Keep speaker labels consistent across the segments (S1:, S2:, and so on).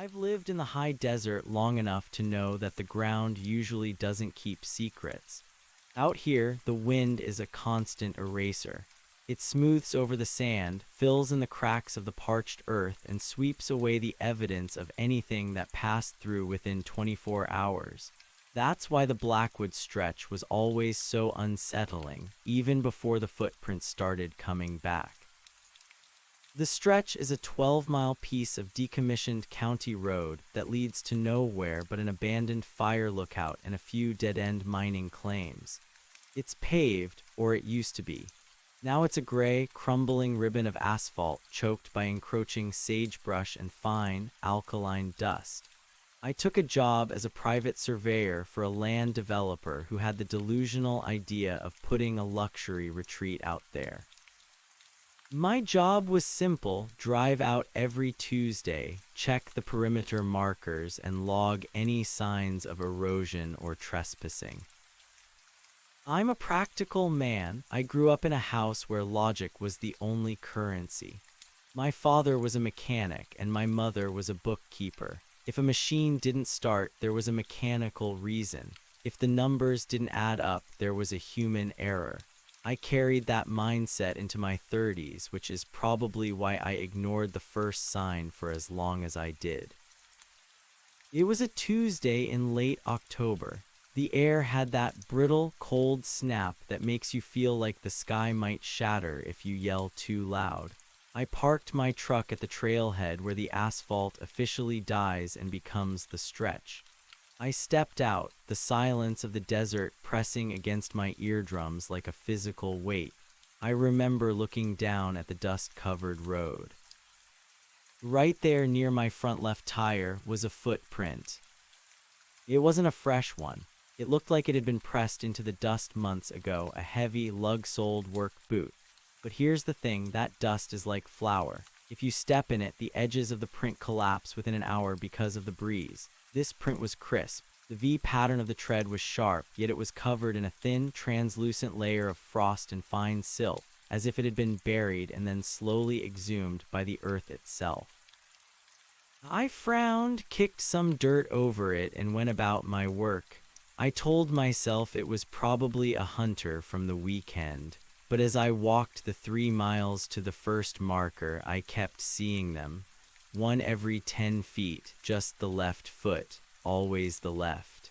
S1: I've lived in the high desert long enough to know that the ground usually doesn't keep secrets. Out here, the wind is a constant eraser. It smooths over the sand, fills in the cracks of the parched earth, and sweeps away the evidence of anything that passed through within 24 hours. That's why the Blackwood stretch was always so unsettling, even before the footprints started coming back. The stretch is a 12-mile piece of decommissioned county road that leads to nowhere but an abandoned fire lookout and a few dead-end mining claims. It's paved, or it used to be. Now it's a gray, crumbling ribbon of asphalt choked by encroaching sagebrush and fine, alkaline dust. I took a job as a private surveyor for a land developer who had the delusional idea of putting a luxury retreat out there. My job was simple: drive out every Tuesday, check the perimeter markers, and log any signs of erosion or trespassing. I'm a practical man. I grew up in a house where logic was the only currency. My father was a mechanic and my mother was a bookkeeper. If a machine didn't start, there was a mechanical reason. If the numbers didn't add up, there was a human error. I carried that mindset into my 30s, which is probably why I ignored the first sign for as long as I did. It was a Tuesday in late October. The air had that brittle, cold snap that makes you feel like the sky might shatter if you yell too loud. I parked my truck at the trailhead where the asphalt officially dies and becomes the stretch. I stepped out, the silence of the desert pressing against my eardrums like a physical weight. I remember looking down at the dust-covered road. Right there near my front left tire was a footprint. It wasn't a fresh one. It looked like it had been pressed into the dust months ago, a heavy, lug-soled work boot. But here's the thing, that dust is like flour. If you step in it, the edges of the print collapse within an hour because of the breeze. This print was crisp. The V pattern of the tread was sharp, yet it was covered in a thin, translucent layer of frost and fine silt, as if it had been buried and then slowly exhumed by the earth itself. I frowned, kicked some dirt over it, and went about my work. I told myself it was probably a hunter from the weekend, but as I walked the 3 miles to the first marker, I kept seeing them. One every 10 feet, just the left foot, always the left.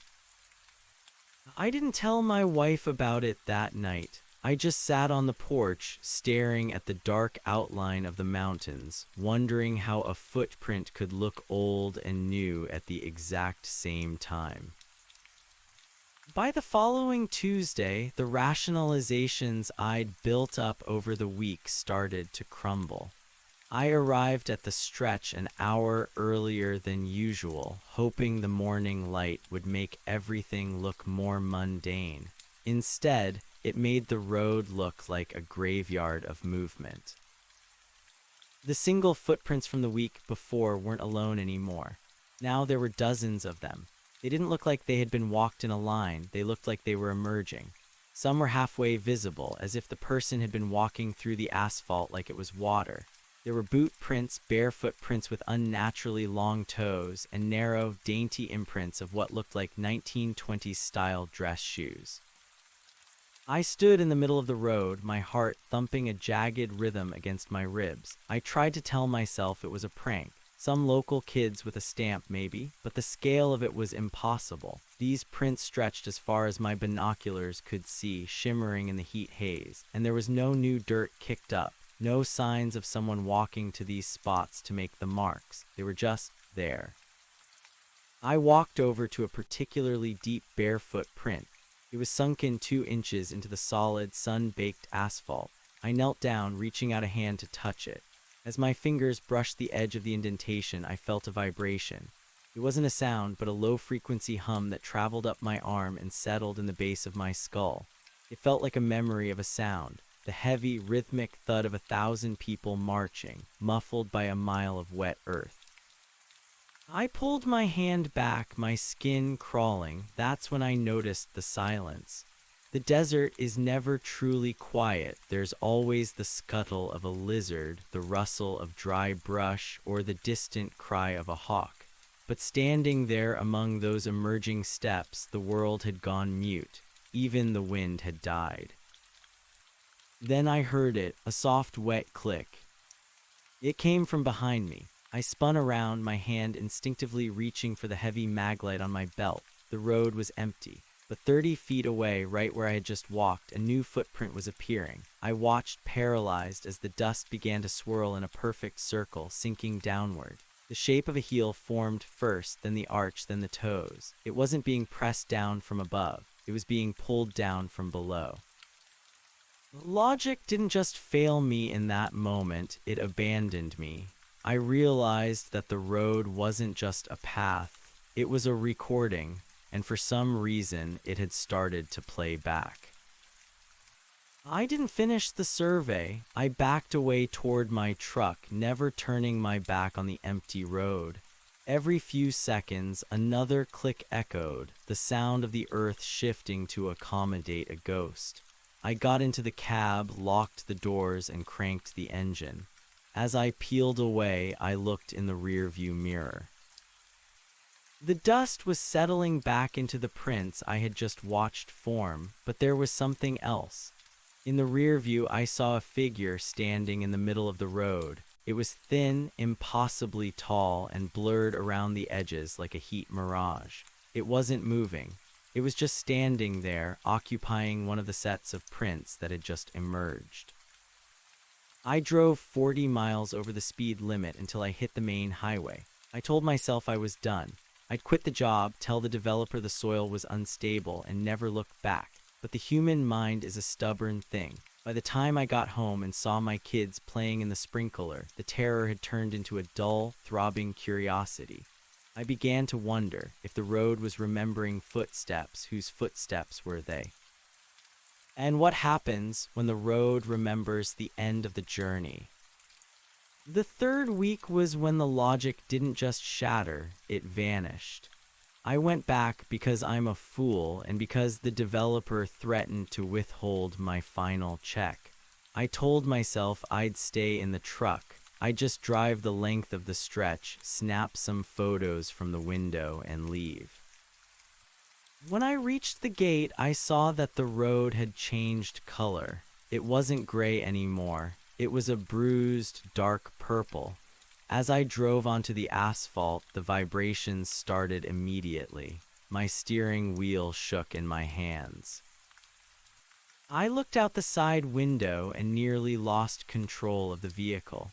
S1: I didn't tell my wife about it that night. I just sat on the porch, staring at the dark outline of the mountains, wondering how a footprint could look old and new at the exact same time. By the following Tuesday, the rationalizations I'd built up over the week started to crumble. I arrived at the stretch an hour earlier than usual, hoping the morning light would make everything look more mundane. Instead, it made the road look like a graveyard of movement. The single footprints from the week before weren't alone anymore. Now there were dozens of them. They didn't look like they had been walked in a line, they looked like they were emerging. Some were halfway visible, as if the person had been walking through the asphalt like it was water. There were boot prints, barefoot prints with unnaturally long toes, and narrow, dainty imprints of what looked like 1920s-style dress shoes. I stood in the middle of the road, my heart thumping a jagged rhythm against my ribs. I tried to tell myself it was a prank. Some local kids with a stamp, maybe, but the scale of it was impossible. These prints stretched as far as my binoculars could see, shimmering in the heat haze, and there was no new dirt kicked up. No signs of someone walking to these spots to make the marks. They were just there. I walked over to a particularly deep barefoot print. It was sunken 2 inches into the solid, sun-baked asphalt. I knelt down, reaching out a hand to touch it. As my fingers brushed the edge of the indentation, I felt a vibration. It wasn't a sound, but a low-frequency hum that traveled up my arm and settled in the base of my skull. It felt like a memory of a sound. The heavy, rhythmic thud of 1,000 people marching, muffled by a mile of wet earth. I pulled my hand back, my skin crawling. That's when I noticed the silence. The desert is never truly quiet. There's always the scuttle of a lizard, the rustle of dry brush, or the distant cry of a hawk. but standing there among those emerging steps, the world had gone mute. Even the wind had died. Then I heard it, a soft, wet click. It came from behind me. I spun around, my hand instinctively reaching for the heavy maglite on my belt. The road was empty, but 30 feet away, right where I had just walked, a new footprint was appearing. I watched, paralyzed, as the dust began to swirl in a perfect circle, sinking downward. The shape of a heel formed first, then the arch, then the toes. It wasn't being pressed down from above. It was being pulled down from below. Logic didn't just fail me in that moment, it abandoned me. I realized that the road wasn't just a path, it was a recording, and for some reason it had started to play back. I didn't finish the survey. I backed away toward my truck, never turning my back on the empty road. Every few seconds, another click echoed, the sound of the earth shifting to accommodate a ghost. I got into the cab, locked the doors, and cranked the engine. As I peeled away, I looked in the rearview mirror. The dust was settling back into the prints I had just watched form, but there was something else. In the rearview, I saw a figure standing in the middle of the road. It was thin, impossibly tall, and blurred around the edges like a heat mirage. It wasn't moving. It was just standing there, occupying one of the sets of prints that had just emerged. I drove 40 miles over the speed limit until I hit the main highway. I told myself I was done. I'd quit the job, tell the developer the soil was unstable, and never look back. But the human mind is a stubborn thing. By the time I got home and saw my kids playing in the sprinkler, the terror had turned into a dull, throbbing curiosity. I began to wonder if the road was remembering footsteps, whose footsteps were they? And what happens when the road remembers the end of the journey? The third week was when the logic didn't just shatter, it vanished. I went back because I'm a fool and because the developer threatened to withhold my final check. I told myself I'd stay in the truck. I'd just drive the length of the stretch, snap some photos from the window, and leave. When I reached the gate, I saw that the road had changed color. It wasn't gray anymore. It was a bruised, dark purple. As I drove onto the asphalt, the vibrations started immediately. My steering wheel shook in my hands. I looked out the side window and nearly lost control of the vehicle.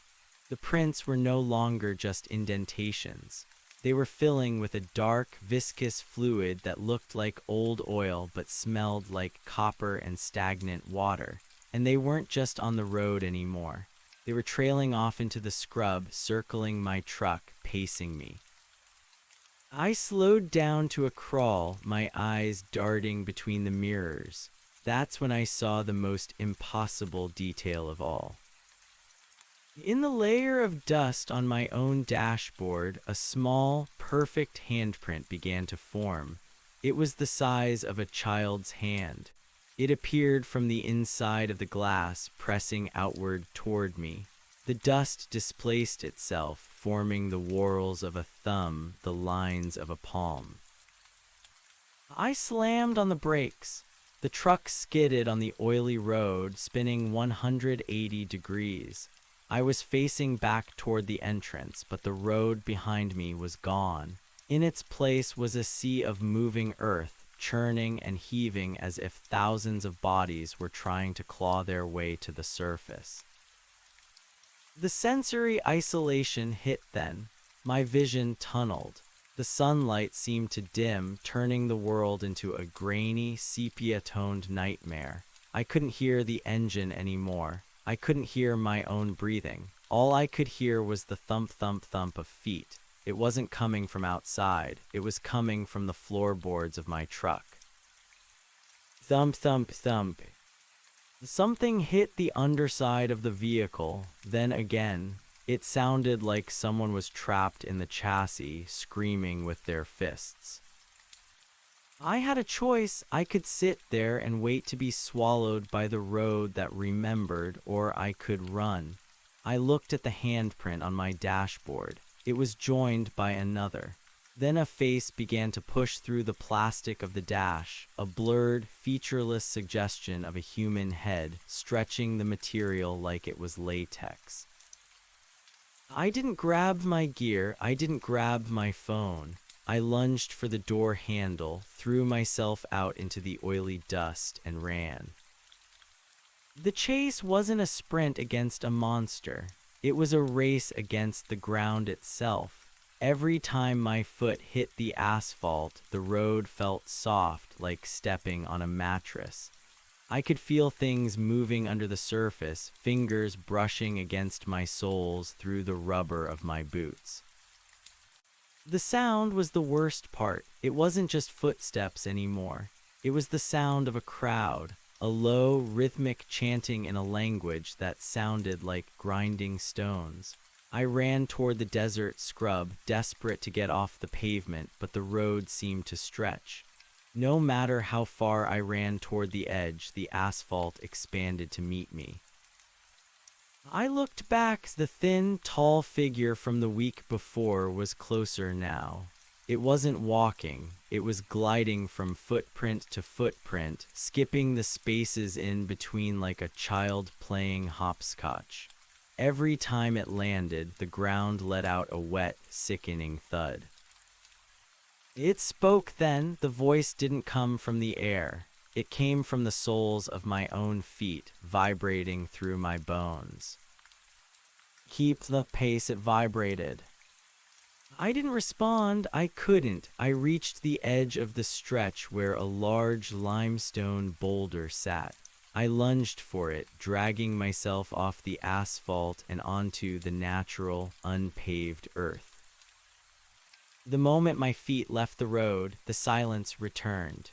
S1: The prints were no longer just indentations. They were filling with a dark, viscous fluid that looked like old oil but smelled like copper and stagnant water. And they weren't just on the road anymore. They were trailing off into the scrub, circling my truck, pacing me. I slowed down to a crawl, my eyes darting between the mirrors. That's when I saw the most impossible detail of all. In the layer of dust on my own dashboard, a small, perfect handprint began to form. It was the size of a child's hand. It appeared from the inside of the glass, pressing outward toward me. The dust displaced itself, forming the whorls of a thumb, the lines of a palm. I slammed on the brakes. The truck skidded on the oily road, spinning 180 degrees. I was facing back toward the entrance, but the road behind me was gone. In its place was a sea of moving earth, churning and heaving as if thousands of bodies were trying to claw their way to the surface. The sensory isolation hit then. My vision tunneled. The sunlight seemed to dim, turning the world into a grainy, sepia-toned nightmare. I couldn't hear the engine anymore. I couldn't hear my own breathing. All I could hear was the thump, thump, thump of feet. It wasn't coming from outside. It was coming from the floorboards of my truck. Thump, thump, thump. Something hit the underside of the vehicle. Then again, it sounded like someone was trapped in the chassis, screaming with their fists. I had a choice. I could sit there and wait to be swallowed by the road that remembered, or I could run. I looked at the handprint on my dashboard. It was joined by another. Then a face began to push through the plastic of the dash, a blurred, featureless suggestion of a human head, stretching the material like it was latex. I didn't grab my gear, I didn't grab my phone. I lunged for the door handle, threw myself out into the oily dust, and ran. The chase wasn't a sprint against a monster. It was a race against the ground itself. Every time my foot hit the asphalt, the road felt soft, like stepping on a mattress. I could feel things moving under the surface, fingers brushing against my soles through the rubber of my boots. The sound was the worst part. It wasn't just footsteps anymore. It was the sound of a crowd, a low, rhythmic chanting in a language that sounded like grinding stones. I ran toward the desert scrub, desperate to get off the pavement, but the road seemed to stretch. No matter how far I ran toward the edge, the asphalt expanded to meet me. I looked back. The thin, tall figure from the week before was closer now. It wasn't walking, it was gliding from footprint to footprint, skipping the spaces in between like a child playing hopscotch. Every time it landed, the ground let out a wet, sickening thud. It spoke then. The voice didn't come from the air. It came from the soles of my own feet, vibrating through my bones. Keep the pace, it vibrated. I didn't respond. I couldn't. I reached the edge of the stretch where a large limestone boulder sat. I lunged for it, dragging myself off the asphalt and onto the natural, unpaved earth. The moment my feet left the road, the silence returned.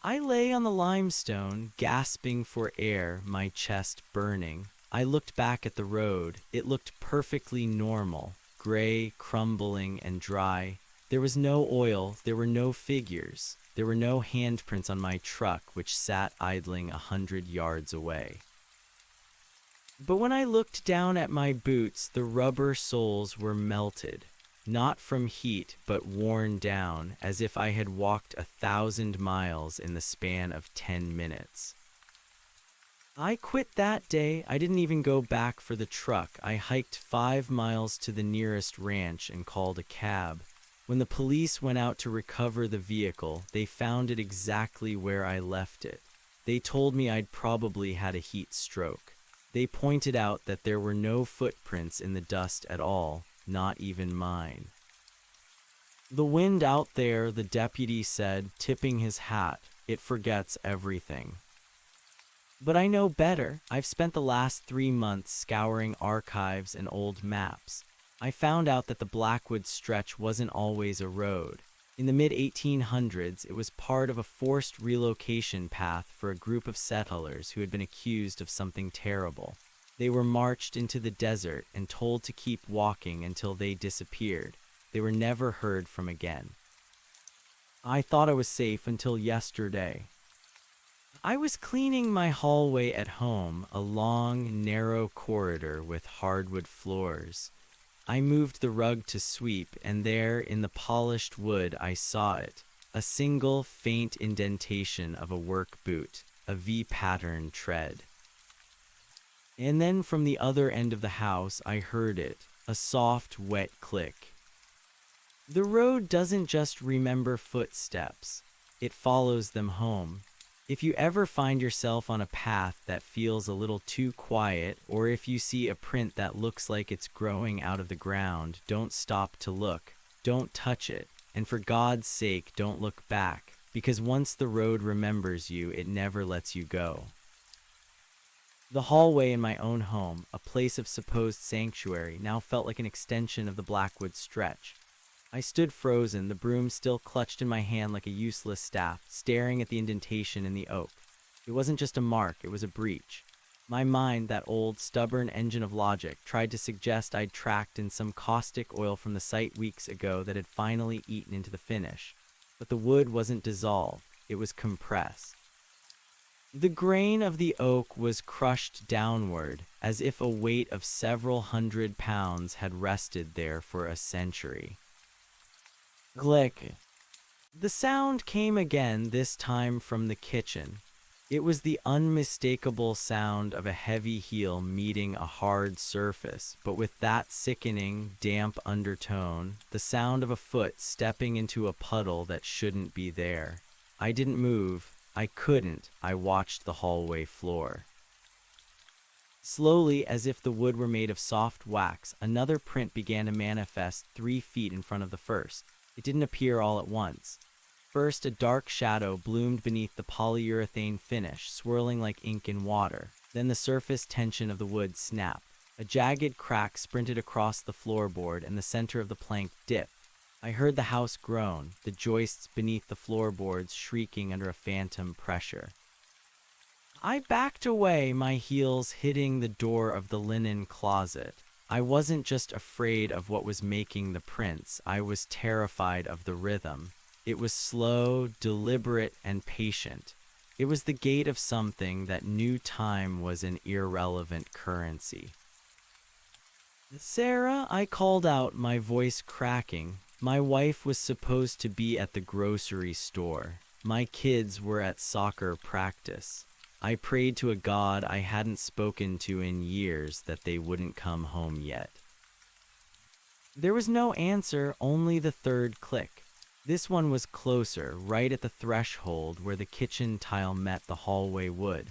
S1: I lay on the limestone, gasping for air, my chest burning. I looked back at the road. It looked perfectly normal, gray, crumbling, and dry. There was no oil, there were no figures. There were no handprints on my truck, which sat idling 100 yards away. But when I looked down at my boots, the rubber soles were melted. Not from heat, but worn down, as if I had walked 1,000 miles in the span of 10 minutes. I quit that day. I didn't even go back for the truck. I hiked 5 miles to the nearest ranch and called a cab. When the police went out to recover the vehicle, they found it exactly where I left it. They told me I'd probably had a heat stroke. They pointed out that there were no footprints in the dust at all, not even mine. The wind out there, the deputy said, tipping his hat, it forgets everything. But I know better. I've spent the last 3 months scouring archives and old maps. I found out that the Blackwood stretch wasn't always a road. In the mid-1800s, it was part of a forced relocation path for a group of settlers who had been accused of something terrible. They were marched into the desert and told to keep walking until they disappeared. They were never heard from again. I thought I was safe until yesterday. I was cleaning my hallway at home, a long, narrow corridor with hardwood floors. I moved the rug to sweep, and there, in the polished wood, I saw it. A single, faint indentation of a work boot, a V-pattern tread. And then from the other end of the house, I heard it, a soft, wet click. The road doesn't just remember footsteps. It follows them home. If you ever find yourself on a path that feels a little too quiet, or if you see a print that looks like it's growing out of the ground, don't stop to look. Don't touch it. And for God's sake, don't look back, because once the road remembers you, it never lets you go. The hallway in my own home, a place of supposed sanctuary, now felt like an extension of the Blackwood stretch. I stood frozen, the broom still clutched in my hand like a useless staff, staring at the indentation in the oak. It wasn't just a mark, it was a breach. My mind, that old, stubborn engine of logic, tried to suggest I'd tracked in some caustic oil from the site weeks ago that had finally eaten into the finish. But the wood wasn't dissolved, it was compressed. The grain of the oak was crushed downward, as if a weight of several 100 pounds had rested there for a century. Glick. The sound came again, this time from the kitchen. It was the unmistakable sound of a heavy heel meeting a hard surface, but with that sickening, damp undertone, the sound of a foot stepping into a puddle that shouldn't be there. I didn't move. I couldn't. I watched the hallway floor. Slowly, as if the wood were made of soft wax, another print began to manifest 3 feet in front of the first. It didn't appear all at once. First, a dark shadow bloomed beneath the polyurethane finish, swirling like ink in water. Then the surface tension of the wood snapped. A jagged crack sprinted across the floorboard, and the center of the plank dipped. I heard the house groan, the joists beneath the floorboards shrieking under a phantom pressure. I backed away, my heels hitting the door of the linen closet. I wasn't just afraid of what was making the prints, I was terrified of the rhythm. It was slow, deliberate, and patient. It was the gate of something that knew time was an irrelevant currency. "Sarah," I called out, my voice cracking. My wife was supposed to be at the grocery store. My kids were at soccer practice. I prayed to a god I hadn't spoken to in years that they wouldn't come home yet. There was no answer, only the third click. This one was closer, right at the threshold where the kitchen tile met the hallway wood.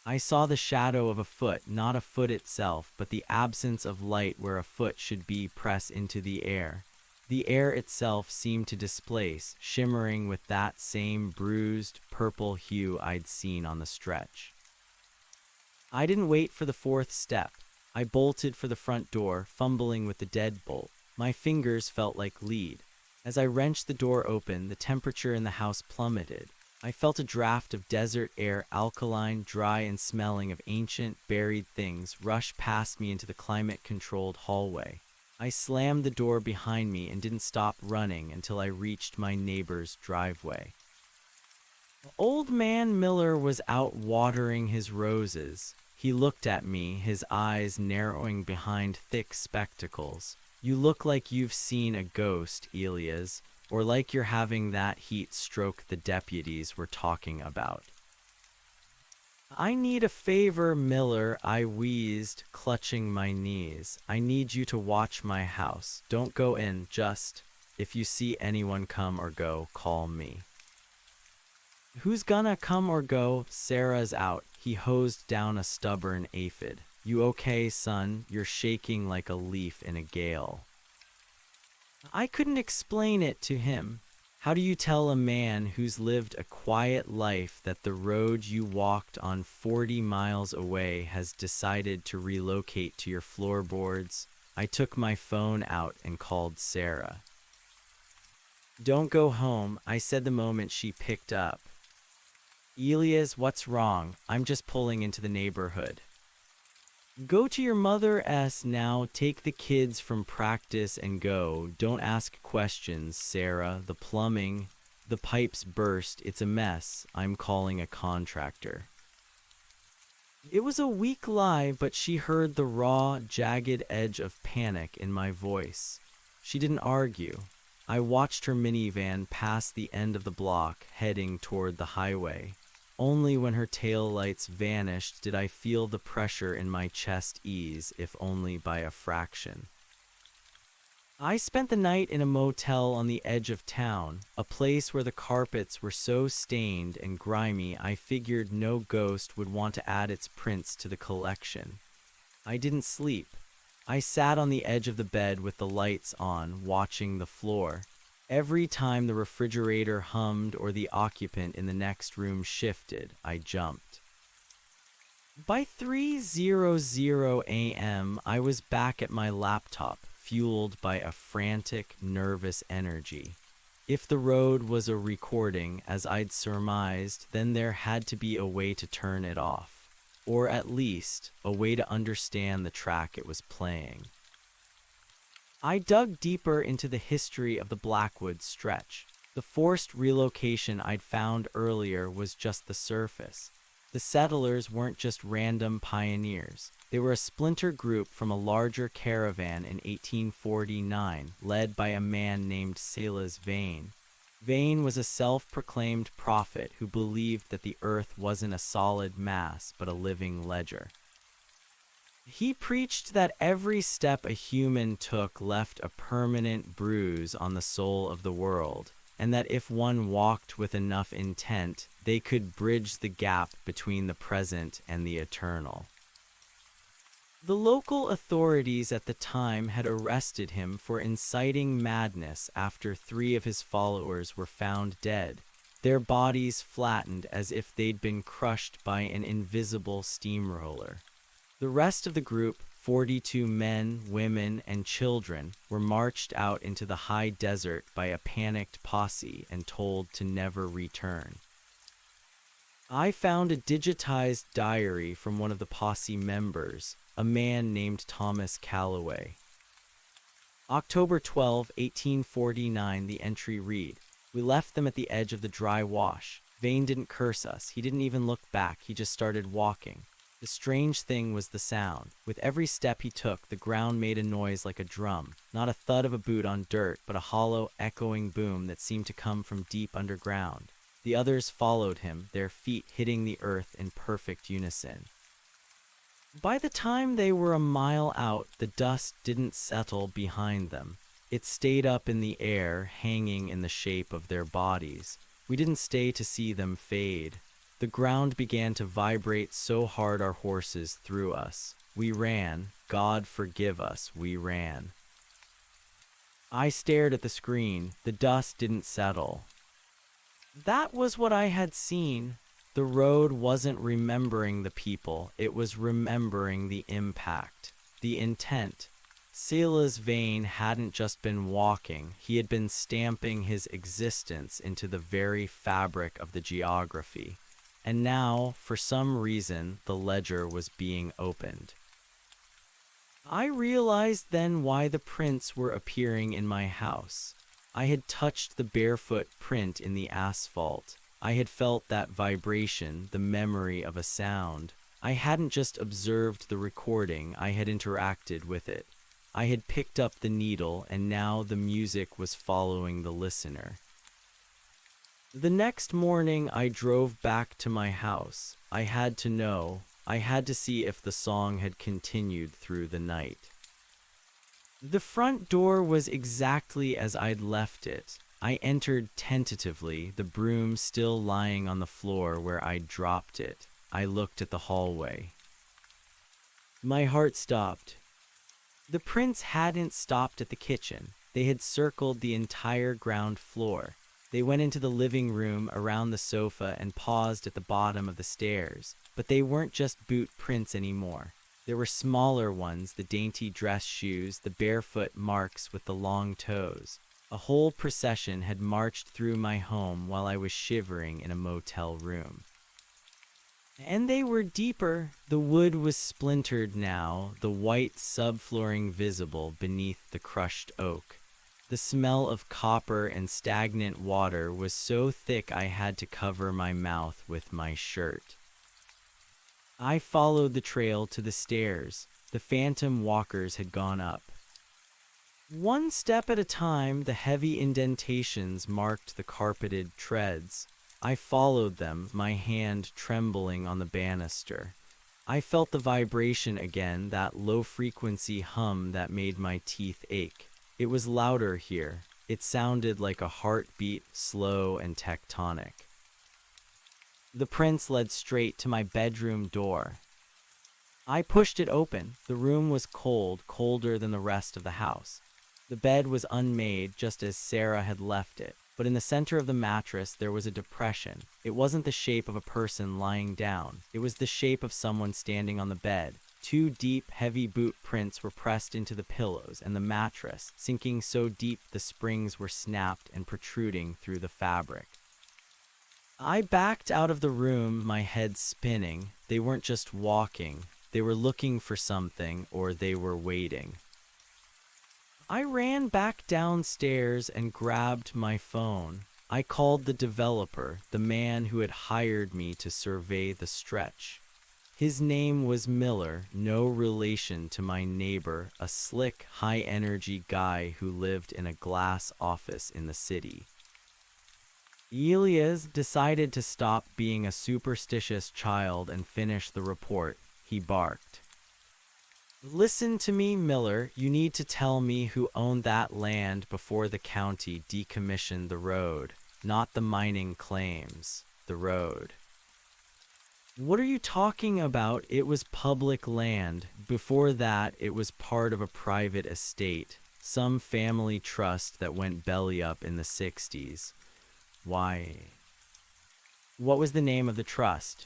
S1: I saw the shadow of a foot, not a foot itself, but the absence of light where a foot should be press into the air. The air itself seemed to displace, shimmering with that same bruised, purple hue I'd seen on the stretch. I didn't wait for the fourth step. I bolted for the front door, fumbling with the deadbolt. My fingers felt like lead. As I wrenched the door open, the temperature in the house plummeted. I felt a draft of desert air, alkaline, dry, and smelling of ancient, buried things, rush past me into the climate-controlled hallway. I slammed the door behind me and didn't stop running until I reached my neighbor's driveway. Old Man Miller was out watering his roses. He looked at me, his eyes narrowing behind thick spectacles. "You look like you've seen a ghost, Elias, or like you're having that heat stroke the deputies were talking about." "I need a favor, Miller," I wheezed, clutching my knees. "I need you to watch my house. Don't go in, just, if you see anyone come or go, call me." "Who's gonna come or go? Sarah's out." He hosed down a stubborn aphid. "You okay, son? You're shaking like a leaf in a gale." I couldn't explain it to him. How do you tell a man who's lived a quiet life that the road you walked on 40 miles away has decided to relocate to your floorboards? I took my phone out and called Sarah. "Don't go home," I said the moment she picked up. "Elias, what's wrong? I'm just pulling into the neighborhood." "Go to your mother's now, take the kids from practice and go. Don't ask questions, Sarah. The plumbing, the pipes burst. It's a mess. I'm calling a contractor." It was a weak lie, but she heard the raw, jagged edge of panic in my voice. She didn't argue. I watched her minivan pass the end of the block, heading toward the highway. Only when her taillights vanished did I feel the pressure in my chest ease, if only by a fraction. I spent the night in a motel on the edge of town, a place where the carpets were so stained and grimy I figured no ghost would want to add its prints to the collection. I didn't sleep. I sat on the edge of the bed with the lights on, watching the floor. Every time the refrigerator hummed or the occupant in the next room shifted, I jumped. By 3:00 a.m., I was back at my laptop, fueled by a frantic, nervous energy. If the road was a recording, as I'd surmised, then there had to be a way to turn it off, or at least a way to understand the track it was playing. I dug deeper into the history of the Blackwood stretch. The forced relocation I'd found earlier was just the surface. The settlers weren't just random pioneers. They were a splinter group from a larger caravan in 1849, led by a man named Silas Vane. Vane was a self-proclaimed prophet who believed that the earth wasn't a solid mass but a living ledger. He preached that every step a human took left a permanent bruise on the soul of the world, and that if one walked with enough intent, they could bridge the gap between the present and the eternal. The local authorities at the time had arrested him for inciting madness after 3 of his followers were found dead, their bodies flattened as if they'd been crushed by an invisible steamroller. The rest of the group, 42 men, women, and children, were marched out into the high desert by a panicked posse and told to never return. I found a digitized diary from one of the posse members, a man named Thomas Calloway. October 12, 1849, the entry read, "We left them at the edge of the dry wash. Vane didn't curse us. He didn't even look back. He just started walking. The strange thing was the sound. With every step he took, the ground made a noise like a drum. Not a thud of a boot on dirt, but a hollow, echoing boom that seemed to come from deep underground. The others followed him, their feet hitting the earth in perfect unison. By the time they were a mile out, the dust didn't settle behind them. It stayed up in the air, hanging in the shape of their bodies. We didn't stay to see them fade. The ground began to vibrate so hard our horses threw us. We ran. God forgive us, we ran." I stared at the screen. The dust didn't settle. That was what I had seen. The road wasn't remembering the people. It was remembering the impact, the intent. Silas Vane hadn't just been walking. He had been stamping his existence into the very fabric of the geography. And now, for some reason, the ledger was being opened. I realized then why the prints were appearing in my house. I had touched the barefoot print in the asphalt. I had felt that vibration, the memory of a sound. I hadn't just observed the recording, I had interacted with it. I had picked up the needle, and now the music was following the listener. The next morning, I drove back to my house. I had to know. I had to see if the song had continued through the night. The front door was exactly as I'd left it. I entered tentatively, the broom still lying on the floor where I'd dropped it. I looked at the hallway. My heart stopped. The prints hadn't stopped at the kitchen. They had circled the entire ground floor. They went into the living room, around the sofa, and paused at the bottom of the stairs. But they weren't just boot prints anymore. There were smaller ones, the dainty dress shoes, the barefoot marks with the long toes. A whole procession had marched through my home while I was shivering in a motel room. And they were deeper. The wood was splintered now, the white subflooring visible beneath the crushed oak. The smell of copper and stagnant water was so thick I had to cover my mouth with my shirt. I followed the trail to the stairs. The phantom walkers had gone up. One step at a time, the heavy indentations marked the carpeted treads. I followed them, my hand trembling on the banister. I felt the vibration again, that low-frequency hum that made my teeth ache. It was louder here. It sounded like a heartbeat, slow and tectonic. The prints led straight to my bedroom door. I pushed it open. The room was cold, colder than the rest of the house. The bed was unmade, just as Sarah had left it. But in the center of the mattress, there was a depression. It wasn't the shape of a person lying down. It was the shape of someone standing on the bed. 2 deep, heavy boot prints were pressed into the pillows, and the mattress, sinking so deep the springs were snapped and protruding through the fabric. I backed out of the room, my head spinning. They weren't just walking. They were looking for something, or they were waiting. I ran back downstairs and grabbed my phone. I called the developer, the man who had hired me to survey the stretch. His name was Miller, no relation to my neighbor, a slick, high-energy guy who lived in a glass office in the city. Elias decided to stop being a superstitious child and finish the report. He barked. Listen to me, Miller. You need to tell me who owned that land before the county decommissioned the road. Not the mining claims. The road. What are you talking about? It was public land. Before that, it was part of a private estate. Some family trust that went belly up in the 60s. Why? What was the name of the trust?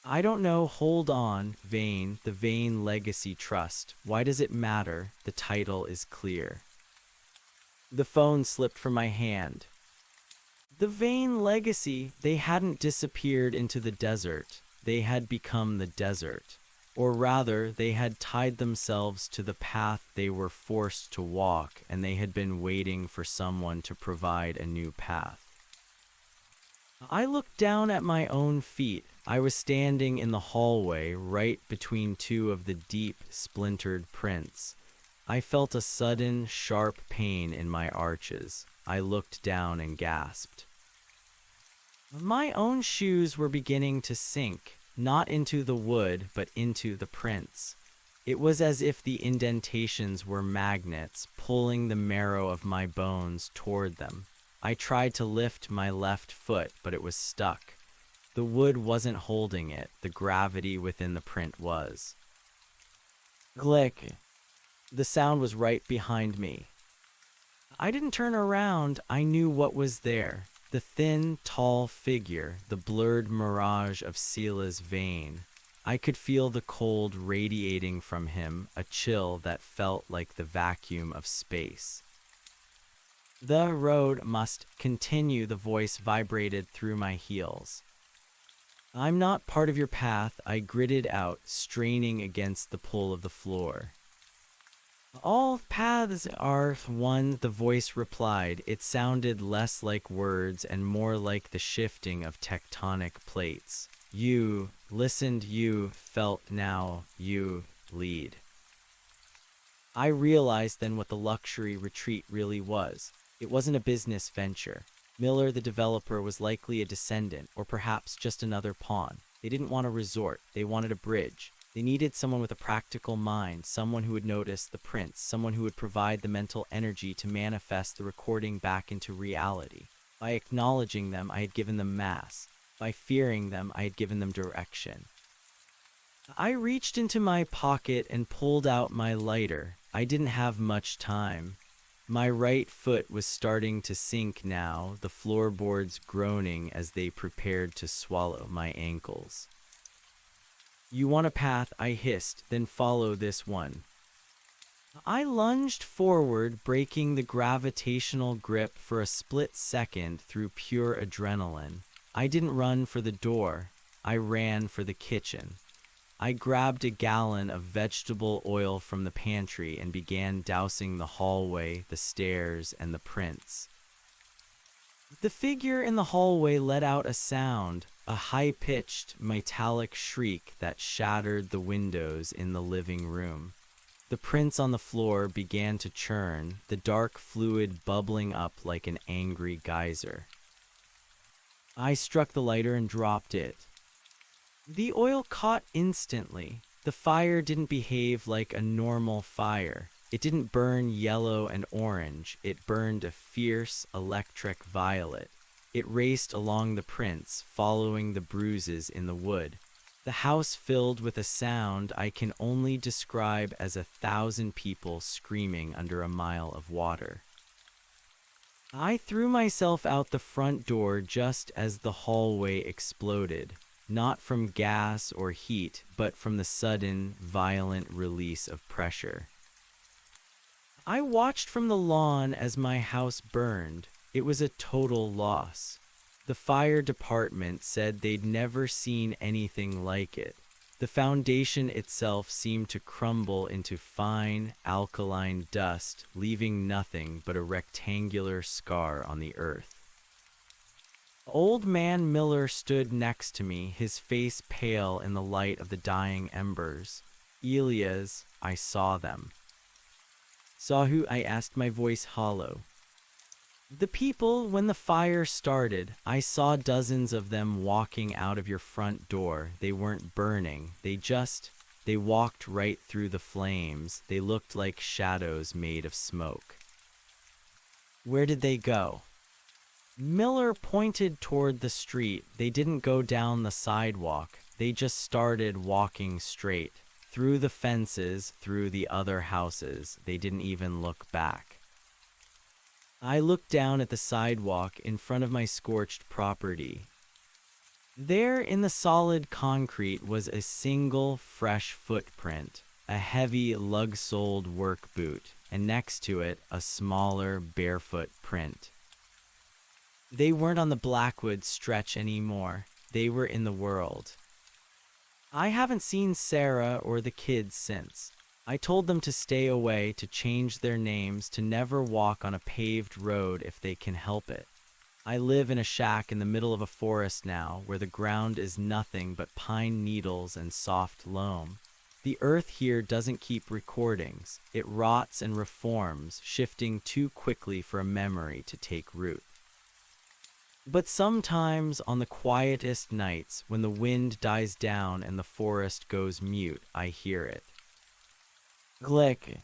S1: I don't know. Hold on. Vane, the Vane Legacy Trust. Why does it matter? The title is clear. The phone slipped from my hand. The Vane Legacy, they hadn't disappeared into the desert. They had become the desert. Or rather, they had tied themselves to the path they were forced to walk, and they had been waiting for someone to provide a new path. I looked down at my own feet. I was standing in the hallway, right between two of the deep, splintered prints. I felt a sudden, sharp pain in my arches. I looked down and gasped. My own shoes were beginning to sink, not into the wood, but into the prints. It was as if the indentations were magnets, pulling the marrow of my bones toward them. I tried to lift my left foot, but it was stuck. The wood wasn't holding it. The gravity within the print was. Glick. The sound was right behind me. I didn't turn around. I knew what was there. The thin, tall figure, the blurred mirage of Sela's Vane. I could feel the cold radiating from him, a chill that felt like the vacuum of space. The road must continue, the voice vibrated through my heels. I'm not part of your path, I gritted out, straining against the pull of the floor. All paths are one, the voice replied. It sounded less like words and more like the shifting of tectonic plates. You listened, you felt, now you lead. I realized then what the luxury retreat really was. It wasn't a business venture. Miller, the developer, was likely a descendant, or perhaps just another pawn. They didn't want a resort, they wanted a bridge. They needed someone with a practical mind, someone who would notice the prints, someone who would provide the mental energy to manifest the recording back into reality. By acknowledging them, I had given them mass. By fearing them, I had given them direction. I reached into my pocket and pulled out my lighter. I didn't have much time. My right foot was starting to sink now, the floorboards groaning as they prepared to swallow my ankles. You want a path, I hissed, then follow this one. I lunged forward, breaking the gravitational grip for a split second through pure adrenaline. I didn't run for the door, I ran for the kitchen. I grabbed a gallon of vegetable oil from the pantry and began dousing the hallway, the stairs, and the prints. The figure in the hallway let out a sound, a high-pitched, metallic shriek that shattered the windows in the living room. The prints on the floor began to churn, the dark fluid bubbling up like an angry geyser. I struck the lighter and dropped it. The oil caught instantly. The fire didn't behave like a normal fire. It didn't burn yellow and orange. It burned a fierce electric violet. It raced along the prints, following the bruises in the wood. The house filled with a sound I can only describe as 1,000 people screaming under a mile of water. I threw myself out the front door just as the hallway exploded. Not from gas or heat, but from the sudden, violent release of pressure. I watched from the lawn as my house burned. It was a total loss. The fire department said they'd never seen anything like it. The foundation itself seemed to crumble into fine, alkaline dust, leaving nothing but a rectangular scar on the earth. Old Man Miller stood next to me, his face pale in the light of the dying embers. Elias, I saw them. Saw who? I asked, my voice hollow. The people, when the fire started, I saw dozens of them walking out of your front door. They weren't burning. They walked right through the flames. They looked like shadows made of smoke. Where did they go? Miller pointed toward the street. They didn't go down the sidewalk. They just started walking straight. Through the fences, through the other houses. They didn't even look back. I looked down at the sidewalk in front of my scorched property. There in the solid concrete was a single fresh footprint, a heavy lug-soled work boot, and next to it a smaller barefoot print. They weren't on the Blackwood stretch anymore. They were in the world. I haven't seen Sarah or the kids since. I told them to stay away, to change their names, to never walk on a paved road if they can help it. I live in a shack in the middle of a forest now, where the ground is nothing but pine needles and soft loam. The earth here doesn't keep recordings. It rots and reforms, shifting too quickly for a memory to take root. But sometimes, on the quietest nights, when the wind dies down and the forest goes mute, I hear it. Glick.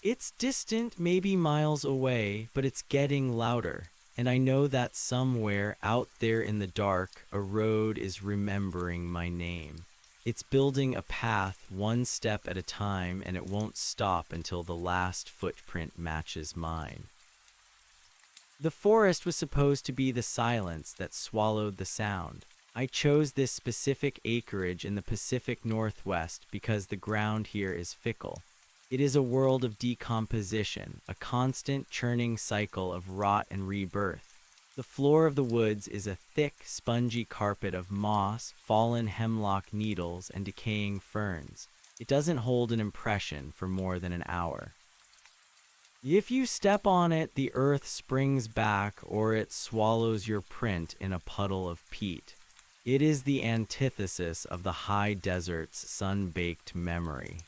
S1: It's distant, maybe miles away, but it's getting louder. And I know that somewhere out there in the dark, a road is remembering my name. It's building a path one step at a time, and it won't stop until the last footprint matches mine. The forest was supposed to be the silence that swallowed the sound. I chose this specific acreage in the Pacific Northwest because the ground here is fickle. It is a world of decomposition, a constant churning cycle of rot and rebirth. The floor of the woods is a thick, spongy carpet of moss, fallen hemlock needles, and decaying ferns. It doesn't hold an impression for more than an hour. If you step on it, the earth springs back, or it swallows your print in a puddle of peat. It is the antithesis of the high desert's sun-baked memory.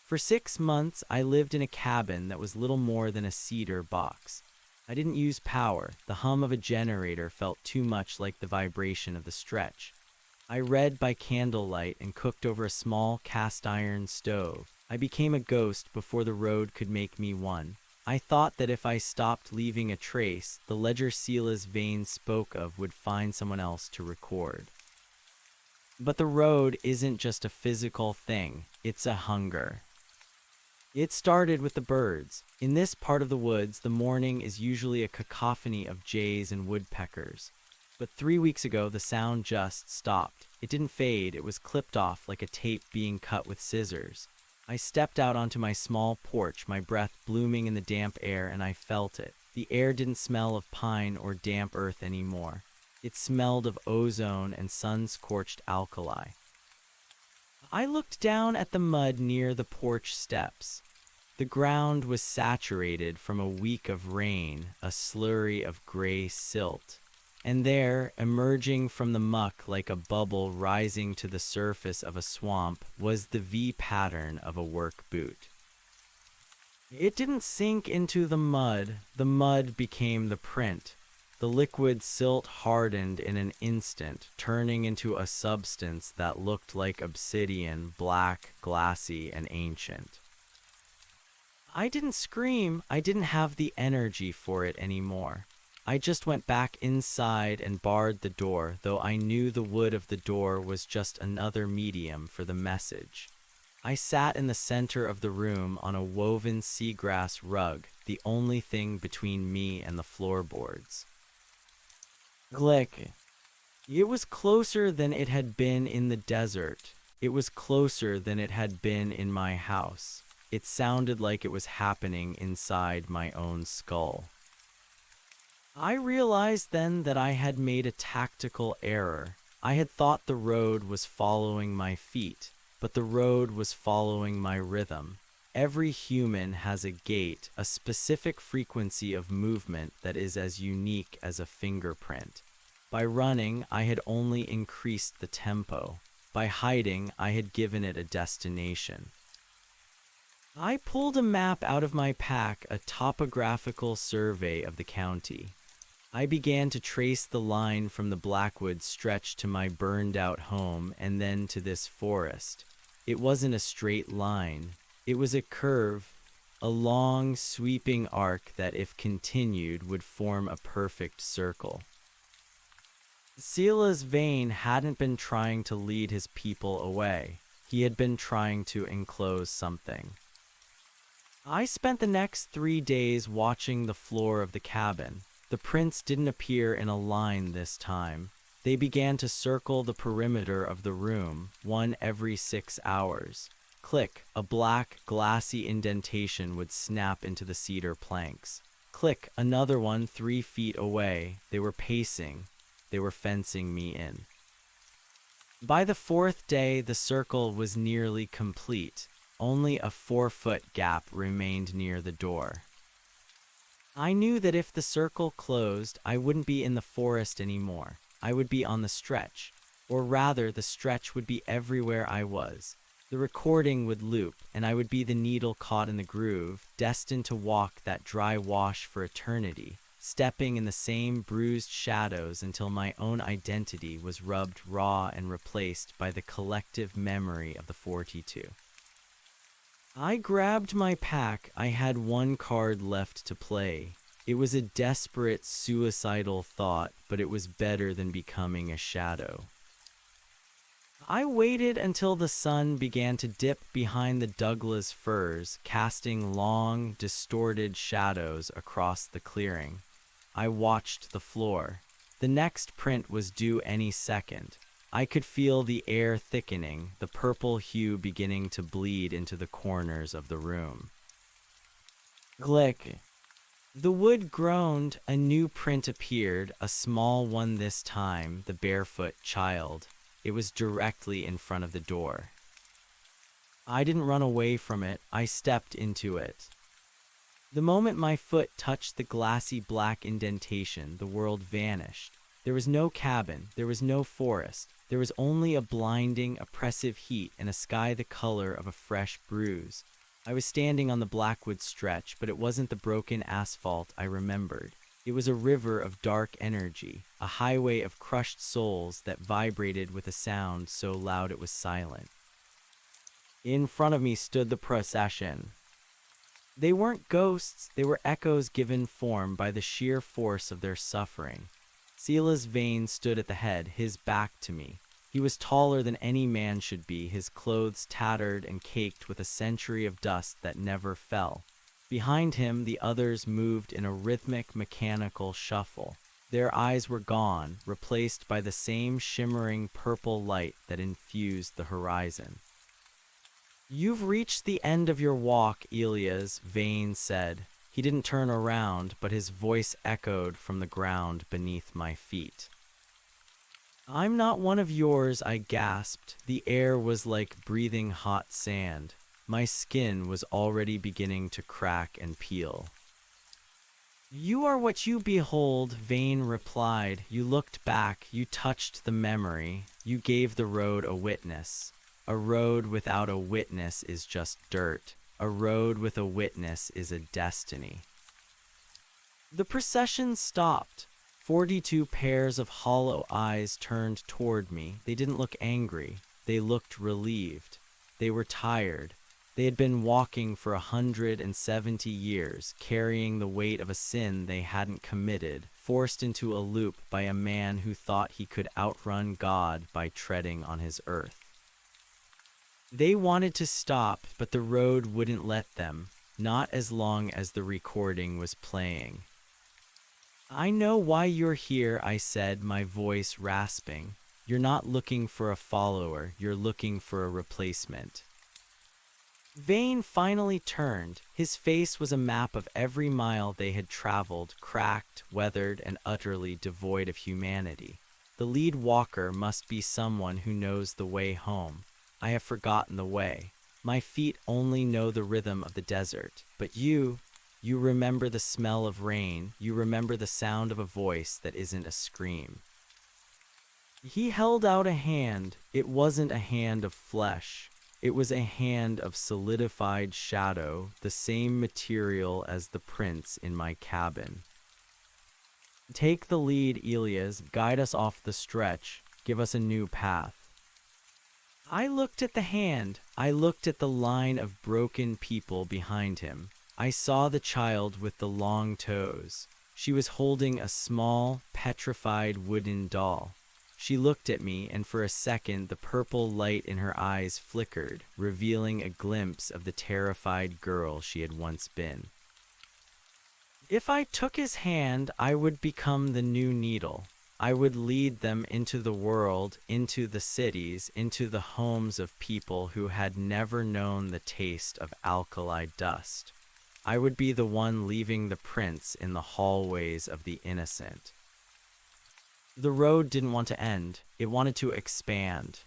S1: For 6 months, I lived in a cabin that was little more than a cedar box. I didn't use power. The hum of a generator felt too much like the vibration of the stretch. I read by candlelight and cooked over a small cast-iron stove. I became a ghost before the road could make me one. I thought that if I stopped leaving a trace, the ledger Sela's vein spoke of would find someone else to record. But the road isn't just a physical thing, it's a hunger. It started with the birds. In this part of the woods, the morning is usually a cacophony of jays and woodpeckers. But 3 weeks ago, the sound just stopped. It didn't fade, it was clipped off like a tape being cut with scissors. I stepped out onto my small porch, my breath blooming in the damp air, and I felt it. The air didn't smell of pine or damp earth anymore. It smelled of ozone and sun-scorched alkali. I looked down at the mud near the porch steps. The ground was saturated from a week of rain, a slurry of gray silt. And there, emerging from the muck like a bubble rising to the surface of a swamp, was the V pattern of a work boot. It didn't sink into the mud became the print. The liquid silt hardened in an instant, turning into a substance that looked like obsidian, black, glassy, and ancient. I didn't scream. I didn't have the energy for it anymore. I just went back inside and barred the door, though I knew the wood of the door was just another medium for the message. I sat in the center of the room on a woven seagrass rug, the only thing between me and the floorboards. Glick. It was closer than it had been in the desert. It was closer than it had been in my house. It sounded like it was happening inside my own skull. I realized then that I had made a tactical error. I had thought the road was following my feet, but the road was following my rhythm. Every human has a gait, a specific frequency of movement that is as unique as a fingerprint. By running, I had only increased the tempo. By hiding, I had given it a destination. I pulled a map out of my pack, a topographical survey of the county. I began to trace the line from the Blackwood stretch to my burned-out home and then to this forest. It wasn't a straight line. It was a curve, a long, sweeping arc that, if continued, would form a perfect circle. Sila's Vane hadn't been trying to lead his people away. He had been trying to enclose something. I spent the next 3 days watching the floor of the cabin. The prints didn't appear in a line this time. They began to circle the perimeter of the room, one every 6 hours. Click, a black, glassy indentation would snap into the cedar planks. Click, another one 3 feet away. They were pacing. They were fencing me in. By the 4th day, the circle was nearly complete. Only a 4-foot gap remained near the door. I knew that if the circle closed, I wouldn't be in the forest anymore. I would be on the stretch. Or rather, the stretch would be everywhere I was. The recording would loop, and I would be the needle caught in the groove, destined to walk that dry wash for eternity, stepping in the same bruised shadows until my own identity was rubbed raw and replaced by the collective memory of the 42. I grabbed my pack. I had 1 card left to play. It was a desperate, suicidal thought, but it was better than becoming a shadow. I waited until the sun began to dip behind the Douglas firs, casting long, distorted shadows across the clearing. I watched the floor. The next print was due any second. I could feel the air thickening, the purple hue beginning to bleed into the corners of the room. Glick. The wood groaned. A new print appeared, a small one this time, the barefoot child. It was directly in front of the door. I didn't run away from it. I stepped into it. The moment my foot touched the glassy black indentation, the world vanished. There was no cabin. There was no forest. There was only a blinding, oppressive heat and a sky the color of a fresh bruise. I was standing on the Blackwood stretch, but it wasn't the broken asphalt I remembered. It was a river of dark energy, a highway of crushed souls that vibrated with a sound so loud it was silent. In front of me stood the procession. They weren't ghosts, they were echoes given form by the sheer force of their suffering. Sila's Vane stood at the head, his back to me. He was taller than any man should be, his clothes tattered and caked with a century of dust that never fell. Behind him, the others moved in a rhythmic, mechanical shuffle. Their eyes were gone, replaced by the same shimmering purple light that infused the horizon. "You've reached the end of your walk, Elias," Vane said. He didn't turn around, but his voice echoed from the ground beneath my feet. "I'm not one of yours," I gasped. The air was like breathing hot sand. My skin was already beginning to crack and peel. "You are what you behold," Vane replied. "You looked back, you touched the memory, you gave the road a witness. A road without a witness is just dirt. A road with a witness is a destiny." The procession stopped. 42 pairs of hollow eyes turned toward me. They didn't look angry. They looked relieved. They were tired. They had been walking for 170 years, carrying the weight of a sin they hadn't committed, forced into a loop by a man who thought he could outrun God by treading on his earth. They wanted to stop, but the road wouldn't let them, not as long as the recording was playing. "I know why you're here," I said, my voice rasping. "You're not looking for a follower, you're looking for a replacement." Vane finally turned. His face was a map of every mile they had traveled, cracked, weathered, and utterly devoid of humanity. The lead walker must be someone who knows the way home. I have forgotten the way. My feet only know the rhythm of the desert. But you remember the smell of rain. You remember the sound of a voice that isn't a scream. He held out a hand. It wasn't a hand of flesh. It was a hand of solidified shadow, the same material as the prints in my cabin. Take the lead, Elias. Guide us off the stretch. Give us a new path. I looked at the hand. I looked at the line of broken people behind him. I saw the child with the long toes. She was holding a small, petrified wooden doll. She looked at me, and for a second the purple light in her eyes flickered, revealing a glimpse of the terrified girl she had once been. If I took his hand, I would become the new needle. I would lead them into the world, into the cities, into the homes of people who had never known the taste of alkali dust. I would be the one leaving the prints in the hallways of the innocent. The road didn't want to end. It wanted to expand.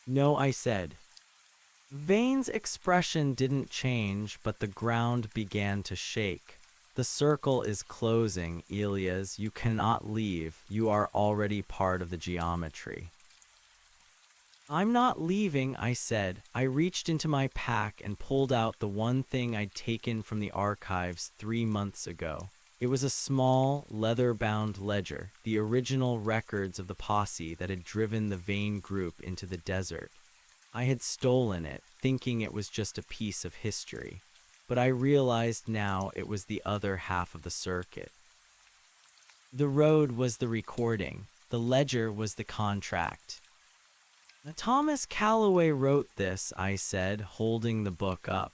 S1: No, I said. Vane's expression didn't change, but the ground began to shake. The circle is closing, Elias. You cannot leave. You are already part of the geometry. I'm not leaving, I said. I reached into my pack and pulled out the one thing I'd taken from the archives 3 months ago. It was a small, leather-bound ledger, the original records of the posse that had driven the Vane group into the desert. I had stolen it, thinking it was just a piece of history. But I realized now it was the other half of the circuit. The road was the recording. The ledger was the contract. Thomas Calloway wrote this, I said, holding the book up.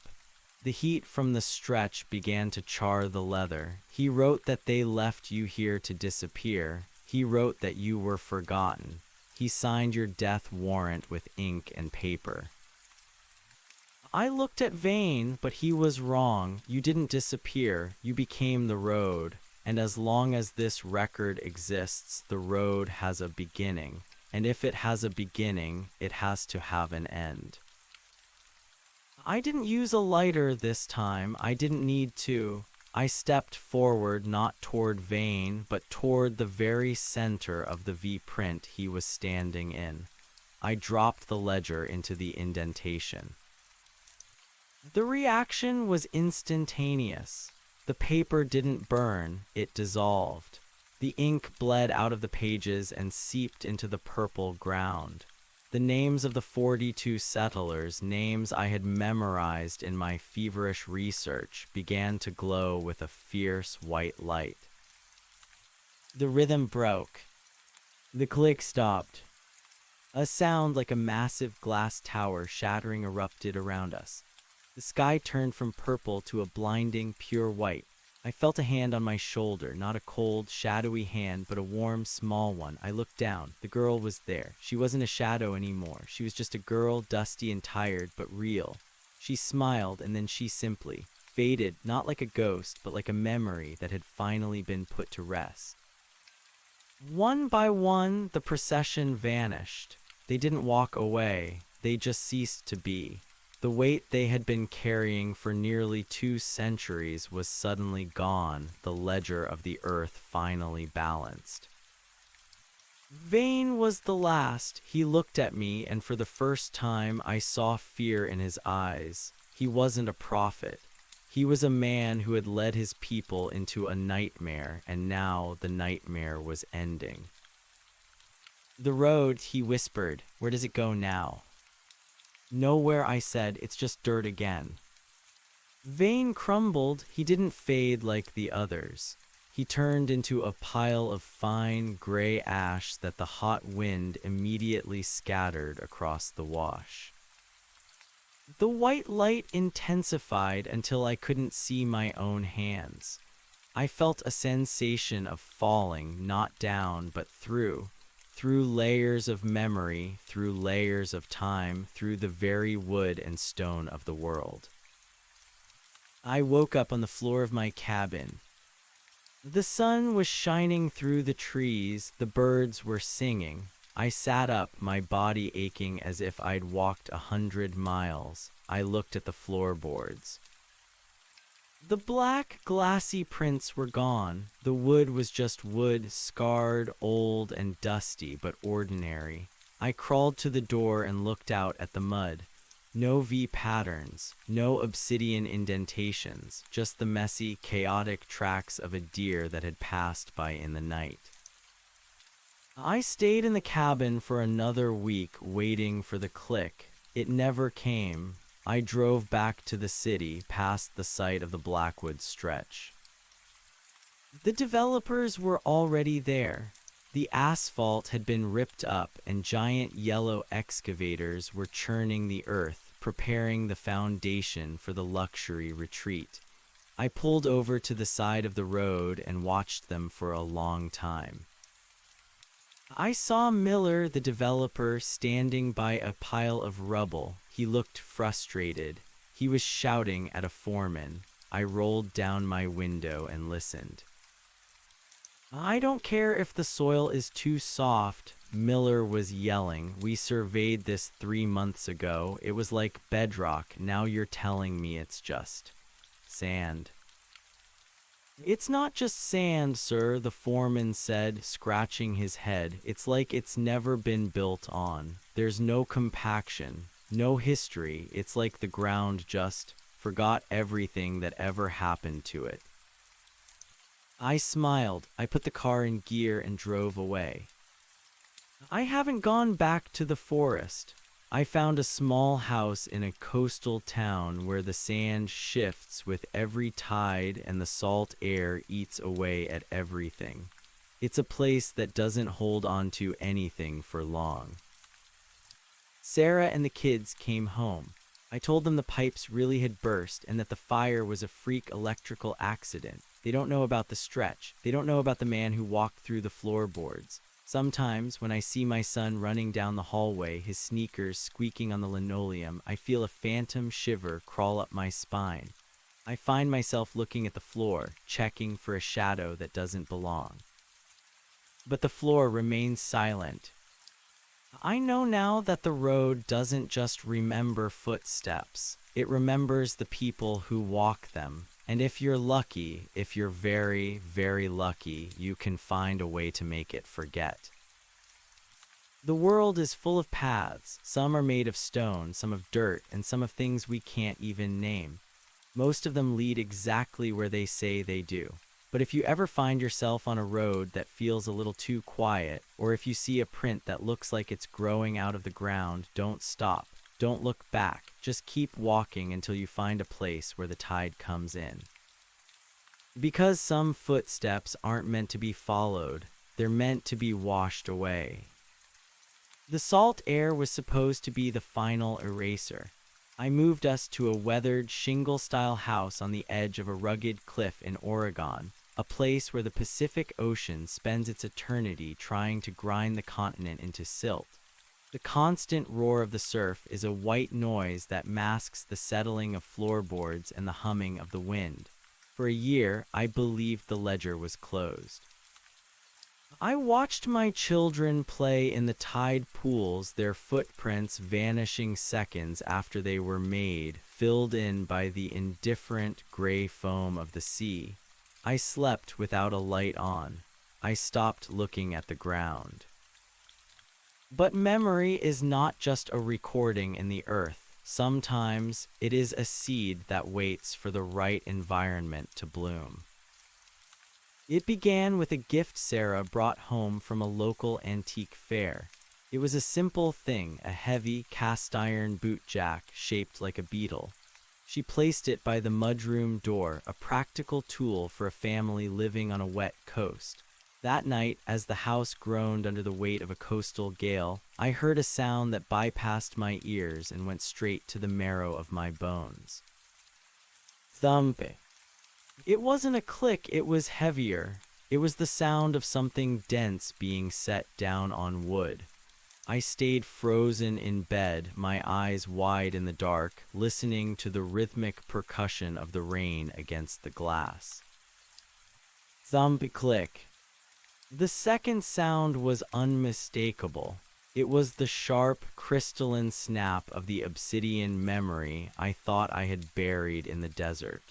S1: The heat from the stretch began to char the leather. He wrote that they left you here to disappear. He wrote that you were forgotten. He signed your death warrant with ink and paper. I looked at Vane, but he was wrong. You didn't disappear. You became the road. And as long as this record exists, the road has a beginning. And if it has a beginning, it has to have an end. I didn't use a lighter this time. I didn't need to. I stepped forward, not toward Vane, but toward the very center of the V-print he was standing in. I dropped the ledger into the indentation. The reaction was instantaneous. The paper didn't burn, it dissolved. The ink bled out of the pages and seeped into the purple ground. The names of the 42 settlers, names I had memorized in my feverish research, began to glow with a fierce white light. The rhythm broke. The click stopped. A sound like a massive glass tower shattering erupted around us. The sky turned from purple to a blinding, pure white. I felt a hand on my shoulder, not a cold, shadowy hand, but a warm, small one. I looked down. The girl was there. She wasn't a shadow anymore. She was just a girl, dusty and tired, but real. She smiled, and then she simply faded, not like a ghost, but like a memory that had finally been put to rest. One by one, the procession vanished. They didn't walk away. They just ceased to be. The weight they had been carrying for nearly 2 centuries was suddenly gone. The ledger of the earth finally balanced. Vane was the last. He looked at me, and for the first time I saw fear in his eyes. He wasn't a prophet. He was a man who had led his people into a nightmare, and now the nightmare was ending. The road, he whispered. Where does it go now? Nowhere, I said. It's just dirt again. Vane crumbled. He didn't fade like the others. He turned into a pile of fine gray ash that the hot wind immediately scattered across the wash. The white light intensified until I couldn't see my own hands. I felt a sensation of falling, not down, but through layers of memory, through layers of time, through the very wood and stone of the world. I woke up on the floor of my cabin. The sun was shining through the trees, the birds were singing. I sat up, my body aching as if I'd walked 100 miles. I looked at the floorboards. The black, glassy prints were gone. The wood was just wood, scarred, old, and dusty, but ordinary. I crawled to the door and looked out at the mud. No V patterns, no obsidian indentations, just the messy, chaotic tracks of a deer that had passed by in the night. I stayed in the cabin for another week waiting for the click. It never came. I drove back to the city past the site of the Blackwood stretch. The developers were already there. The asphalt had been ripped up and giant yellow excavators were churning the earth, preparing the foundation for the luxury retreat. I pulled over to the side of the road and watched them for a long time. I saw Miller, the developer, standing by a pile of rubble. He looked frustrated. He was shouting at a foreman. I rolled down my window and listened. "I don't care if the soil is too soft," Miller was yelling. "We surveyed this 3 months ago. It was like bedrock. Now you're telling me it's just sand." "It's not just sand, sir," the foreman said, scratching his head. "It's like it's never been built on. There's no compaction, no history. It's like the ground just forgot everything that ever happened to it." I smiled. I put the car in gear and drove away. I haven't gone back to the forest. I found a small house in a coastal town where the sand shifts with every tide and the salt air eats away at everything. It's a place that doesn't hold on to anything for long. Sarah and the kids came home. I told them the pipes really had burst and that the fire was a freak electrical accident. They don't know about the stretch. They don't know about the man who walked through the floorboards. Sometimes, when I see my son running down the hallway, his sneakers squeaking on the linoleum, I feel a phantom shiver crawl up my spine. I find myself looking at the floor, checking for a shadow that doesn't belong. But the floor remains silent. I know now that the road doesn't just remember footsteps. It remembers the people who walk them. And if you're lucky, if you're very, very lucky, you can find a way to make it forget. The world is full of paths. Some are made of stone, some of dirt, and some of things we can't even name. Most of them lead exactly where they say they do. But if you ever find yourself on a road that feels a little too quiet, or if you see a print that looks like it's growing out of the ground, don't stop. Don't look back. Just keep walking until you find a place where the tide comes in. Because some footsteps aren't meant to be followed, they're meant to be washed away. The salt air was supposed to be the final eraser. I moved us to a weathered shingle-style house on the edge of a rugged cliff in Oregon, a place where the Pacific Ocean spends its eternity trying to grind the continent into silt. The constant roar of the surf is a white noise that masks the settling of floorboards and the humming of the wind. For a year, I believed the ledger was closed. I watched my children play in the tide pools, their footprints vanishing seconds after they were made, filled in by the indifferent gray foam of the sea. I slept without a light on. I stopped looking at the ground. But memory is not just a recording in the earth. Sometimes it is a seed that waits for the right environment to bloom. It began with a gift Sarah brought home from a local antique fair. It was a simple thing, a heavy cast-iron boot jack shaped like a beetle. She placed it by the mudroom door, a practical tool for a family living on a wet coast. That night, as the house groaned under the weight of a coastal gale, I heard a sound that bypassed my ears and went straight to the marrow of my bones. Thump. It wasn't a click, it was heavier. It was the sound of something dense being set down on wood. I stayed frozen in bed, my eyes wide in the dark, listening to the rhythmic percussion of the rain against the glass. Thump click. The second sound was unmistakable. It was the sharp, crystalline snap of the obsidian memory I thought I had buried in the desert.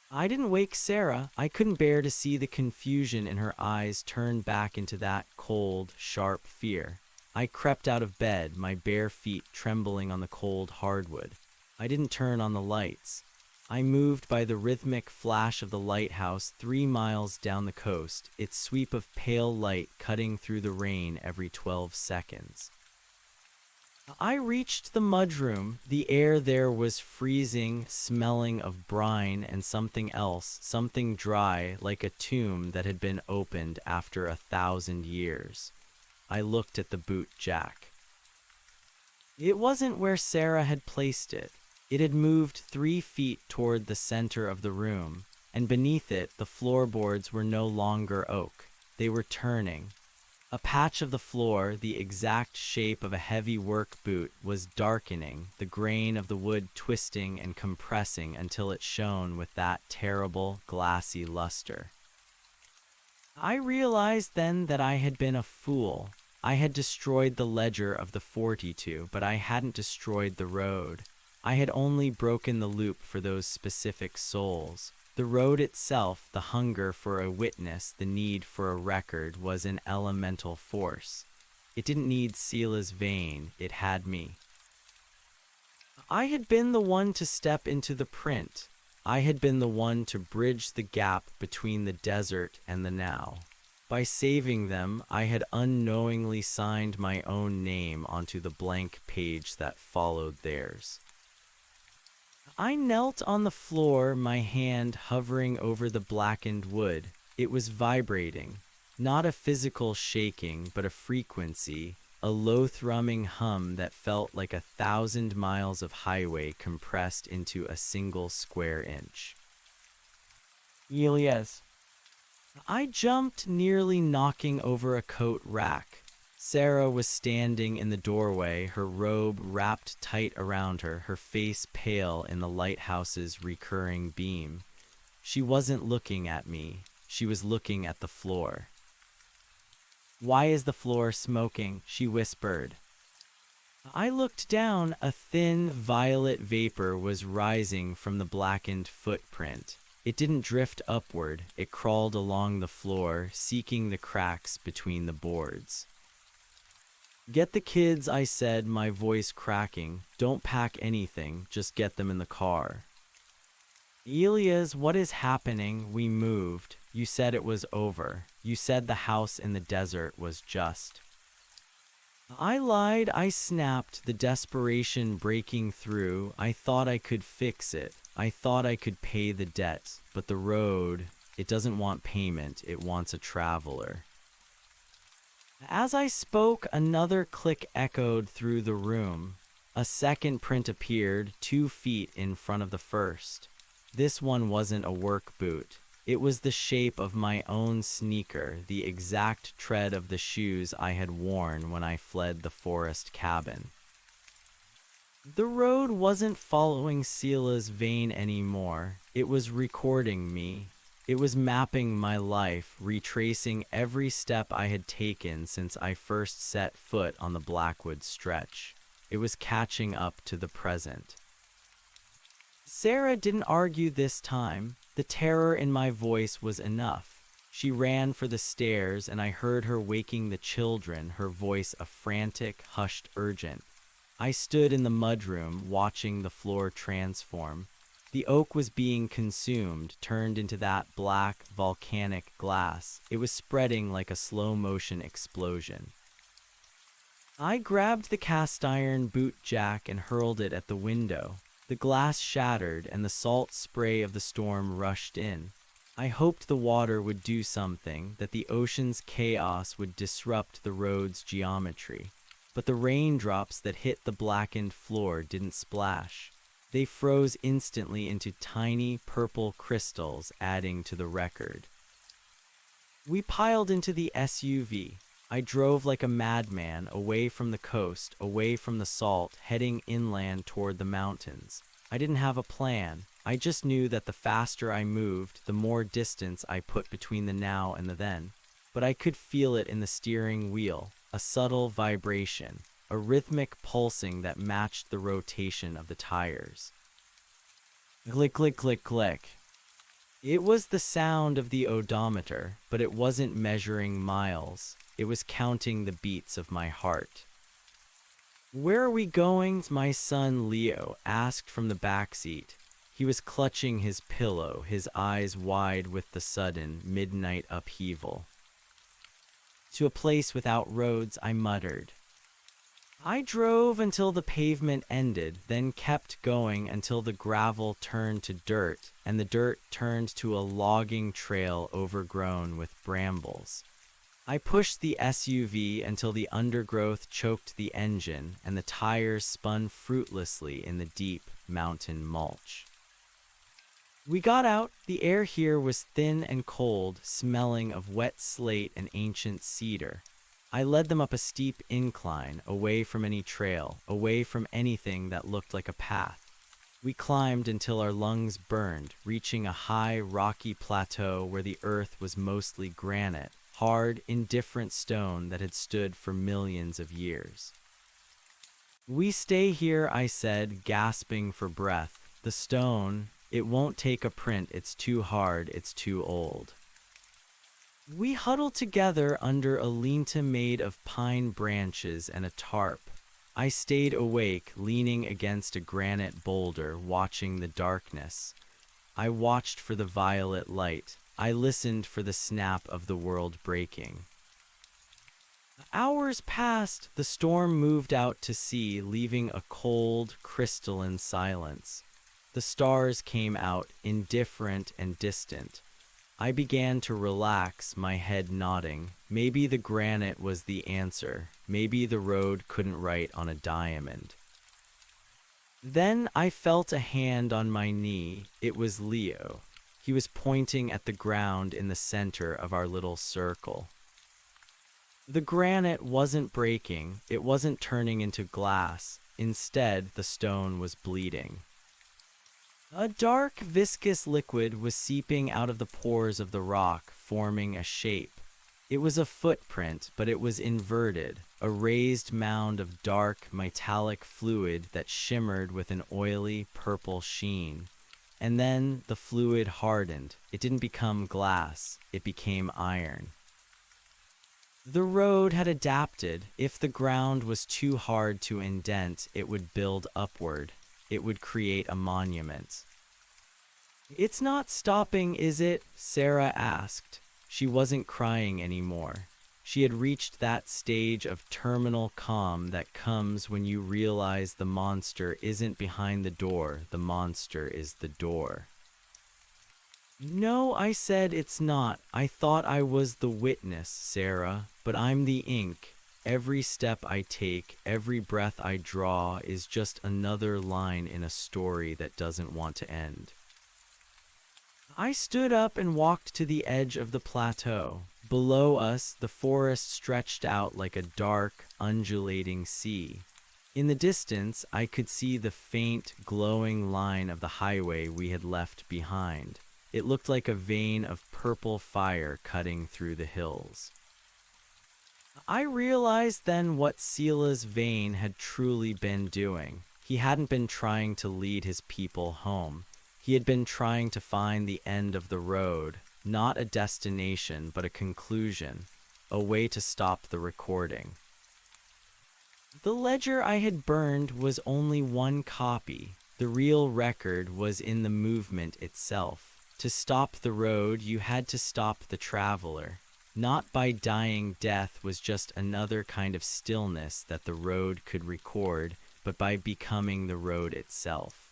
S1: I didn't wake Sarah. I couldn't bear to see the confusion in her eyes turn back into that cold, sharp fear. I crept out of bed, my bare feet trembling on the cold hardwood. I didn't turn on the lights. I moved by the rhythmic flash of the lighthouse 3 miles down the coast, its sweep of pale light cutting through the rain every 12 seconds. I reached the mudroom. The air there was freezing, smelling of brine and something else, something dry, like a tomb that had been opened after 1,000 years. I looked at the boot jack. It wasn't where Sarah had placed it. It had moved 3 feet toward the center of the room, and beneath it the floorboards were no longer oak. They were turning. A patch of the floor, the exact shape of a heavy work boot, was darkening, the grain of the wood twisting and compressing until it shone with that terrible, glassy luster. I realized then that I had been a fool. I had destroyed the ledger of the 42, but I hadn't destroyed the road. I had only broken the loop for those specific souls. The road itself, the hunger for a witness, the need for a record, was an elemental force. It didn't need Sela's vein, it had me. I had been the one to step into the print. I had been the one to bridge the gap between the desert and the now. By saving them, I had unknowingly signed my own name onto the blank page that followed theirs. I knelt on the floor, my hand hovering over the blackened wood. It was vibrating, not a physical shaking, but a frequency, a low thrumming hum that felt like 1,000 miles of highway compressed into a single square inch. Elias. I jumped, nearly knocking over a coat rack. Sarah was standing in the doorway, her robe wrapped tight around her, her face pale in the lighthouse's recurring beam. She wasn't looking at me. She was looking at the floor. "Why is the floor smoking?" she whispered. I looked down. A thin, violet vapor was rising from the blackened footprint. It didn't drift upward. It crawled along the floor, seeking the cracks between the boards. "Get the kids," I said, my voice cracking. "Don't pack anything, just get them in the car." "Elias, what is happening?" We moved. "You said it was over. You said the house in the desert was just." I lied, I snapped, the desperation breaking through. I thought I could fix it. I thought I could pay the debt. But the road, it doesn't want payment, it wants a traveler. As I spoke, another click echoed through the room. A second print appeared, 2 feet in front of the first. This one wasn't a work boot. It was the shape of my own sneaker, the exact tread of the shoes I had worn when I fled the forest cabin. The road wasn't following Sela's vein anymore. It was recording me. It was mapping my life, retracing every step I had taken since I first set foot on the Blackwood stretch. It was catching up to the present. Sarah didn't argue this time. The terror in my voice was enough. She ran for the stairs, and I heard her waking the children, her voice a frantic, hushed urgent. I stood in the mudroom, watching the floor transform. The oak was being consumed, turned into that black, volcanic glass. It was spreading like a slow-motion explosion. I grabbed the cast-iron boot jack and hurled it at the window. The glass shattered, and the salt spray of the storm rushed in. I hoped the water would do something, that the ocean's chaos would disrupt the road's geometry. But the raindrops that hit the blackened floor didn't splash. They froze instantly into tiny purple crystals, adding to the record. We piled into the SUV. I drove like a madman, away from the coast, away from the salt, heading inland toward the mountains. I didn't have a plan. I just knew that the faster I moved, the more distance I put between the now and the then. But I could feel it in the steering wheel. a subtle vibration, a rhythmic pulsing that matched the rotation of the tires. Click, click, click, click. It was the sound of the odometer, but it wasn't measuring miles. It was counting the beats of my heart. "Where are we going?" my son Leo asked from the back seat. He was clutching his pillow, his eyes wide with the sudden midnight upheaval. "To a place without roads," I muttered. I drove until the pavement ended, then kept going until the gravel turned to dirt, and the dirt turned to a logging trail overgrown with brambles. I pushed the SUV until the undergrowth choked the engine, and the tires spun fruitlessly in the deep mountain mulch. We got out. The air here was thin and cold, smelling of wet slate and ancient cedar. I led them up a steep incline, away from any trail, away from anything that looked like a path. We climbed until our lungs burned, reaching a high, rocky plateau where the earth was mostly granite, hard, indifferent stone that had stood for millions of years. "We stay here," I said, gasping for breath. "The stone, it won't take a print. It's too hard. It's too old." We huddled together under a lean-to made of pine branches and a tarp. I stayed awake, leaning against a granite boulder, watching the darkness. I watched for the violet light. I listened for the snap of the world breaking. Hours passed. The storm moved out to sea, leaving a cold, crystalline silence. The stars came out, indifferent and distant. I began to relax, my head nodding. Maybe the granite was the answer. Maybe the road couldn't write on a diamond. Then I felt a hand on my knee. It was Leo. He was pointing at the ground in the center of our little circle. The granite wasn't breaking. It wasn't turning into glass. Instead, the stone was bleeding. A dark, viscous liquid was seeping out of the pores of the rock, forming a shape. It was a footprint, but it was inverted, a raised mound of dark, metallic fluid that shimmered with an oily, purple sheen. And then the fluid hardened. It didn't become glass, it became iron. The road had adapted. If the ground was too hard to indent, it would build upward. It would create a monument. "It's not stopping, is it?" Sarah asked. She wasn't crying anymore. She had reached that stage of terminal calm that comes when you realize the monster isn't behind the door, the monster is the door. "No," I said, "it's not. I thought I was the witness, Sarah, but I'm the ink. Every step I take, every breath I draw is just another line in a story that doesn't want to end." I stood up and walked to the edge of the plateau. Below us, the forest stretched out like a dark, undulating sea. In the distance, I could see the faint, glowing line of the highway we had left behind. It looked like a vein of purple fire cutting through the hills. I realized then what Sila's vein had truly been doing. He hadn't been trying to lead his people home. He had been trying to find the end of the road, not a destination, but a conclusion, a way to stop the recording. The ledger I had burned was only one copy. The real record was in the movement itself. To stop the road, you had to stop the traveler. Not by dying death was just another kind of stillness that the road could record, but by becoming the road itself.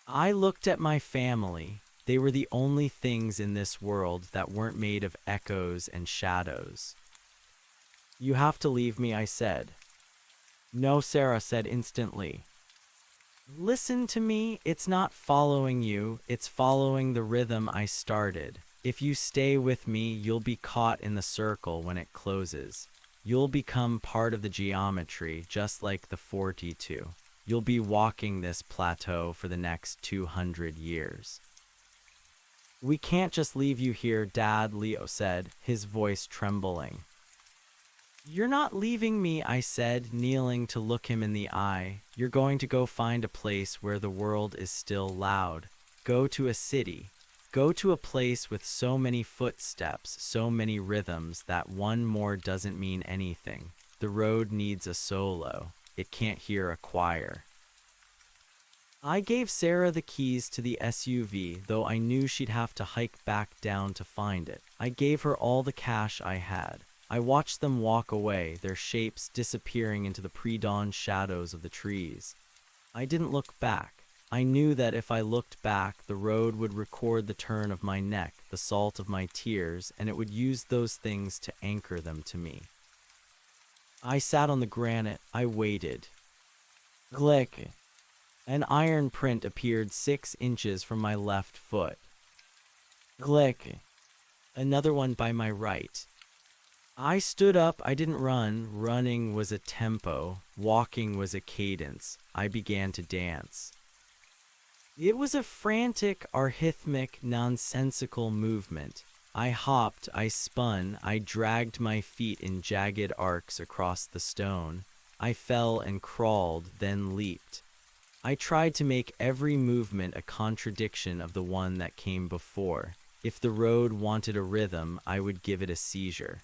S1: I looked at my family. They were the only things in this world that weren't made of echoes and shadows. "You have to leave me," I said. "No," Sarah said instantly. "Listen to me. It's not following you. It's following the rhythm I started. If you stay with me, you'll be caught in the circle when it closes. You'll become part of the geometry, just like the 42. You'll be walking this plateau for the next 200 years. "We can't just leave you here, Dad," Leo said, his voice trembling. "You're not leaving me," I said, kneeling to look him in the eye. "You're going to go find a place where the world is still loud. Go to a city. Go to a place with so many footsteps, so many rhythms that one more doesn't mean anything. The road needs a solo. It can't hear a choir." I gave Sarah the keys to the SUV, though I knew she'd have to hike back down to find it. I gave her all the cash I had. I watched them walk away, their shapes disappearing into the pre-dawn shadows of the trees. I didn't look back. I knew that if I looked back, the road would record the turn of my neck, the salt of my tears, and it would use those things to anchor them to me. I sat on the granite. I waited. Glick! An iron print appeared 6 inches from my left foot. Glick! Another one by my right. I stood up. I didn't run. Running was a tempo. Walking was a cadence. I began to dance. It was a frantic, arrhythmic, nonsensical movement. I hopped, I spun, I dragged my feet in jagged arcs across the stone. I fell and crawled, then leaped. I tried to make every movement a contradiction of the one that came before. If the road wanted a rhythm, I would give it a seizure.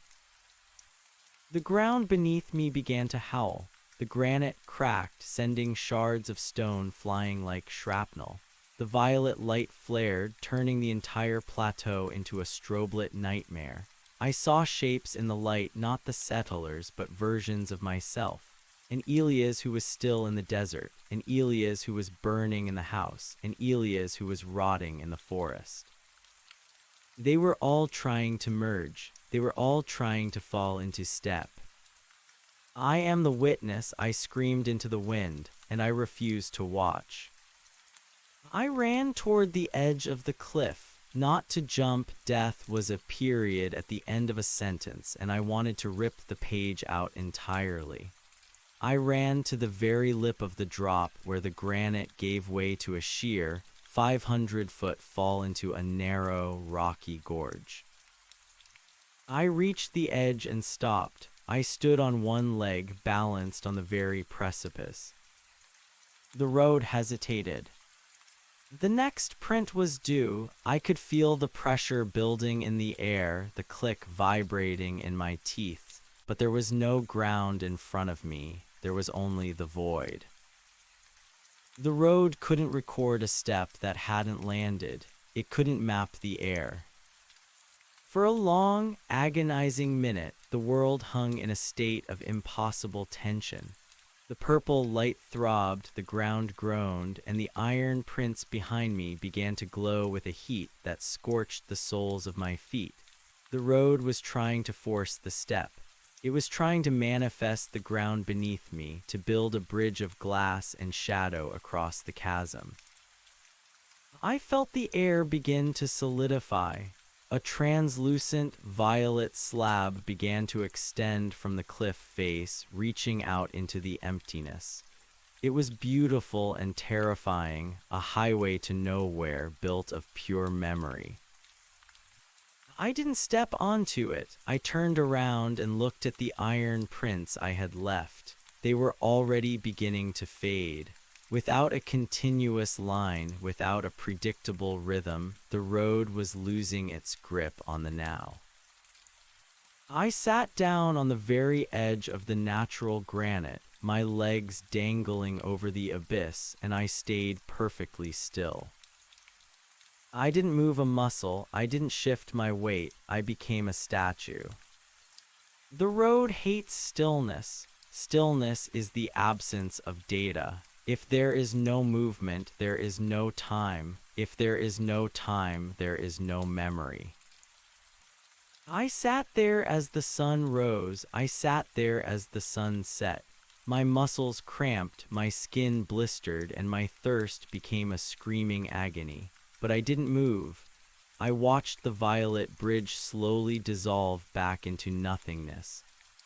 S1: The ground beneath me began to howl. The granite cracked, sending shards of stone flying like shrapnel. The violet light flared, turning the entire plateau into a strobe-lit nightmare. I saw shapes in the light, not the settlers, but versions of myself. An Elias who was still in the desert, an Elias who was burning in the house, an Elias who was rotting in the forest. They were all trying to merge. They were all trying to fall into step. "I am the witness," I screamed into the wind, and I refused to watch. I ran toward the edge of the cliff. Not to jump. Death was a period at the end of a sentence, and I wanted to rip the page out entirely. I ran to the very lip of the drop where the granite gave way to a sheer, 500-foot fall into a narrow, rocky gorge. I reached the edge and stopped. I stood on one leg, balanced on the very precipice. The road hesitated. The next print was due. I could feel the pressure building in the air, the click vibrating in my teeth, but there was no ground in front of me. There was only the void. The road couldn't record a step that hadn't landed. It couldn't map the air. For a long, agonizing minute, the world hung in a state of impossible tension. The purple light throbbed, the ground groaned, and the iron prints behind me began to glow with a heat that scorched the soles of my feet. The road was trying to force the step. It was trying to manifest the ground beneath me, to build a bridge of glass and shadow across the chasm. I felt the air begin to solidify. A translucent, violet slab began to extend from the cliff face, reaching out into the emptiness. It was beautiful and terrifying, a highway to nowhere built of pure memory. I didn't step onto it. I turned around and looked at the iron prints I had left. They were already beginning to fade. Without a continuous line, without a predictable rhythm, the road was losing its grip on the now. I sat down on the very edge of the natural granite, my legs dangling over the abyss, and I stayed perfectly still. I didn't move a muscle. I didn't shift my weight. I became a statue. The road hates stillness. Stillness is the absence of data. If there is no movement, there is no time. If there is no time, there is no memory. I sat there as the sun rose. I sat there as the sun set. My muscles cramped, my skin blistered, and my thirst became a screaming agony. But I didn't move. I watched the violet bridge slowly dissolve back into nothingness.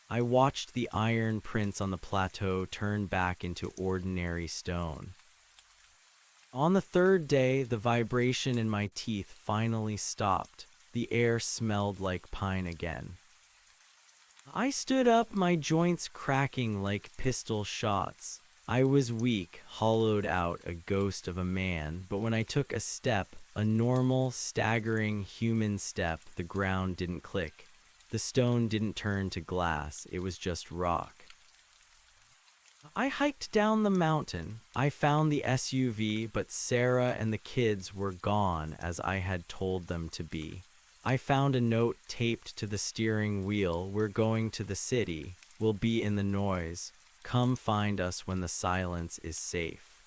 S1: I watched the iron prints on the plateau turn back into ordinary stone. On the third day, the vibration in my teeth finally stopped. The air smelled like pine again. I stood up, my joints cracking like pistol shots. I was weak, hollowed out, a ghost of a man, but when I took a step, a normal, staggering human step, the ground didn't click. The stone didn't turn to glass, it was just rock. I hiked down the mountain. I found the SUV, but Sarah and the kids were gone as I had told them to be. I found a note taped to the steering wheel. We're going to the city. We'll be in the noise. Come find us when the silence is safe.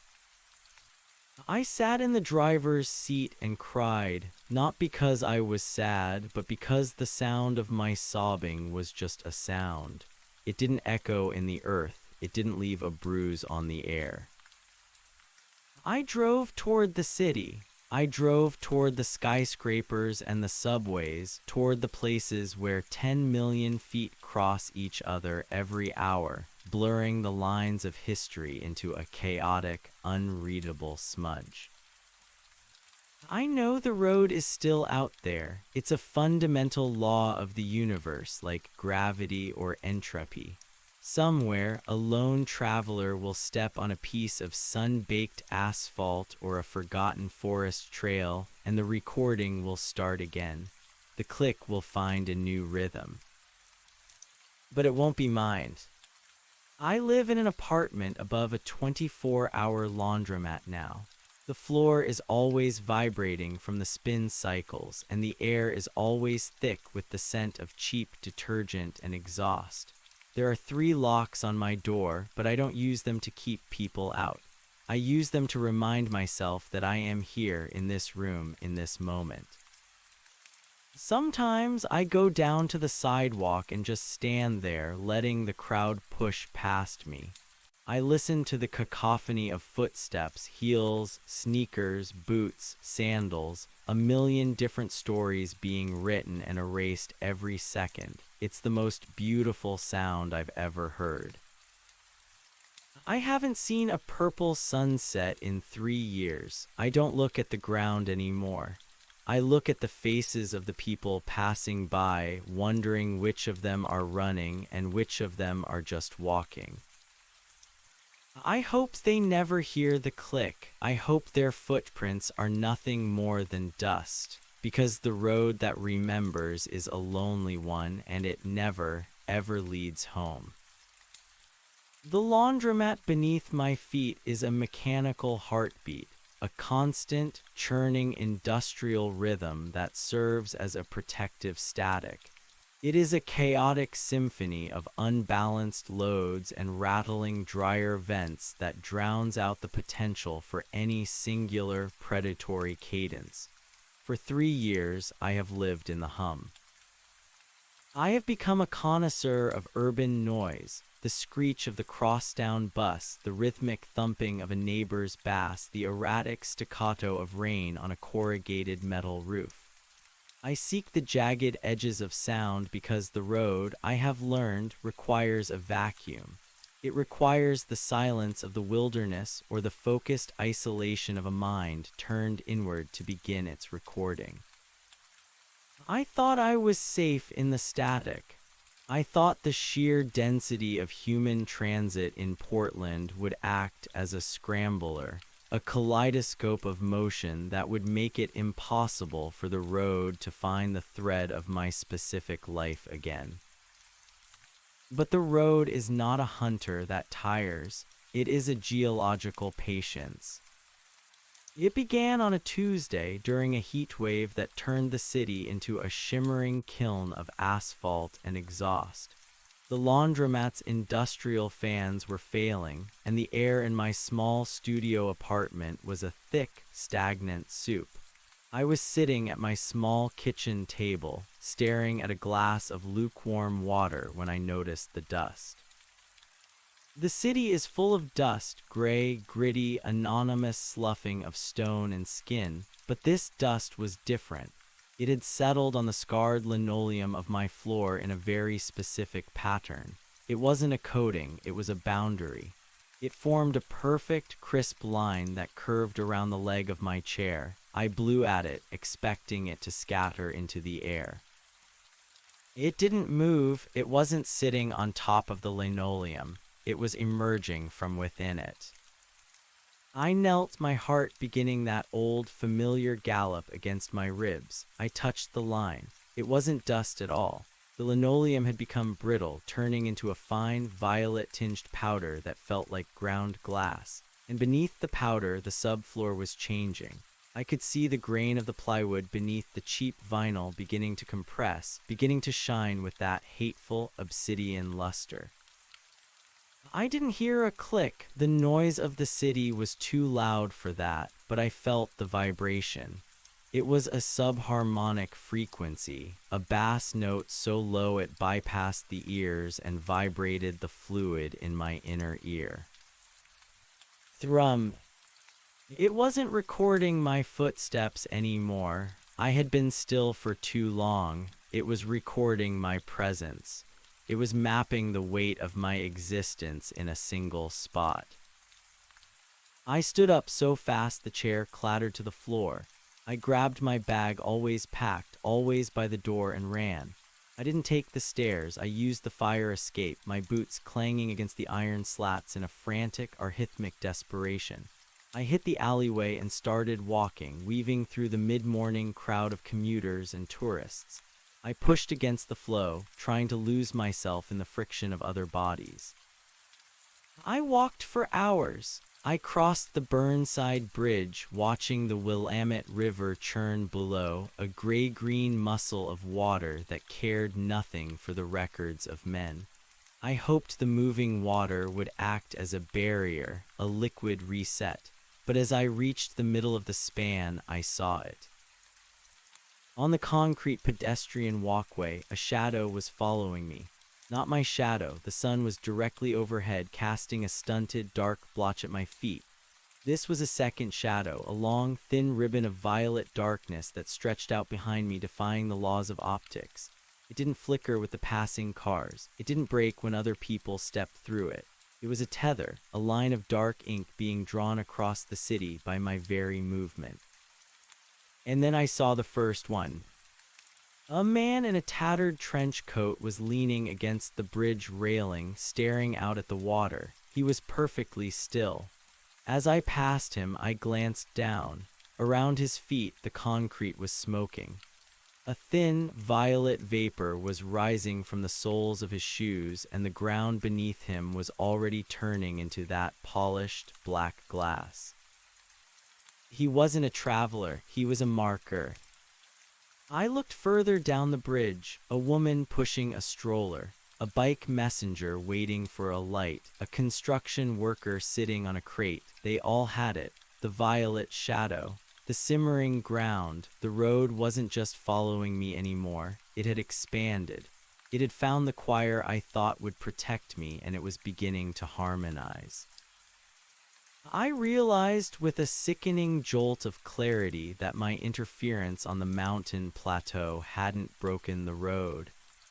S1: I sat in the driver's seat and cried, not because I was sad, but because the sound of my sobbing was just a sound. It didn't echo in the earth. It didn't leave a bruise on the air. I drove toward the city. I drove toward the skyscrapers and the subways, toward the places where 10 million feet cross each other every hour, blurring the lines of history into a chaotic, unreadable smudge. I know the road is still out there. It's a fundamental law of the universe, like gravity or entropy. Somewhere, a lone traveler will step on a piece of sun-baked asphalt or a forgotten forest trail, and the recording will start again. The click will find a new rhythm. But it won't be mine. I live in an apartment above a 24-hour laundromat now. The floor is always vibrating from the spin cycles, and the air is always thick with the scent of cheap detergent and exhaust. There are 3 locks on my door, but I don't use them to keep people out. I use them to remind myself that I am here in this room in this moment. Sometimes I go down to the sidewalk and just stand there, letting the crowd push past me. I listen to the cacophony of footsteps, heels, sneakers, boots, sandals, a million different stories being written and erased every second. It's the most beautiful sound I've ever heard. I haven't seen a purple sunset in 3 years. I don't look at the ground anymore. I look at the faces of the people passing by, wondering which of them are running and which of them are just walking. I hope they never hear the click. I hope their footprints are nothing more than dust, because the road that remembers is a lonely one and it never, ever leads home. The laundromat beneath my feet is a mechanical heartbeat, a constant, churning industrial rhythm that serves as a protective static. It is a chaotic symphony of unbalanced loads and rattling dryer vents that drowns out the potential for any singular predatory cadence. For 3 years, I have lived in the hum. I have become a connoisseur of urban noise, the screech of the crosstown bus, the rhythmic thumping of a neighbor's bass, the erratic staccato of rain on a corrugated metal roof. I seek the jagged edges of sound because the road, I have learned, requires a vacuum. It requires the silence of the wilderness or the focused isolation of a mind turned inward to begin its recording. I thought I was safe in the static. I thought the sheer density of human transit in Portland would act as a scrambler, a kaleidoscope of motion that would make it impossible for the road to find the thread of my specific life again. But the road is not a hunter that tires, it is a geological patience. It began on a Tuesday during a heat wave that turned the city into a shimmering kiln of asphalt and exhaust. The laundromat's industrial fans were failing, and the air in my small studio apartment was a thick, stagnant soup. I was sitting at my small kitchen table, staring at a glass of lukewarm water when I noticed the dust. The city is full of dust, gray, gritty, anonymous sloughing of stone and skin, but this dust was different. It had settled on the scarred linoleum of my floor in a very specific pattern. It wasn't a coating, it was a boundary. It formed a perfect, crisp line that curved around the leg of my chair. I blew at it, expecting it to scatter into the air. It didn't move, it wasn't sitting on top of the linoleum, it was emerging from within it. I knelt, my heart beginning that old, familiar gallop against my ribs. I touched the line. It wasn't dust at all. The linoleum had become brittle, turning into a fine, violet-tinged powder that felt like ground glass. And beneath the powder, the subfloor was changing. I could see the grain of the plywood beneath the cheap vinyl beginning to compress, beginning to shine with that hateful obsidian luster. I didn't hear a click. The noise of the city was too loud for that, but I felt the vibration. It was a subharmonic frequency, a bass note so low it bypassed the ears and vibrated the fluid in my inner ear. Thrum. It wasn't recording my footsteps anymore. I had been still for too long. It was recording my presence. It was mapping the weight of my existence in a single spot. I stood up so fast the chair clattered to the floor. I grabbed my bag, always packed, always by the door, and ran. I didn't take the stairs. I used the fire escape, my boots clanging against the iron slats in a frantic, arrhythmic desperation. I hit the alleyway and started walking, weaving through the mid-morning crowd of commuters and tourists. I pushed against the flow, trying to lose myself in the friction of other bodies. I walked for hours. I crossed the Burnside Bridge, watching the Willamette River churn below, a gray-green muscle of water that cared nothing for the records of men. I hoped the moving water would act as a barrier, a liquid reset, but as I reached the middle of the span, I saw it. On the concrete pedestrian walkway, a shadow was following me. Not my shadow, the sun was directly overhead, casting a stunted, dark blotch at my feet. This was a second shadow, a long, thin ribbon of violet darkness that stretched out behind me, defying the laws of optics. It didn't flicker with the passing cars. It didn't break when other people stepped through it. It was a tether, a line of dark ink being drawn across the city by my very movement. And then I saw the first one. A man in a tattered trench coat was leaning against the bridge railing, staring out at the water. He was perfectly still. As I passed him, I glanced down. Around his feet, the concrete was smoking. A thin, violet vapor was rising from the soles of his shoes, and the ground beneath him was already turning into that polished, black glass. He wasn't a traveler, he was a marker. I looked further down the bridge, a woman pushing a stroller, a bike messenger waiting for a light, a construction worker sitting on a crate. They all had it, the violet shadow, the simmering ground. The road wasn't just following me anymore, it had expanded. It had found the choir I thought would protect me, and it was beginning to harmonize. I realized with a sickening jolt of clarity that my interference on the mountain plateau hadn't broken the road.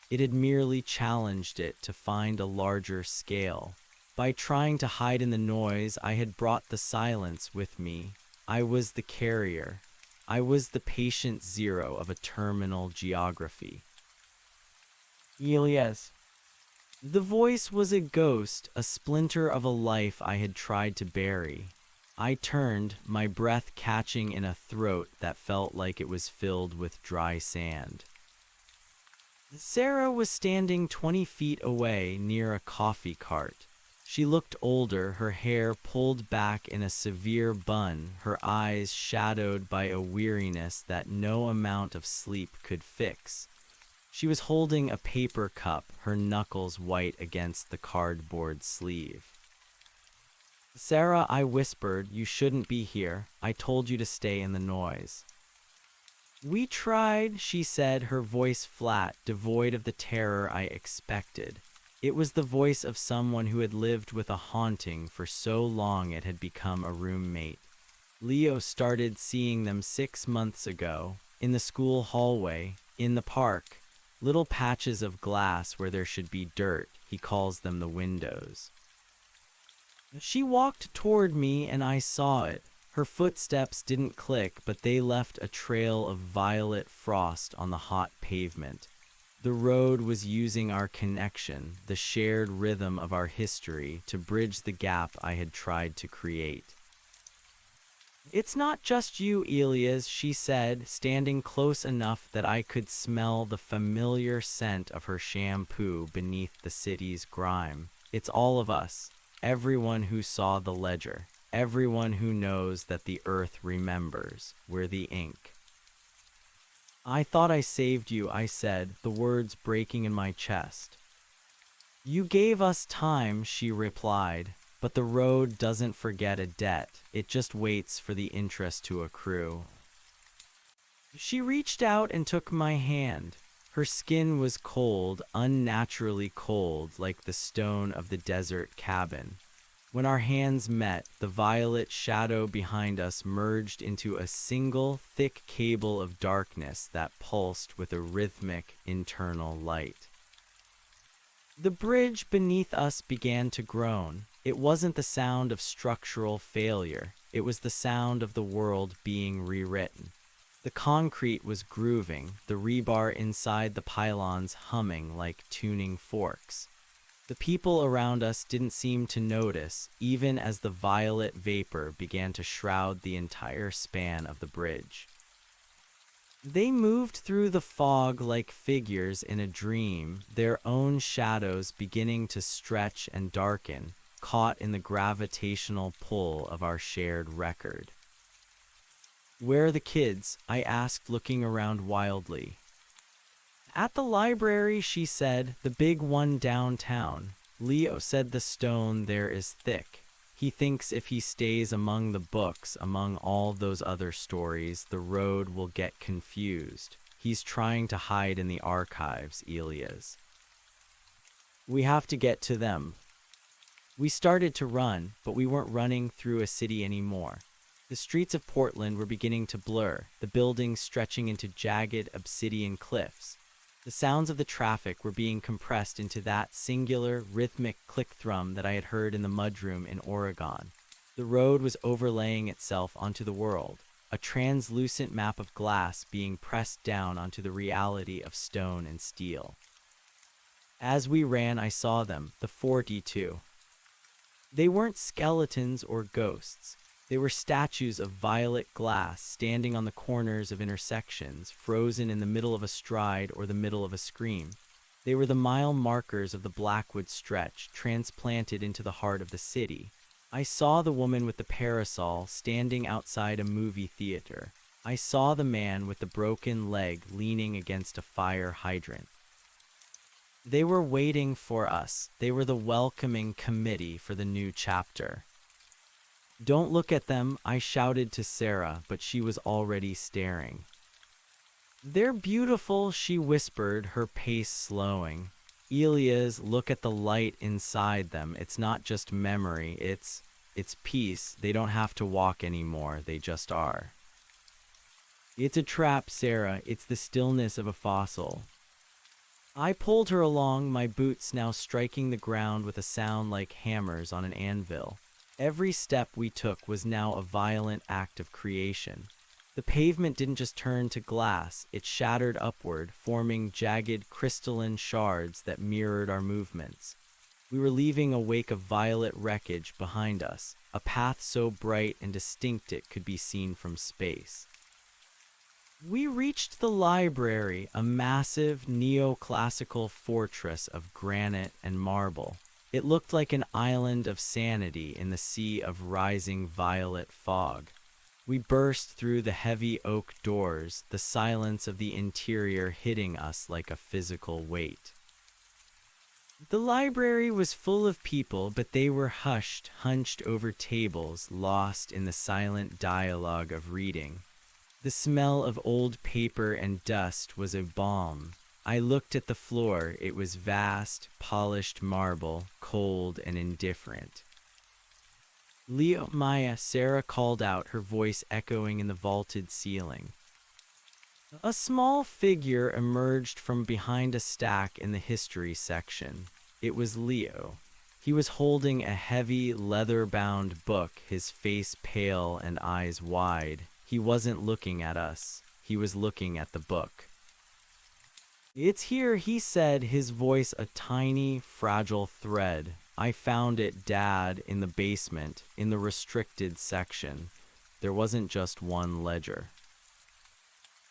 S1: It had merely challenged it to find a larger scale. By trying to hide in the noise, I had brought the silence with me. I was the carrier. I was the patient zero of a terminal geography. Elias. The voice was a ghost, a splinter of a life I had tried to bury. I turned, my breath catching in a throat that felt like it was filled with dry sand. Sarah was standing 20 feet away near a coffee cart. She looked older, her hair pulled back in a severe bun, her eyes shadowed by a weariness that no amount of sleep could fix. She was holding a paper cup, her knuckles white against the cardboard sleeve. Sarah, I whispered, you shouldn't be here. I told you to stay in the noise. We tried, she said, her voice flat, devoid of the terror I expected. It was the voice of someone who had lived with a haunting for so long it had become a roommate. Leo started seeing them 6 months ago, in the school hallway, in the park. Little patches of glass where there should be dirt, he calls them the windows. She walked toward me and I saw it. Her footsteps didn't click, but they left a trail of violet frost on the hot pavement. The road was using our connection, the shared rhythm of our history, to bridge the gap I had tried to create. "It's not just you, Elias," she said, standing close enough that I could smell the familiar scent of her shampoo beneath the city's grime. "It's all of us, everyone who saw the ledger, everyone who knows that the earth remembers. We're the ink." "I thought I saved you," I said, the words breaking in my chest. "You gave us time," she replied, "but the road doesn't forget a debt. It just waits for the interest to accrue." She reached out and took my hand. Her skin was cold, unnaturally cold, like the stone of the desert cabin. When our hands met, the violet shadow behind us merged into a single, thick cable of darkness that pulsed with a rhythmic, internal light. The bridge beneath us began to groan. It wasn't the sound of structural failure. It was the sound of the world being rewritten. The concrete was grooving, the rebar inside the pylons humming like tuning forks. The people around us didn't seem to notice, even as the violet vapor began to shroud the entire span of the bridge. They moved through the fog like figures in a dream, their own shadows beginning to stretch and darken, caught in the gravitational pull of our shared record. "Where are the kids?" I asked, looking around wildly. "At the library," she said, "the big one downtown. Leo said the stone there is thick. He thinks if he stays among the books, among all those other stories, the road will get confused. He's trying to hide in the archives, Elias. We have to get to them." We started to run, but we weren't running through a city anymore. The streets of Portland were beginning to blur, the buildings stretching into jagged obsidian cliffs. The sounds of the traffic were being compressed into that singular, rhythmic click-thrum that I had heard in the mudroom in Oregon. The road was overlaying itself onto the world, a translucent map of glass being pressed down onto the reality of stone and steel. As we ran, I saw them, the 42. They weren't skeletons or ghosts. They were statues of violet glass standing on the corners of intersections, frozen in the middle of a stride or the middle of a scream. They were the mile markers of the Blackwood Stretch, transplanted into the heart of the city. I saw the woman with the parasol standing outside a movie theater. I saw the man with the broken leg leaning against a fire hydrant. They were waiting for us. They were the welcoming committee for the new chapter. "Don't look at them," I shouted to Sarah, but she was already staring. "They're beautiful," she whispered, her pace slowing. "Elias, look at the light inside them. It's not just memory, it's peace. They don't have to walk anymore, they just are." "It's a trap, Sarah. It's the stillness of a fossil." I pulled her along, my boots now striking the ground with a sound like hammers on an anvil. Every step we took was now a violent act of creation. The pavement didn't just turn to glass, it shattered upward, forming jagged crystalline shards that mirrored our movements. We were leaving a wake of violet wreckage behind us, a path so bright and distinct it could be seen from space. We reached the library, a massive neoclassical fortress of granite and marble. It looked like an island of sanity in the sea of rising violet fog. We burst through the heavy oak doors, the silence of the interior hitting us like a physical weight. The library was full of people, but they were hushed, hunched over tables, lost in the silent dialogue of reading. The smell of old paper and dust was a balm. I looked at the floor. It was vast, polished marble, cold and indifferent. "Leo, Maya," Sarah called out, her voice echoing in the vaulted ceiling. A small figure emerged from behind a stack in the history section. It was Leo. He was holding a heavy, leather-bound book, his face pale and eyes wide. He wasn't looking at us. He was looking at the book. "It's here," he said, his voice a tiny, fragile thread. "I found it, Dad, in the basement, in the restricted section." There wasn't just one ledger.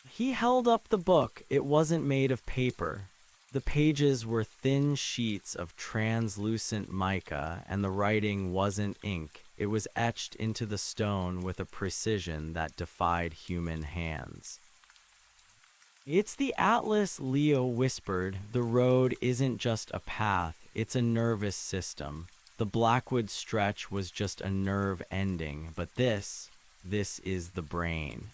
S1: He held up the book. It wasn't made of paper. The pages were thin sheets of translucent mica, and the writing wasn't ink. It was etched into the stone with a precision that defied human hands. "It's the atlas," Leo whispered. "The road isn't just a path, it's a nervous system. The Blackwood stretch was just a nerve ending, but this is the brain."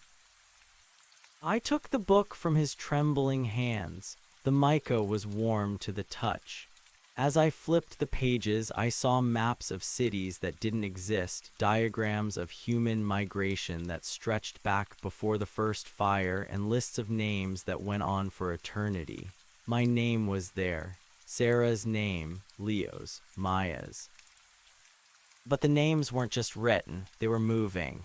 S1: I took the book from his trembling hands. The mica was warm to the touch. As I flipped the pages, I saw maps of cities that didn't exist, diagrams of human migration that stretched back before the first fire, and lists of names that went on for eternity. My name was there. Sarah's name, Leo's, Maya's. But the names weren't just written, they were moving.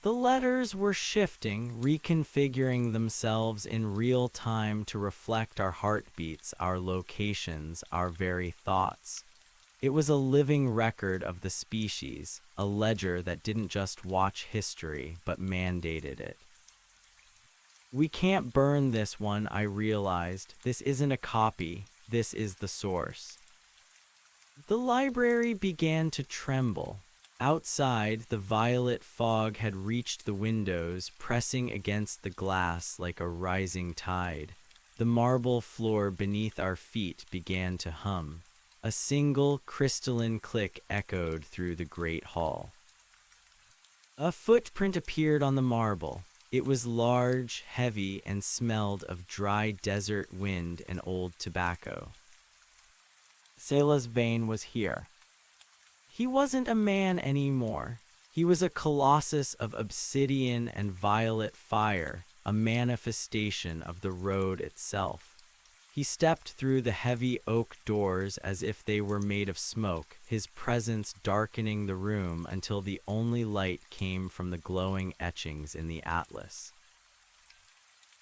S1: The letters were shifting, reconfiguring themselves in real time to reflect our heartbeats, our locations, our very thoughts. It was a living record of the species, a ledger that didn't just watch history, but mandated it. "We can't burn this one," I realized. "This isn't a copy, this is the source." The library began to tremble. Outside, the violet fog had reached the windows, pressing against the glass like a rising tide. The marble floor beneath our feet began to hum. A single crystalline click echoed through the great hall. A footprint appeared on the marble. It was large, heavy, and smelled of dry desert wind and old tobacco. Selah's vein was here. He wasn't a man anymore. He was a colossus of obsidian and violet fire, a manifestation of the road itself. He stepped through the heavy oak doors as if they were made of smoke, his presence darkening the room until the only light came from the glowing etchings in the atlas.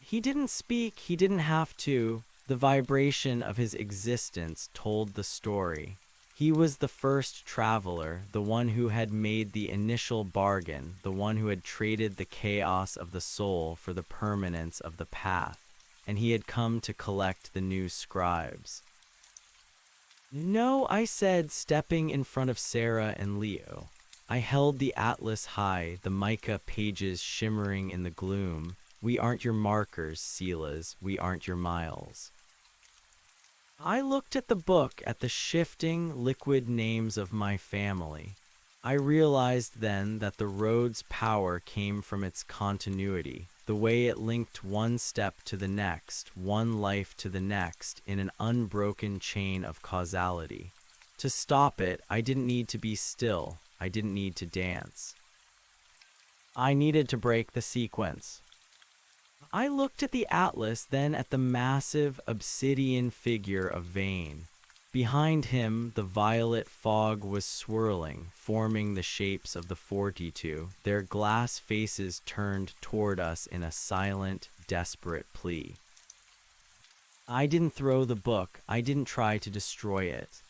S1: He didn't speak, he didn't have to. The vibration of his existence told the story. He was the first traveler, the one who had made the initial bargain, the one who had traded the chaos of the soul for the permanence of the path, and he had come to collect the new scribes. "No," I said, stepping in front of Sarah and Leo. I held the atlas high, the mica pages shimmering in the gloom. "We aren't your markers, Selahs. We aren't your miles." I looked at the book, at the shifting, liquid names of my family. I realized then that the road's power came from its continuity, the way it linked one step to the next, one life to the next, in an unbroken chain of causality. To stop it, I didn't need to be still. I didn't need to dance. I needed to break the sequence. I looked at the atlas, then at the massive obsidian figure of Vane. Behind him, the violet fog was swirling, forming the shapes of the 42, their glass faces turned toward us in a silent, desperate plea. I didn't throw the book. I didn't try to destroy it.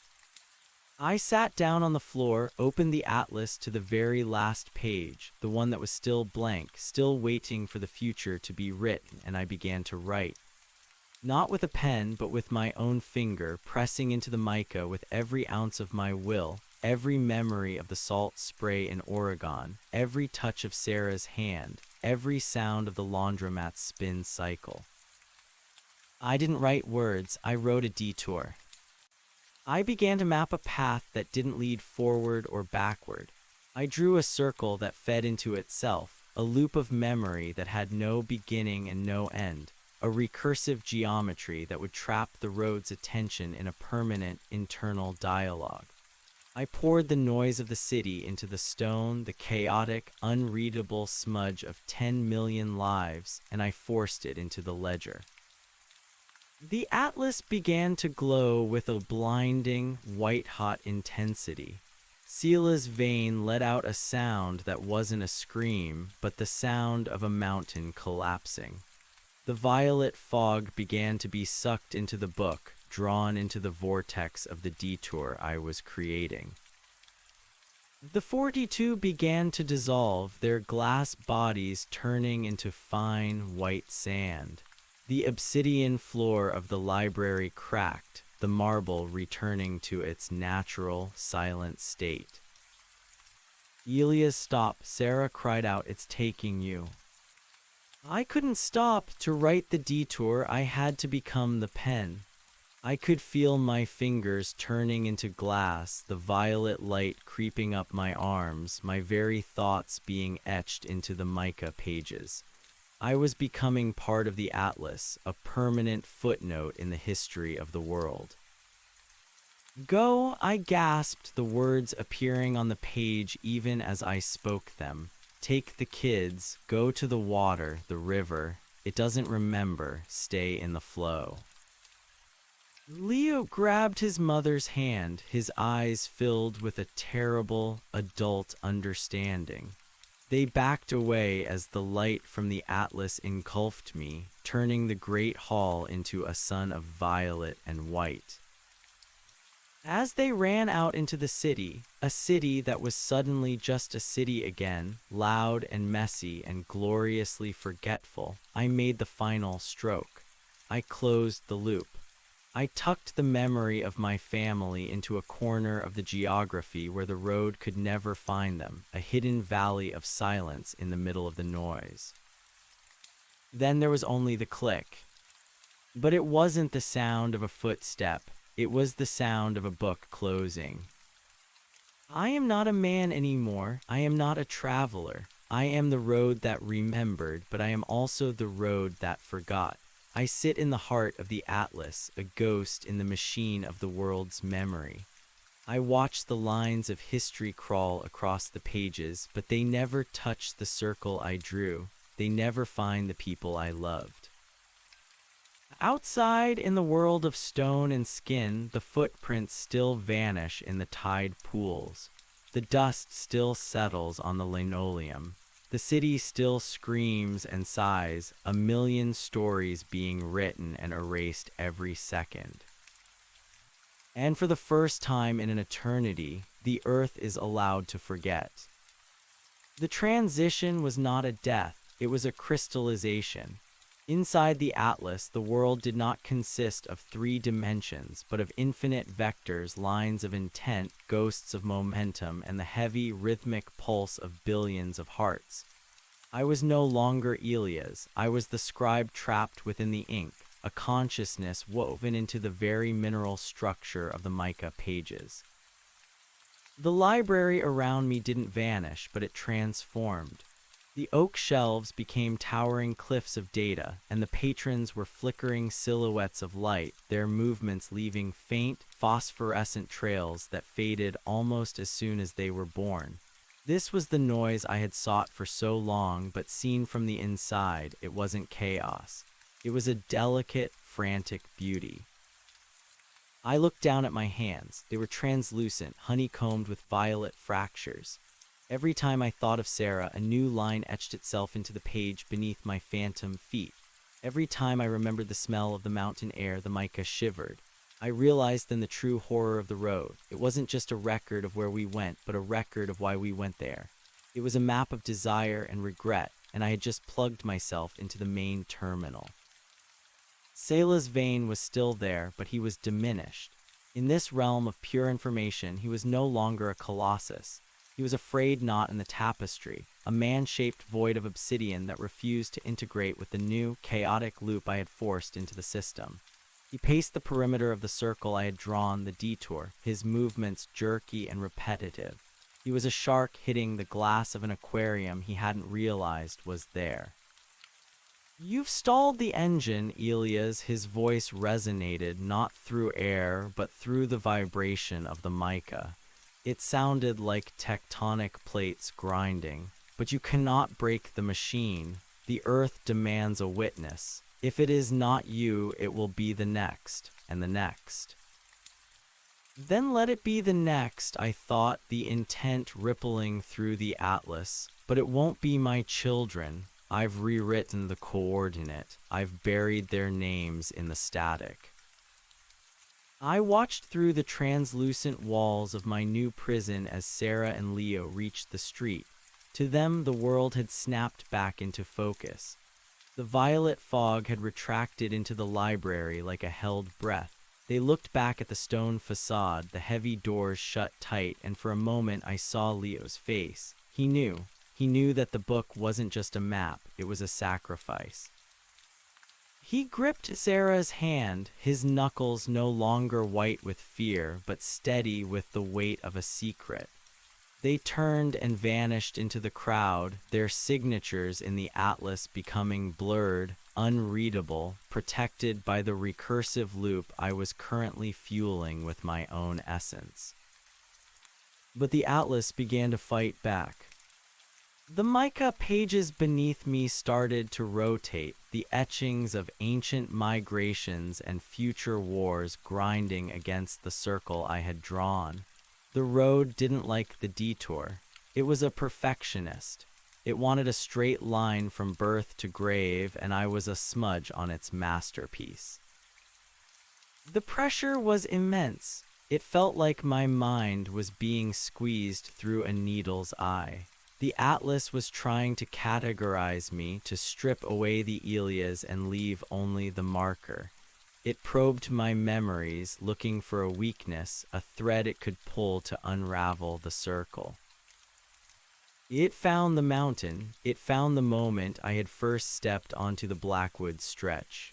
S1: I sat down on the floor, opened the atlas to the very last page, the one that was still blank, still waiting for the future to be written, and I began to write. Not with a pen, but with my own finger, pressing into the mica with every ounce of my will, every memory of the salt spray in Oregon, every touch of Sarah's hand, every sound of the laundromat's spin cycle. I didn't write words, I wrote a detour. I began to map a path that didn't lead forward or backward. I drew a circle that fed into itself, a loop of memory that had no beginning and no end, a recursive geometry that would trap the road's attention in a permanent internal dialogue. I poured the noise of the city into the stone, the chaotic, unreadable smudge of 10 million lives, and I forced it into the ledger. The atlas began to glow with a blinding, white-hot intensity. Selah's vein let out a sound that wasn't a scream, but the sound of a mountain collapsing. The violet fog began to be sucked into the book, drawn into the vortex of the detour I was creating. The 42 began to dissolve, their glass bodies turning into fine white sand. The obsidian floor of the library cracked, the marble returning to its natural, silent state. "Elia, stop," Sarah cried out, "it's taking you." I couldn't stop. To write the detour, I had to become the pen. I could feel my fingers turning into glass, the violet light creeping up my arms, my very thoughts being etched into the mica pages. I was becoming part of the atlas, a permanent footnote in the history of the world. "Go," I gasped, the words appearing on the page even as I spoke them. "Take the kids, go to the water, the river. It doesn't remember, stay in the flow." Leo grabbed his mother's hand, his eyes filled with a terrible, adult understanding. They backed away as the light from the atlas engulfed me, turning the great hall into a sun of violet and white. As they ran out into the city, a city that was suddenly just a city again, loud and messy and gloriously forgetful, I made the final stroke. I closed the loop. I tucked the memory of my family into a corner of the geography where the road could never find them, a hidden valley of silence in the middle of the noise. Then there was only the click. But it wasn't the sound of a footstep, it was the sound of a book closing. I am not a man anymore, I am not a traveler. I am the road that remembered, but I am also the road that forgot. I sit in the heart of the atlas, a ghost in the machine of the world's memory. I watch the lines of history crawl across the pages, but they never touch the circle I drew. They never find the people I loved. Outside, in the world of stone and skin, the footprints still vanish in the tide pools. The dust still settles on the linoleum. The city still screams and sighs, a million stories being written and erased every second. And for the first time in an eternity, the earth is allowed to forget. The transition was not a death, it was a crystallization. Inside the atlas, the world did not consist of 3 dimensions, but of infinite vectors, lines of intent, ghosts of momentum, and the heavy, rhythmic pulse of billions of hearts. I was no longer Elias. I was the scribe trapped within the ink, a consciousness woven into the very mineral structure of the mica pages. The library around me didn't vanish, but it transformed. The oak shelves became towering cliffs of data, and the patrons were flickering silhouettes of light, their movements leaving faint, phosphorescent trails that faded almost as soon as they were born. This was the noise I had sought for so long, but seen from the inside, it wasn't chaos. It was a delicate, frantic beauty. I looked down at my hands. They were translucent, honeycombed with violet fractures. Every time I thought of Sarah, a new line etched itself into the page beneath my phantom feet. Every time I remembered the smell of the mountain air, the mica shivered. I realized then the true horror of the road. It wasn't just a record of where we went, but a record of why we went there. It was a map of desire and regret, and I had just plugged myself into the main terminal. Selah's vein was still there, but he was diminished. In this realm of pure information, he was no longer a colossus. He was a frayed knot in the tapestry, a man-shaped void of obsidian that refused to integrate with the new, chaotic loop I had forced into the system. He paced the perimeter of the circle I had drawn, the detour, his movements jerky and repetitive. He was a shark hitting the glass of an aquarium he hadn't realized was there. "You've stalled the engine, Elias," his voice resonated not through air, but through the vibration of the mica. It sounded like tectonic plates grinding. "But you cannot break the machine. The earth demands a witness. If it is not you, it will be the next, and the next." Then let it be the next, I thought, the intent rippling through the atlas. "But it won't be my children. I've rewritten the coordinate. I've buried their names in the static. I watched through the translucent walls of my new prison as Sarah and Leo reached the street. To them, the world had snapped back into focus. The violet fog had retracted into the library like a held breath. They looked back at the stone facade, the heavy doors shut tight, and for a moment I saw Leo's face. He knew. He knew that the book wasn't just a map, it was a sacrifice. He gripped Sarah's hand, his knuckles no longer white with fear, but steady with the weight of a secret. They turned and vanished into the crowd, their signatures in the atlas becoming blurred, unreadable, protected by the recursive loop I was currently fueling with my own essence. But the atlas began to fight back. The mica pages beneath me started to rotate, the etchings of ancient migrations and future wars grinding against the circle I had drawn. The road didn't like the detour. It was a perfectionist. It wanted a straight line from birth to grave, and I was a smudge on its masterpiece. The pressure was immense. It felt like my mind was being squeezed through a needle's eye. The atlas was trying to categorize me, to strip away the Elias and leave only the marker. It probed my memories, looking for a weakness, a thread it could pull to unravel the circle. It found the mountain. It found the moment I had first stepped onto the Blackwood stretch.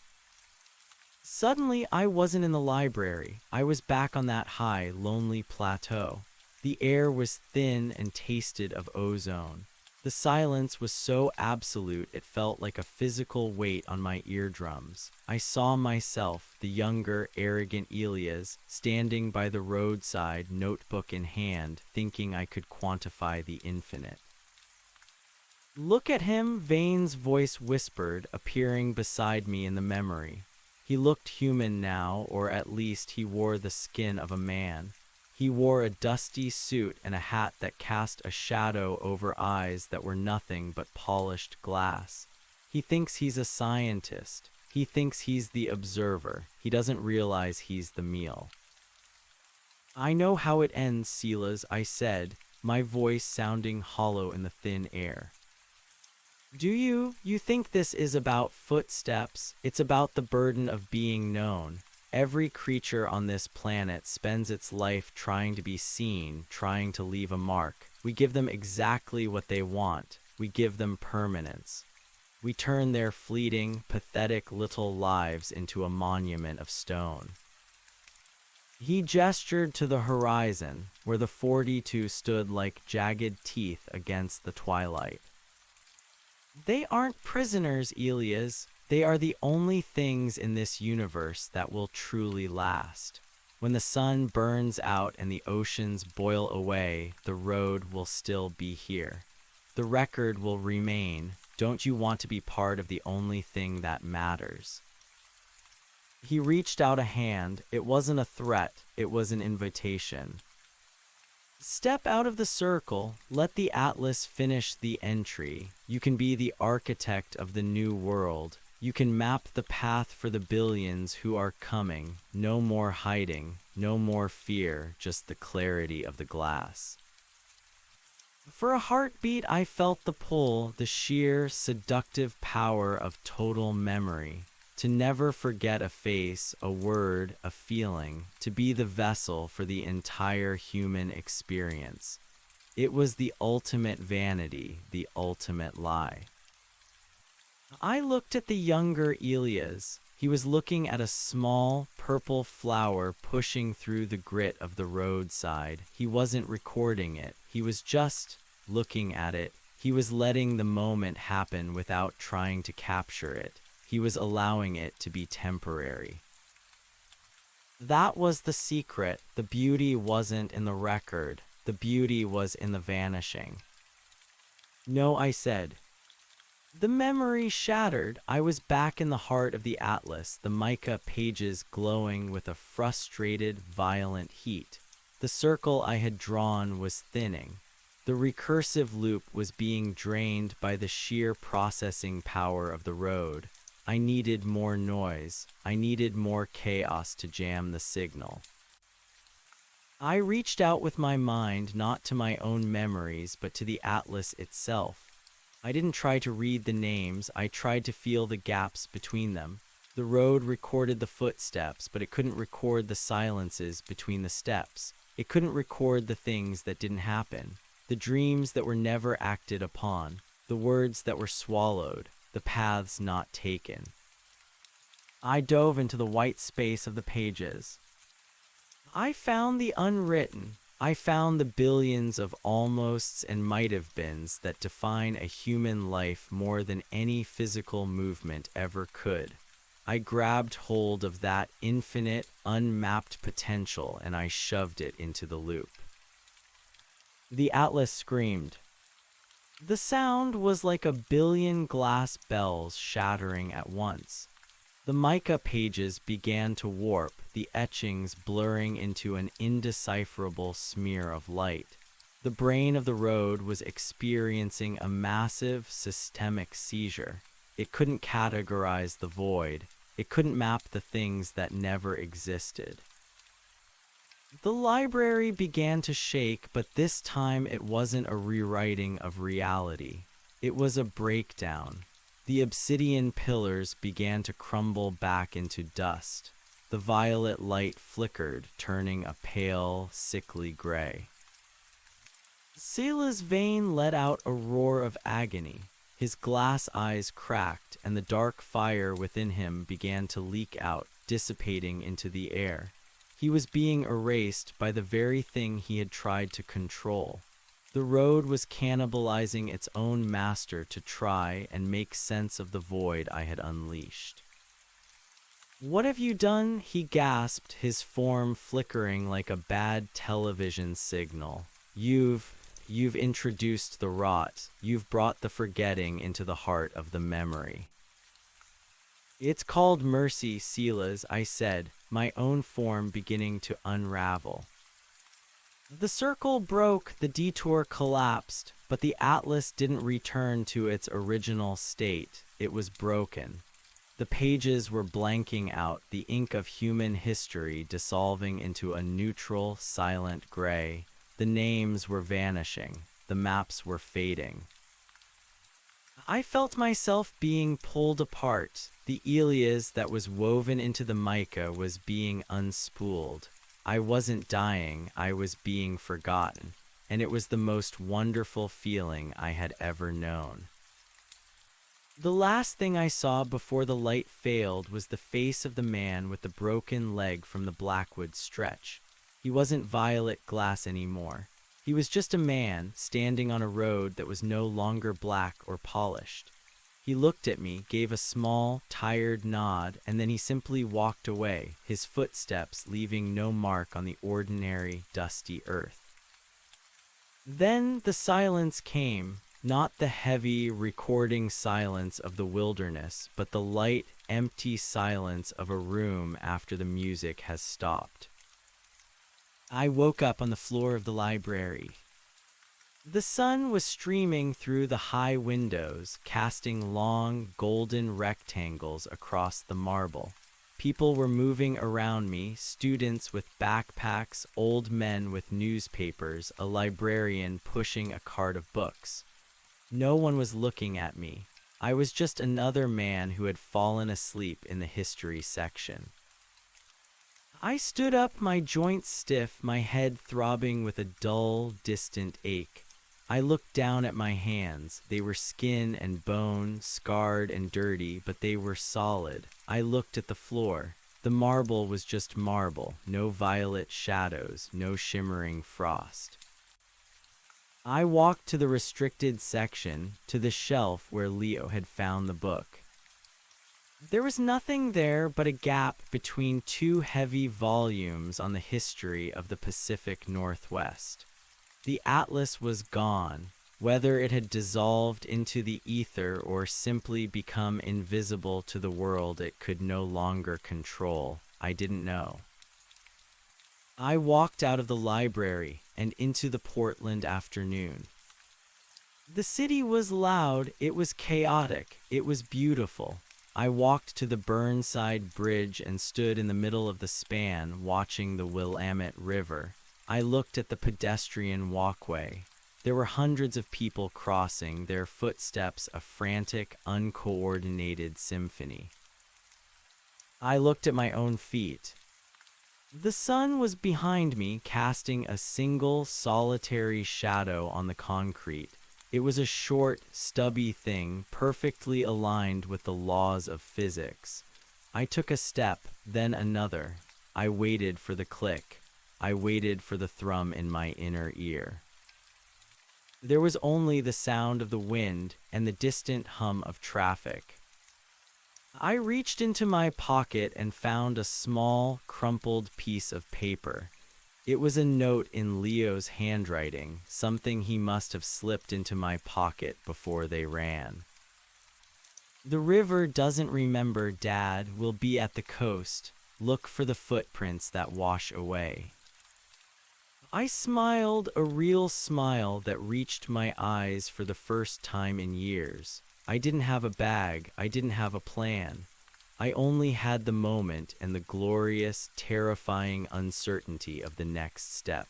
S1: Suddenly, I wasn't in the library. I was back on that high, lonely plateau. The air was thin and tasted of ozone. The silence was so absolute it felt like a physical weight on my eardrums. I saw myself, the younger, arrogant Elias, standing by the roadside, notebook in hand, thinking I could quantify the infinite. "Look at him," Vane's voice whispered, appearing beside me in the memory. He looked human now, or at least he wore the skin of a man. He wore a dusty suit and a hat that cast a shadow over eyes that were nothing but polished glass. He thinks he's a scientist. He thinks he's the observer. He doesn't realize he's the meal. "I know how it ends, Silas," I said, my voice sounding hollow in the thin air. "Do you? You think this is about footsteps? It's about the burden of being known. Every creature on this planet spends its life trying to be seen, trying to leave a mark. We give them exactly what they want. We give them permanence. We turn their fleeting, pathetic little lives into a monument of stone." He gestured to the horizon, where the 42 stood like jagged teeth against the twilight. "They aren't prisoners, Elias. They are the only things in this universe that will truly last. When the sun burns out and the oceans boil away, the road will still be here. The record will remain. Don't you want to be part of the only thing that matters?" He reached out a hand. It wasn't a threat, it was an invitation. "Step out of the circle. Let the atlas finish the entry. You can be the architect of the new world. You can map the path for the billions who are coming. No more hiding, no more fear, just the clarity of the glass." For a heartbeat, I felt the pull, the sheer, seductive power of total memory. To never forget a face, a word, a feeling, to be the vessel for the entire human experience. It was the ultimate vanity, the ultimate lie. I looked at the younger Elias. He was looking at a small, purple flower pushing through the grit of the roadside. He wasn't recording it. He was just looking at it. He was letting the moment happen without trying to capture it. He was allowing it to be temporary. That was the secret. The beauty wasn't in the record. The beauty was in the vanishing. "No," I said. The memory shattered. I was back in the heart of the atlas, the mica pages glowing with a frustrated, violent heat. The circle I had drawn was thinning. The recursive loop was being drained by the sheer processing power of the road. I needed more noise. I needed more chaos to jam the signal. I reached out with my mind not to my own memories, but to the atlas itself. I didn't try to read the names, I tried to feel the gaps between them. The road recorded the footsteps, but it couldn't record the silences between the steps. It couldn't record the things that didn't happen, the dreams that were never acted upon, the words that were swallowed, the paths not taken. I dove into the white space of the pages. I found the unwritten. I found the billions of almosts and might-have-beens that define a human life more than any physical movement ever could. I grabbed hold of that infinite, unmapped potential and I shoved it into the loop. The atlas screamed. The sound was like a billion glass bells shattering at once. The mica pages began to warp, the etchings blurring into an indecipherable smear of light. The brain of the road was experiencing a massive systemic seizure. It couldn't categorize the void. It couldn't map the things that never existed. The library began to shake, but this time it wasn't a rewriting of reality. It was a breakdown. The obsidian pillars began to crumble back into dust. The violet light flickered, turning a pale, sickly gray. Selah's vein let out a roar of agony. His glass eyes cracked, and the dark fire within him began to leak out, dissipating into the air. He was being erased by the very thing he had tried to control. The road was cannibalizing its own master to try and make sense of the void I had unleashed. "What have you done?" he gasped, his form flickering like a bad television signal. You've introduced the rot. You've brought the forgetting into the heart of the memory. "It's called mercy, Selah's," I said, my own form beginning to unravel. The circle broke, the detour collapsed, but the atlas didn't return to its original state. It was broken. The pages were blanking out, the ink of human history dissolving into a neutral, silent gray. The names were vanishing. The maps were fading. I felt myself being pulled apart. The Elias that was woven into the mica was being unspooled. I wasn't dying, I was being forgotten, and it was the most wonderful feeling I had ever known. The last thing I saw before the light failed was the face of the man with the broken leg from the Blackwood stretch. He wasn't violet glass anymore. He was just a man standing on a road that was no longer black or polished. He looked at me, gave a small, tired nod, and then he simply walked away, his footsteps leaving no mark on the ordinary, dusty earth. Then the silence came, not the heavy, recording silence of the wilderness, but the light, empty silence of a room after the music has stopped. I woke up on the floor of the library. The sun was streaming through the high windows, casting long, golden rectangles across the marble. People were moving around me, students with backpacks, old men with newspapers, a librarian pushing a cart of books. No one was looking at me. I was just another man who had fallen asleep in the history section. I stood up, my joints stiff, my head throbbing with a dull, distant ache. I looked down at my hands. They were skin and bone, scarred and dirty, but they were solid. I looked at the floor. The marble was just marble, no violet shadows, no shimmering frost. I walked to the restricted section, to the shelf where Leo had found the book. There was nothing there but a gap between two heavy volumes on the history of the Pacific Northwest. The atlas was gone. Whether it had dissolved into the ether or simply become invisible to the world it could no longer control, I didn't know. I walked out of the library and into the Portland afternoon. The city was loud, it was chaotic, it was beautiful. I walked to the Burnside Bridge and stood in the middle of the span, watching the Willamette River. I looked at the pedestrian walkway. There were hundreds of people crossing, their footsteps a frantic, uncoordinated symphony. I looked at my own feet. The sun was behind me, casting a single, solitary shadow on the concrete. It was a short, stubby thing, perfectly aligned with the laws of physics. I took a step, then another. I waited for the click. I waited for the thrum in my inner ear. There was only the sound of the wind and the distant hum of traffic. I reached into my pocket and found a small, crumpled piece of paper. It was a note in Leo's handwriting, something he must have slipped into my pocket before they ran. The river doesn't remember, Dad. Will be at the coast. Look for the footprints that wash away. I smiled, a real smile that reached my eyes for the first time in years. I didn't have a bag, I didn't have a plan. I only had the moment and the glorious, terrifying uncertainty of the next step.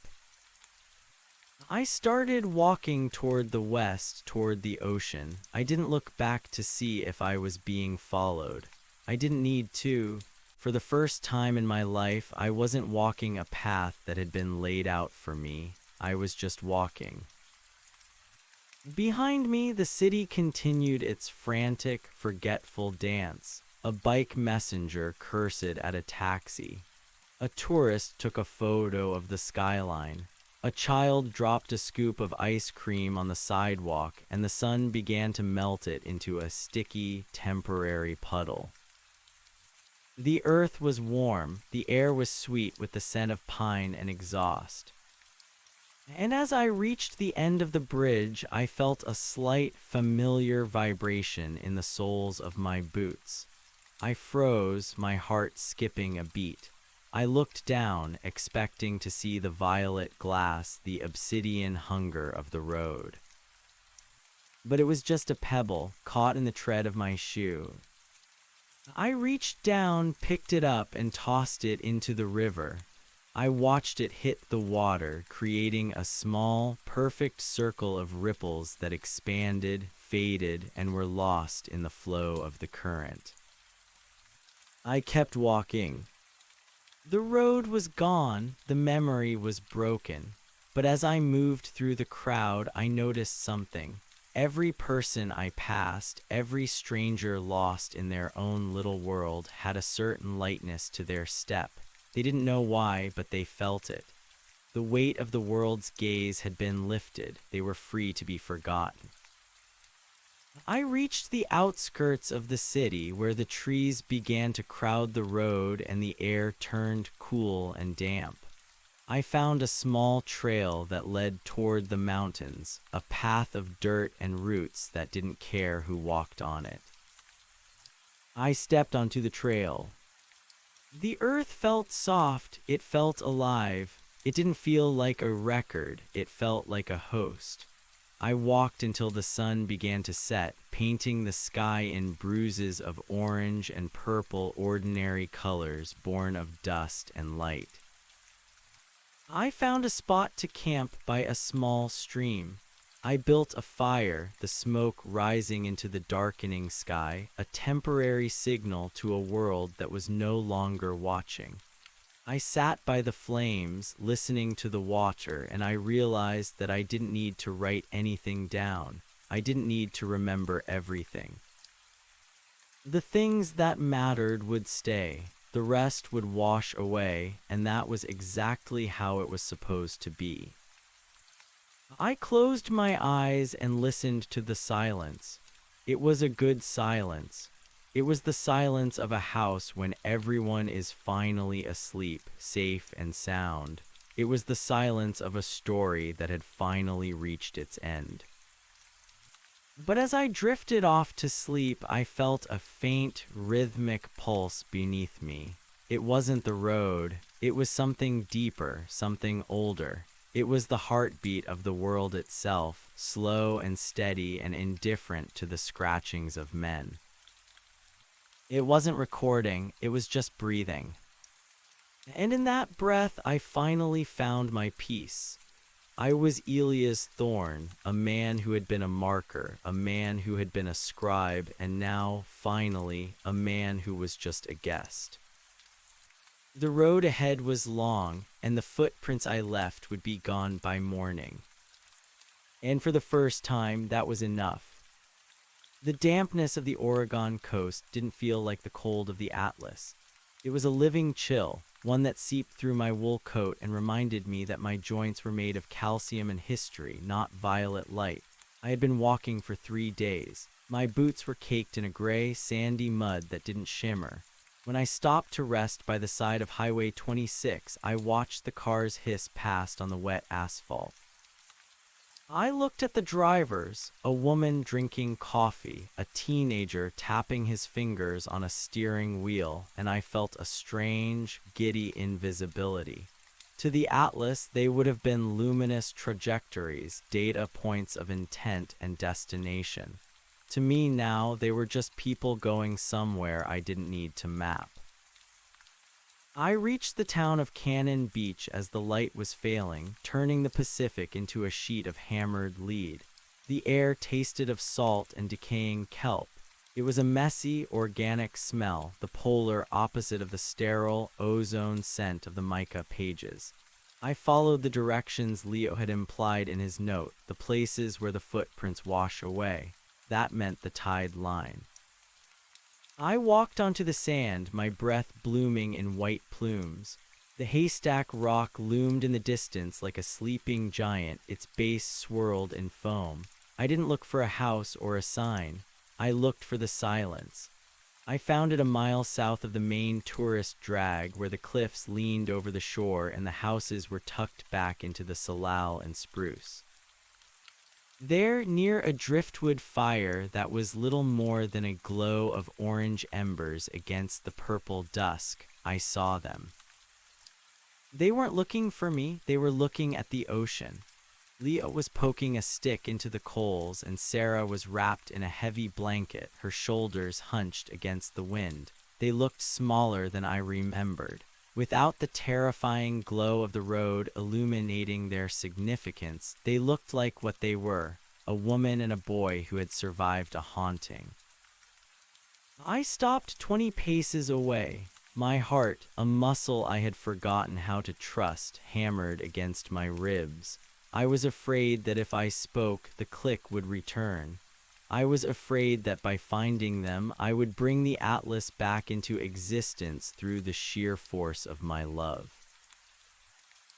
S1: I started walking toward the west, toward the ocean. I didn't look back to see if I was being followed. I didn't need to. For the first time in my life, I wasn't walking a path that had been laid out for me. I was just walking. Behind me, the city continued its frantic, forgetful dance. A bike messenger cursed at a taxi. A tourist took a photo of the skyline. A child dropped a scoop of ice cream on the sidewalk, and the sun began to melt it into a sticky, temporary puddle. The earth was warm, the air was sweet with the scent of pine and exhaust. And as I reached the end of the bridge, I felt a slight, familiar vibration in the soles of my boots. I froze, my heart skipping a beat. I looked down, expecting to see the violet glass, the obsidian hunger of the road. But it was just a pebble, caught in the tread of my shoe. I reached down, picked it up, and tossed it into the river. I watched it hit the water, creating a small, perfect circle of ripples that expanded, faded, and were lost in the flow of the current. I kept walking. The road was gone, the memory was broken. But as I moved through the crowd, I noticed something. Every person I passed, every stranger lost in their own little world, had a certain lightness to their step. They didn't know why, but they felt it. The weight of the world's gaze had been lifted. They were free to be forgotten. I reached the outskirts of the city, where the trees began to crowd the road and the air turned cool and damp. I found a small trail that led toward the mountains, a path of dirt and roots that didn't care who walked on it. I stepped onto the trail. The earth felt soft, it felt alive. It didn't feel like a record, it felt like a host. I walked until the sun began to set, painting the sky in bruises of orange and purple, ordinary colors born of dust and light. I found a spot to camp by a small stream. I built a fire, the smoke rising into the darkening sky, a temporary signal to a world that was no longer watching. I sat by the flames, listening to the water, and I realized that I didn't need to write anything down. I didn't need to remember everything. The things that mattered would stay. The rest would wash away, and that was exactly how it was supposed to be. I closed my eyes and listened to the silence. It was a good silence. It was the silence of a house when everyone is finally asleep, safe and sound. It was the silence of a story that had finally reached its end. But as I drifted off to sleep, I felt a faint, rhythmic pulse beneath me. It wasn't the road. It was something deeper, something older. It was the heartbeat of the world itself, slow and steady and indifferent to the scratchings of men. It wasn't recording, it was just breathing. And in that breath, I finally found my peace. I was Elia's thorn, a man who had been a marker, a man who had been a scribe, and now, finally, a man who was just a guest. The road ahead was long, and the footprints I left would be gone by morning. And for the first time, that was enough. The dampness of the Oregon coast didn't feel like the cold of the Atlas. It was a living chill, one that seeped through my wool coat and reminded me that my joints were made of calcium and history, not violet light. I had been walking for 3 days. My boots were caked in a gray, sandy mud that didn't shimmer. When I stopped to rest by the side of Highway 26, I watched the cars hiss past on the wet asphalt. I looked at the drivers, a woman drinking coffee, a teenager tapping his fingers on a steering wheel, and I felt a strange, giddy invisibility. To the Atlas, they would have been luminous trajectories, data points of intent and destination. To me now, they were just people going somewhere I didn't need to map. I reached the town of Cannon Beach as the light was failing, turning the Pacific into a sheet of hammered lead. The air tasted of salt and decaying kelp. It was a messy, organic smell, the polar opposite of the sterile, ozone scent of the mica pages. I followed the directions Leo had implied in his note, the places where the footprints wash away. That meant the tide line. I walked onto the sand, my breath blooming in white plumes. The haystack rock loomed in the distance like a sleeping giant, its base swirled in foam. I didn't look for a house or a sign. I looked for the silence. I found it a mile south of the main tourist drag, where the cliffs leaned over the shore and the houses were tucked back into the salal and spruce. There, near a driftwood fire that was little more than a glow of orange embers against the purple dusk, I saw them. They weren't looking for me, they were looking at the ocean. Leo was poking a stick into the coals, and Sarah was wrapped in a heavy blanket, her shoulders hunched against the wind. They looked smaller than I remembered. Without the terrifying glow of the road illuminating their significance, they looked like what they were, a woman and a boy who had survived a haunting. I stopped 20 paces away. My heart, a muscle I had forgotten how to trust, hammered against my ribs. I was afraid that if I spoke, the click would return. I was afraid that by finding them, I would bring the Atlas back into existence through the sheer force of my love.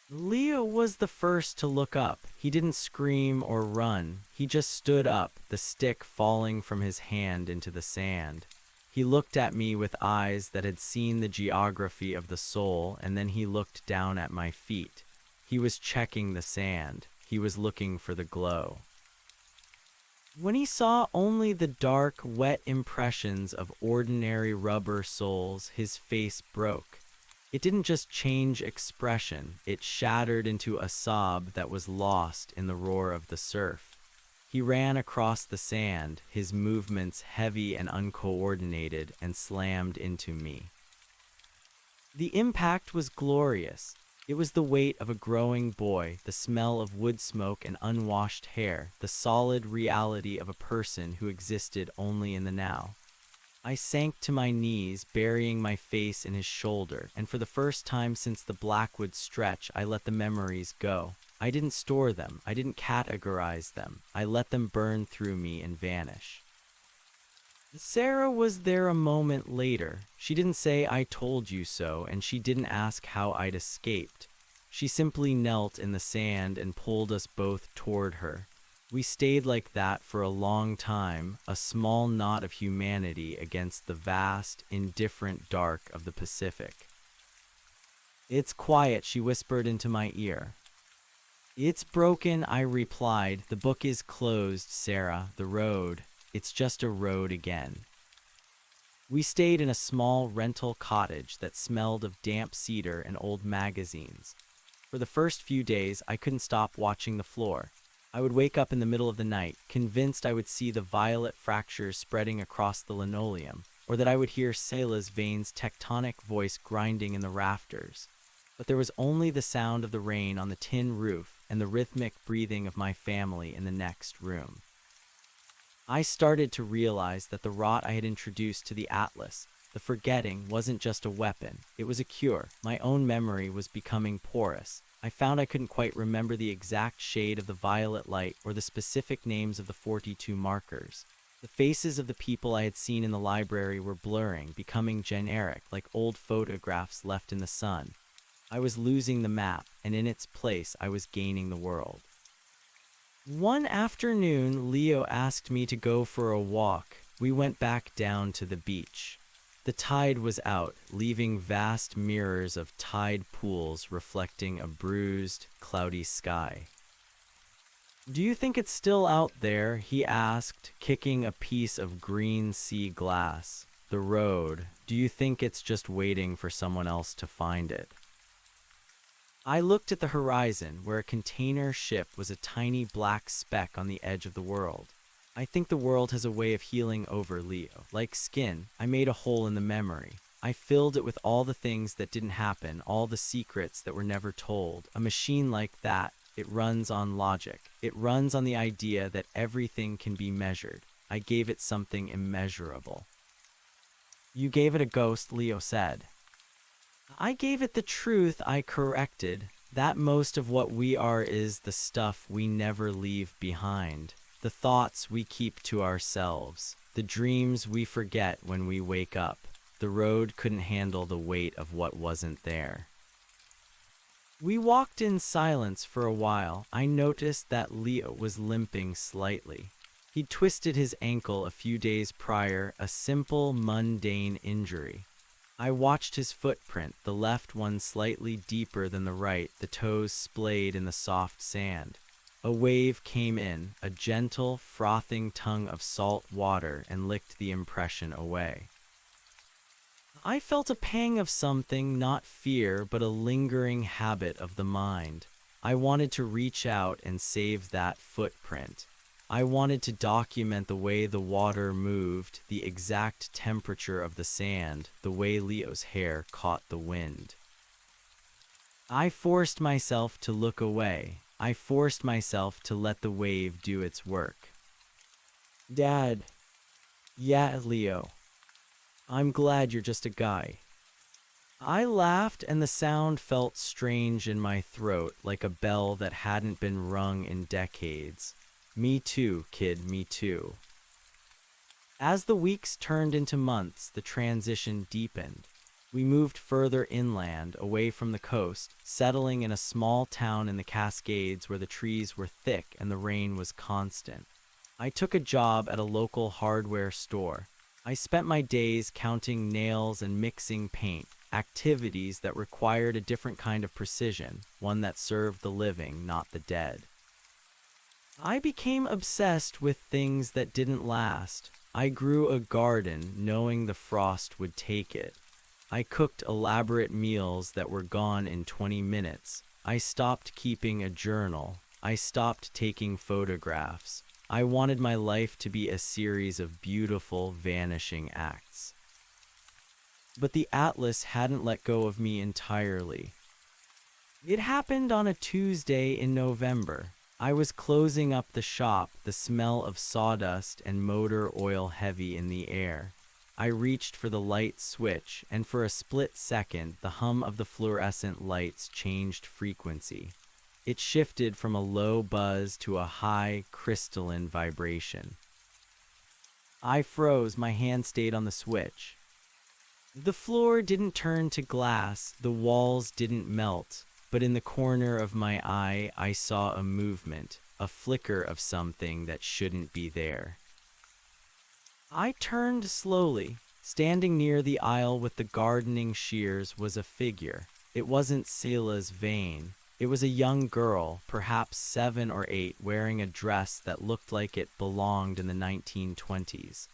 S1: Leo was the first to look up. He didn't scream or run. He just stood up, the stick falling from his hand into the sand. He looked at me with eyes that had seen the geography of the soul, and then he looked down at my feet. He was checking the sand. He was looking for the glow. When he saw only the dark, wet impressions of ordinary rubber soles, his face broke. It didn't just change expression, it shattered into a sob that was lost in the roar of the surf. He ran across the sand, his movements heavy and uncoordinated, and slammed into me. The impact was glorious. It was the weight of a growing boy, the smell of wood smoke and unwashed hair, the solid reality of a person who existed only in the now. I sank to my knees, burying my face in his shoulder, and for the first time since the Blackwood stretch, I let the memories go. I didn't store them, I didn't categorize them, I let them burn through me and vanish. Sarah was there a moment later. She didn't say "I told you so," and she didn't ask how I'd escaped. She simply knelt in the sand and pulled us both toward her. We stayed like that for a long time, a small knot of humanity against the vast, indifferent dark of the Pacific. "It's quiet," she whispered into my ear. "It's broken," I replied. "The book is closed, Sarah. The road. It's just a road again." We stayed in a small rental cottage that smelled of damp cedar and old magazines. For the first few days, I couldn't stop watching the floor. I would wake up in the middle of the night, convinced I would see the violet fractures spreading across the linoleum, or that I would hear Selah's veins' tectonic voice grinding in the rafters. But there was only the sound of the rain on the tin roof and the rhythmic breathing of my family in the next room. I started to realize that the rot I had introduced to the Atlas, the forgetting, wasn't just a weapon, it was a cure. My own memory was becoming porous. I found I couldn't quite remember the exact shade of the violet light or the specific names of the 42 markers. The faces of the people I had seen in the library were blurring, becoming generic, like old photographs left in the sun. I was losing the map, and in its place I was gaining the world. One afternoon, Leo asked me to go for a walk. We went back down to the beach. The tide was out, leaving vast mirrors of tide pools reflecting a bruised, cloudy sky. "Do you think it's still out there?" he asked, kicking a piece of green sea glass. "The road. Do you think it's just waiting for someone else to find it?" I looked at the horizon, where a container ship was a tiny black speck on the edge of the world. I think the world has a way of healing over, Leo. Like skin, I made a hole in the memory. I filled it with all the things that didn't happen, all the secrets that were never told. A machine like that, it runs on logic. It runs on the idea that everything can be measured. I gave it something immeasurable. "You gave it a ghost," Leo said. "I gave it the truth," I corrected, "that most of what we are is the stuff we never leave behind, the thoughts we keep to ourselves, the dreams we forget when we wake up. The road couldn't handle the weight of what wasn't there." We walked in silence for a while. I noticed that Leo was limping slightly. He'd twisted his ankle a few days prior, a simple, mundane injury. I watched his footprint, the left one slightly deeper than the right, the toes splayed in the soft sand. A wave came in, a gentle, frothing tongue of salt water, and licked the impression away. I felt a pang of something, not fear, but a lingering habit of the mind. I wanted to reach out and save that footprint. I wanted to document the way the water moved, the exact temperature of the sand, the way Leo's hair caught the wind. I forced myself to look away. I forced myself to let the wave do its work. "Dad." "Yeah, Leo. I'm glad you're just a guy." I laughed, and the sound felt strange in my throat, like a bell that hadn't been rung in decades. "Me too, kid, me too." As the weeks turned into months, the transition deepened. We moved further inland, away from the coast, settling in a small town in the Cascades where the trees were thick and the rain was constant. I took a job at a local hardware store. I spent my days counting nails and mixing paint, activities that required a different kind of precision, one that served the living, not the dead. I became obsessed with things that didn't last. I grew a garden, knowing the frost would take it. I cooked elaborate meals that were gone in 20 minutes. I stopped keeping a journal. I stopped taking photographs. I wanted my life to be a series of beautiful, vanishing acts. But the Atlas hadn't let go of me entirely. It happened on a Tuesday in November. I was closing up the shop, the smell of sawdust and motor oil heavy in the air. I reached for the light switch, and for a split second, the hum of the fluorescent lights changed frequency. It shifted from a low buzz to a high, crystalline vibration. I froze, my hand stayed on the switch. The floor didn't turn to glass, the walls didn't melt. But in the corner of my eye, I saw a movement, a flicker of something that shouldn't be there. I turned slowly. Standing near the aisle with the gardening shears was a figure. It wasn't Selah's vein. It was a young girl, perhaps 7 or 8, wearing a dress that looked like it belonged in the 1920s.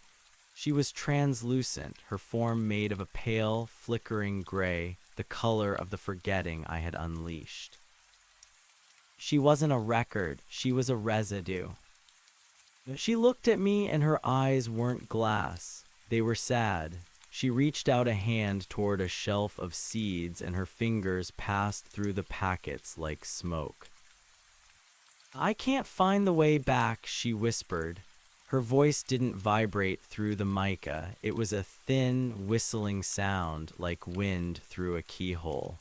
S1: She was translucent, her form made of a pale, flickering gray, the color of the forgetting I had unleashed. She wasn't a record, she was a residue. She looked at me and her eyes weren't glass. They were sad. She reached out a hand toward a shelf of seeds and her fingers passed through the packets like smoke. "I can't find the way back," she whispered. Her voice didn't vibrate through the mica. It was a thin, whistling sound like wind through a keyhole.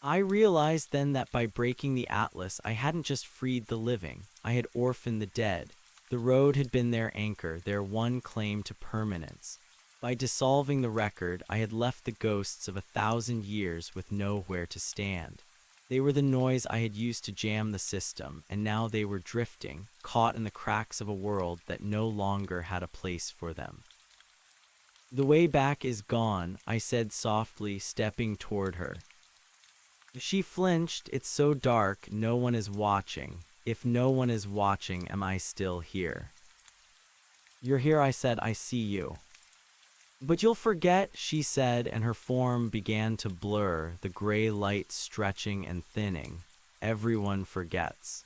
S1: I realized then that by breaking the atlas, I hadn't just freed the living. I had orphaned the dead. The road had been their anchor, their one claim to permanence. By dissolving the record, I had left the ghosts of 1,000 years with nowhere to stand. They were the noise I had used to jam the system, and now they were drifting, caught in the cracks of a world that no longer had a place for them. "The way back is gone," I said softly, stepping toward her. She flinched. "It's so dark, no one is watching. If no one is watching, am I still here?" "You're here," I said. "I see you." "But you'll forget," she said, and her form began to blur, the gray light stretching and thinning. "Everyone forgets."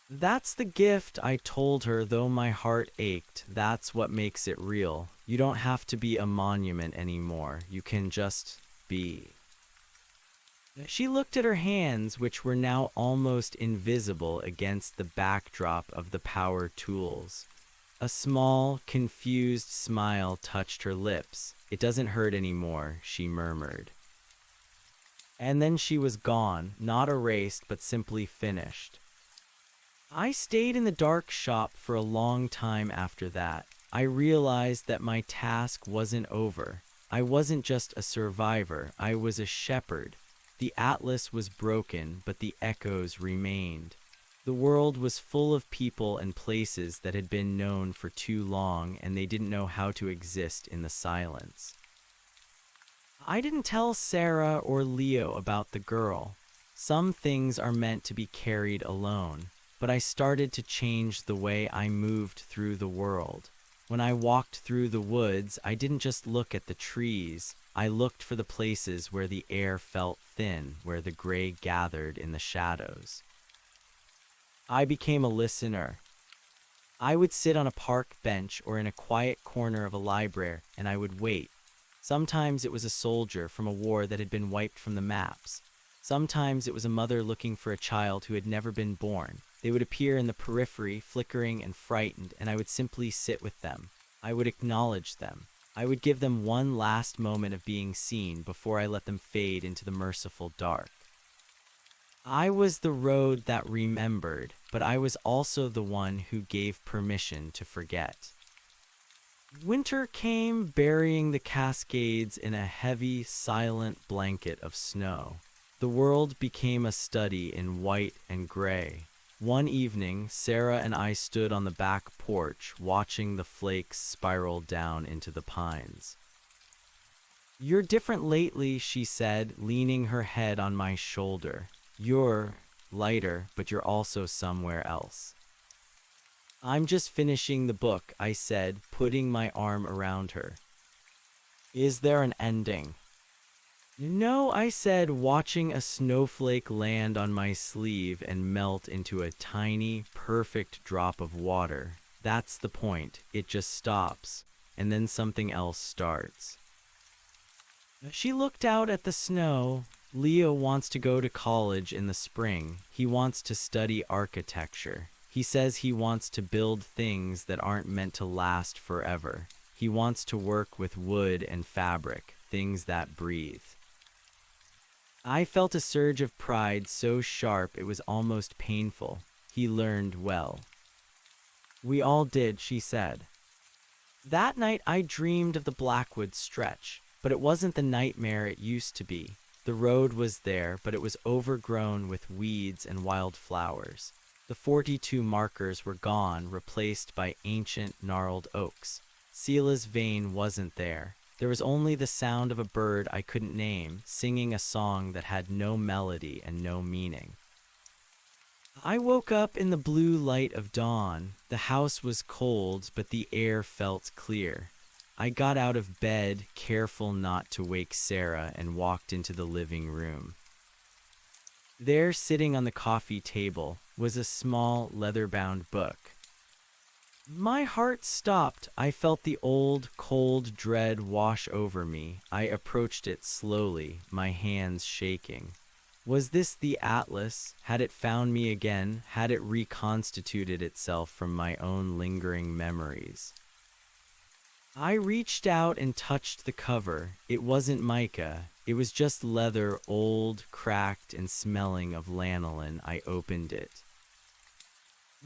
S1: "That's the gift," I told her, though my heart ached. "That's what makes it real. You don't have to be a monument anymore. You can just be." She looked at her hands, which were now almost invisible against the backdrop of the power tools. A small, confused smile touched her lips. "It doesn't hurt anymore," she murmured. And then she was gone, not erased, but simply finished. I stayed in the dark shop for a long time after that. I realized that my task wasn't over. I wasn't just a survivor, I was a shepherd. The atlas was broken, but the echoes remained. The world was full of people and places that had been known for too long, and they didn't know how to exist in the silence. I didn't tell Sarah or Leo about the girl. Some things are meant to be carried alone, but I started to change the way I moved through the world. When I walked through the woods, I didn't just look at the trees. I looked for the places where the air felt thin, where the gray gathered in the shadows. I became a listener. I would sit on a park bench or in a quiet corner of a library, and I would wait. Sometimes it was a soldier from a war that had been wiped from the maps. Sometimes it was a mother looking for a child who had never been born. They would appear in the periphery, flickering and frightened, and I would simply sit with them. I would acknowledge them. I would give them one last moment of being seen before I let them fade into the merciful dark. I was the road that remembered, but I was also the one who gave permission to forget. Winter came, burying the Cascades in a heavy, silent blanket of snow. The world became a study in white and gray. One evening, Sarah and I stood on the back porch, watching the flakes spiral down into the pines. "You're different lately," she said, leaning her head on my shoulder. "You're lighter, but you're also somewhere else." "I'm just finishing the book," I said, putting my arm around her. "Is there an ending?" "No," I said, watching a snowflake land on my sleeve and melt into a tiny, perfect drop of water. "That's the point. It just stops, and then something else starts." She looked out at the snow. "Leo wants to go to college in the spring. He wants to study architecture. He says he wants to build things that aren't meant to last forever. He wants to work with wood and fabric, things that breathe." I felt a surge of pride so sharp it was almost painful. He learned well. "We all did," she said. That night I dreamed of the Blackwood stretch, but it wasn't the nightmare it used to be. The road was there, but it was overgrown with weeds and wildflowers. The 42 markers were gone, replaced by ancient, gnarled oaks. Sela's vein wasn't there. There was only the sound of a bird I couldn't name, singing a song that had no melody and no meaning. I woke up in the blue light of dawn. The house was cold, but the air felt clear. I got out of bed, careful not to wake Sarah, and walked into the living room. There, sitting on the coffee table, was a small, leather-bound book. My heart stopped. I felt the old, cold dread wash over me. I approached it slowly, my hands shaking. Was this the Atlas? Had it found me again? Had it reconstituted itself from my own lingering memories? I reached out and touched the cover. It wasn't mica. It was just leather, old, cracked, and smelling of lanolin. I opened it.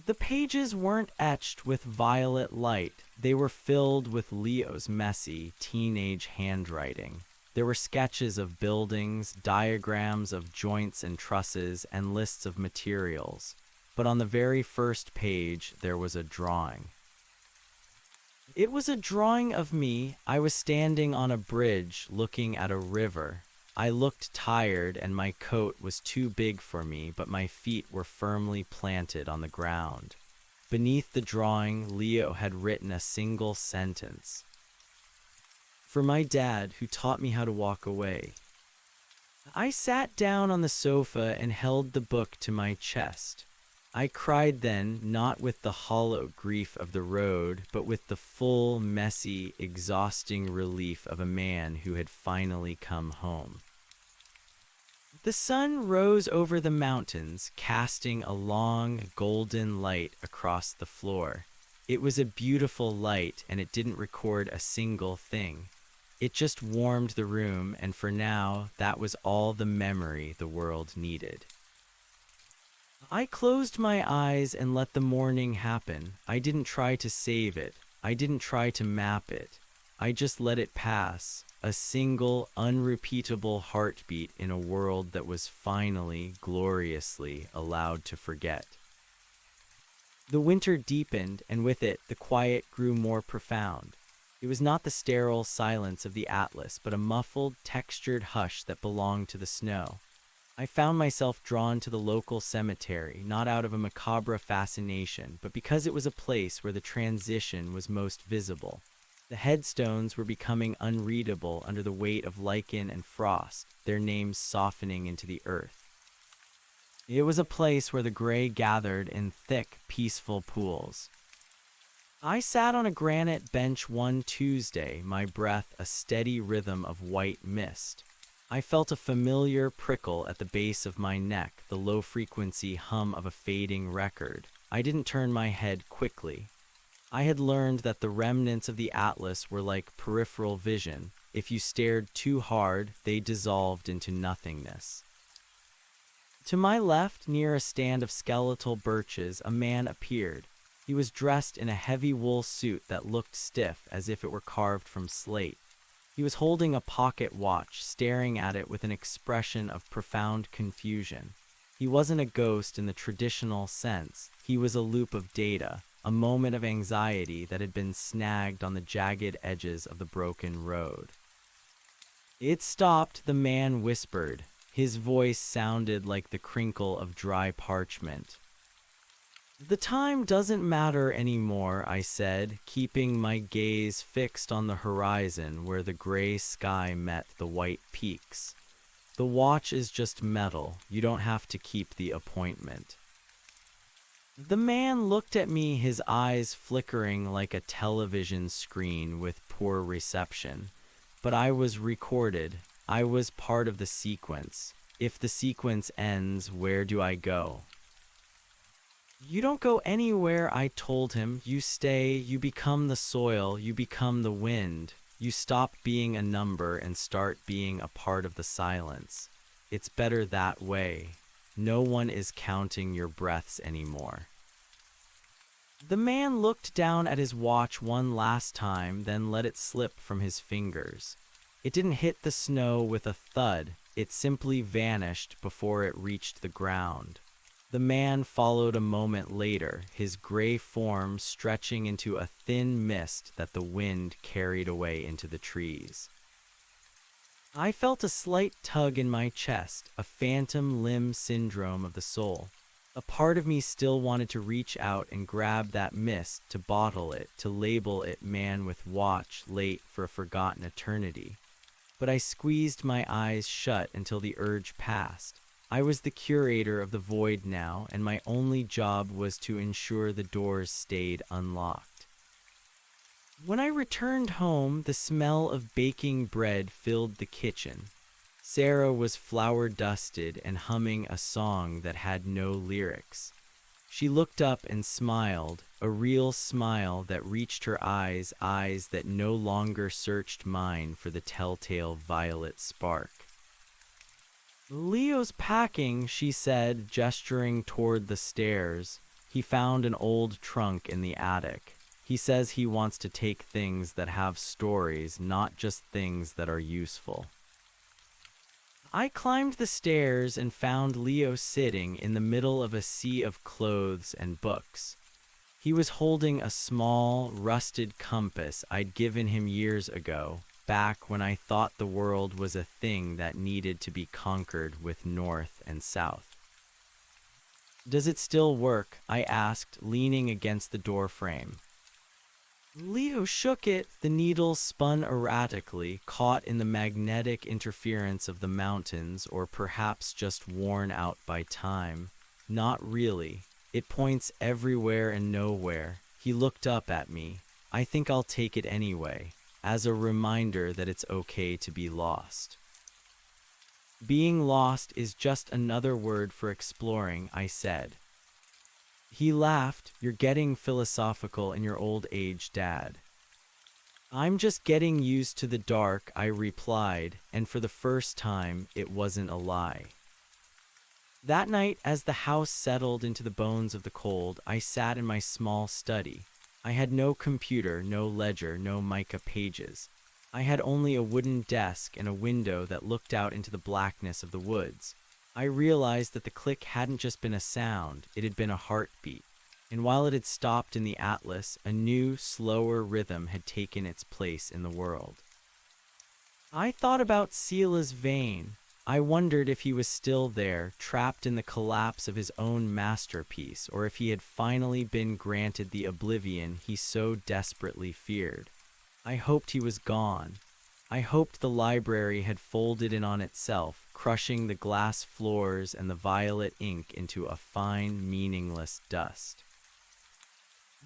S1: The pages weren't etched with violet light. They were filled with Leo's messy, teenage handwriting. There were sketches of buildings, diagrams of joints and trusses, and lists of materials. But on the very first page, there was a drawing. It was a drawing of me. I was standing on a bridge, looking at a river. I looked tired, and my coat was too big for me, but my feet were firmly planted on the ground. Beneath the drawing, Leo had written a single sentence. For my dad, who taught me how to walk away. I sat down on the sofa and held the book to my chest. I cried then, not with the hollow grief of the road, but with the full, messy, exhausting relief of a man who had finally come home. The sun rose over the mountains, casting a long, golden light across the floor. It was a beautiful light, and it didn't record a single thing. It just warmed the room, and for now, that was all the memory the world needed. I closed my eyes and let the morning happen. I didn't try to save it. I didn't try to map it. I just let it pass, a single, unrepeatable heartbeat in a world that was finally, gloriously allowed to forget. The winter deepened, and with it, the quiet grew more profound. It was not the sterile silence of the Atlas, but a muffled, textured hush that belonged to the snow. I found myself drawn to the local cemetery, not out of a macabre fascination, but because it was a place where the transition was most visible. The headstones were becoming unreadable under the weight of lichen and frost, their names softening into the earth. It was a place where the gray gathered in thick, peaceful pools. I sat on a granite bench one Tuesday, my breath a steady rhythm of white mist. I felt a familiar prickle at the base of my neck, the low-frequency hum of a fading record. I didn't turn my head quickly. I had learned that the remnants of the Atlas were like peripheral vision. If you stared too hard, they dissolved into nothingness. To my left, near a stand of skeletal birches, a man appeared. He was dressed in a heavy wool suit that looked stiff, as if it were carved from slate. He was holding a pocket watch, staring at it with an expression of profound confusion. He wasn't a ghost in the traditional sense. He was a loop of data, a moment of anxiety that had been snagged on the jagged edges of the broken road. It stopped, the man whispered. His voice sounded like the crinkle of dry parchment. The time doesn't matter anymore, I said, keeping my gaze fixed on the horizon where the gray sky met the white peaks. The watch is just metal. You don't have to keep the appointment. The man looked at me, his eyes flickering like a television screen with poor reception. But I was recorded. I was part of the sequence. If the sequence ends, where do I go? You don't go anywhere, I told him. You stay, you become the soil, you become the wind. You stop being a number and start being a part of the silence. It's better that way. No one is counting your breaths anymore. The man looked down at his watch one last time, then let it slip from his fingers. It didn't hit the snow with a thud. It simply vanished before it reached the ground. The man followed a moment later, his gray form stretching into a thin mist that the wind carried away into the trees. I felt a slight tug in my chest, a phantom limb syndrome of the soul. A part of me still wanted to reach out and grab that mist, to bottle it, to label it man with watch, late for a forgotten eternity. But I squeezed my eyes shut until the urge passed. I was the curator of the void now, and my only job was to ensure the doors stayed unlocked. When I returned home, the smell of baking bread filled the kitchen. Sarah was flour-dusted and humming a song that had no lyrics. She looked up and smiled, a real smile that reached her eyes that no longer searched mine for the telltale violet spark. "Leo's packing," she said, gesturing toward the stairs. "He found an old trunk in the attic. He says he wants to take things that have stories, not just things that are useful." I climbed the stairs and found Leo sitting in the middle of a sea of clothes and books. He was holding a small, rusted compass I'd given him years ago, back when I thought the world was a thing that needed to be conquered with north and south. "Does it still work?" I asked, leaning against the doorframe. Leo shook it. The needle spun erratically, caught in the magnetic interference of the mountains, or perhaps just worn out by time. "Not really. It points everywhere and nowhere." He looked up at me. "I think I'll take it anyway, as a reminder that it's okay to be lost." "Being lost is just another word for exploring," I said. He laughed. "You're getting philosophical in your old age, Dad." "I'm just getting used to the dark," I replied, and for the first time, it wasn't a lie. That night, as the house settled into the bones of the cold, I sat in my small study. I had no computer, no ledger, no mica pages. I had only a wooden desk and a window that looked out into the blackness of the woods. I realized that the click hadn't just been a sound, it had been a heartbeat. And while it had stopped in the atlas, a new, slower rhythm had taken its place in the world. I thought about Sela's vein. I wondered if he was still there, trapped in the collapse of his own masterpiece, or if he had finally been granted the oblivion he so desperately feared. I hoped he was gone. I hoped the library had folded in on itself, crushing the glass floors and the violet ink into a fine, meaningless dust.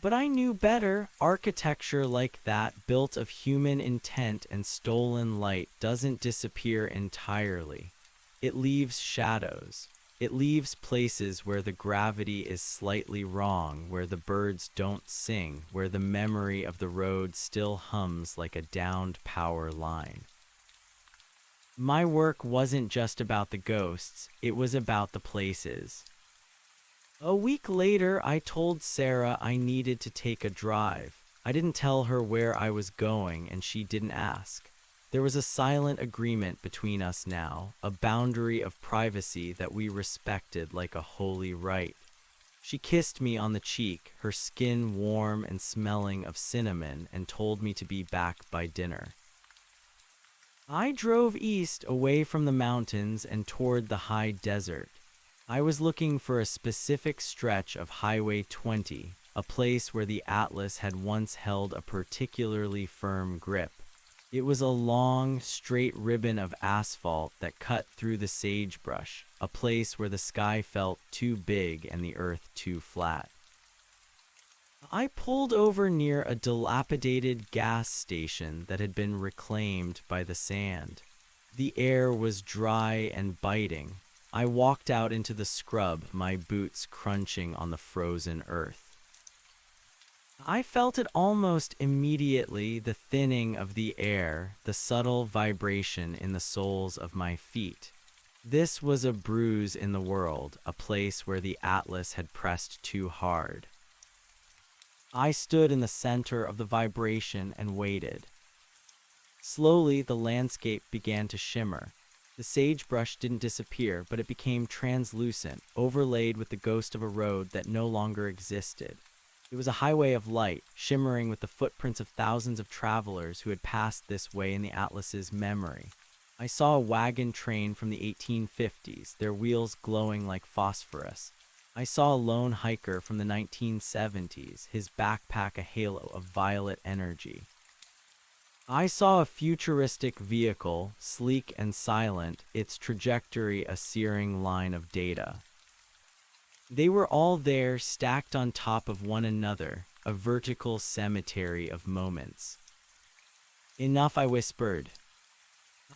S1: But I knew better. Architecture like that, built of human intent and stolen light, doesn't disappear entirely. It leaves shadows. It leaves places where the gravity is slightly wrong, where the birds don't sing, where the memory of the road still hums like a downed power line. My work wasn't just about the ghosts, it was about the places. A week later, I told Sarah I needed to take a drive. I didn't tell her where I was going, and she didn't ask. There was a silent agreement between us now, a boundary of privacy that we respected like a holy rite. She kissed me on the cheek, her skin warm and smelling of cinnamon, and told me to be back by dinner. I drove east, away from the mountains and toward the high desert. I was looking for a specific stretch of Highway 20, a place where the Atlas had once held a particularly firm grip. It was a long, straight ribbon of asphalt that cut through the sagebrush, a place where the sky felt too big and the earth too flat. I pulled over near a dilapidated gas station that had been reclaimed by the sand. The air was dry and biting. I walked out into the scrub, my boots crunching on the frozen earth. I felt it almost immediately, the thinning of the air, the subtle vibration in the soles of my feet. This was a bruise in the world, a place where the Atlas had pressed too hard. I stood in the center of the vibration and waited. Slowly, the landscape began to shimmer. The sagebrush didn't disappear, but it became translucent, overlaid with the ghost of a road that no longer existed. It was a highway of light, shimmering with the footprints of thousands of travelers who had passed this way in the Atlas's memory. I saw a wagon train from the 1850s, their wheels glowing like phosphorus. I saw a lone hiker from the 1970s, his backpack a halo of violet energy. I saw a futuristic vehicle, sleek and silent, its trajectory a searing line of data. They were all there, stacked on top of one another, a vertical cemetery of moments. Enough, I whispered.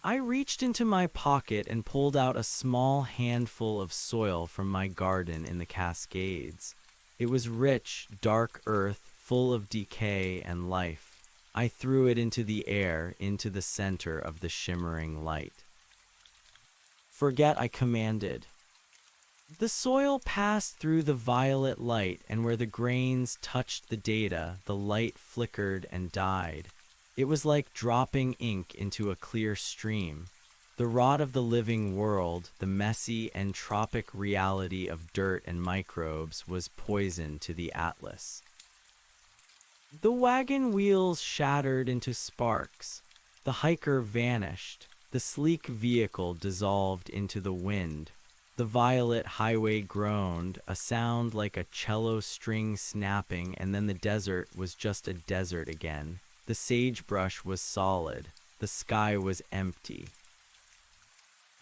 S1: I reached into my pocket and pulled out a small handful of soil from my garden in the Cascades. It was rich, dark earth, full of decay and life. I threw it into the air, into the center of the shimmering light. Forget, I commanded. The soil passed through the violet light, and where the grains touched the data, the light flickered and died. It was like dropping ink into a clear stream. The rot of the living world, the messy, entropic reality of dirt and microbes, was poison to the atlas. The wagon wheels shattered into sparks. The hiker vanished. The sleek vehicle dissolved into the wind. The violet highway groaned, a sound like a cello string snapping, and then the desert was just a desert again. The sagebrush was solid. The sky was empty.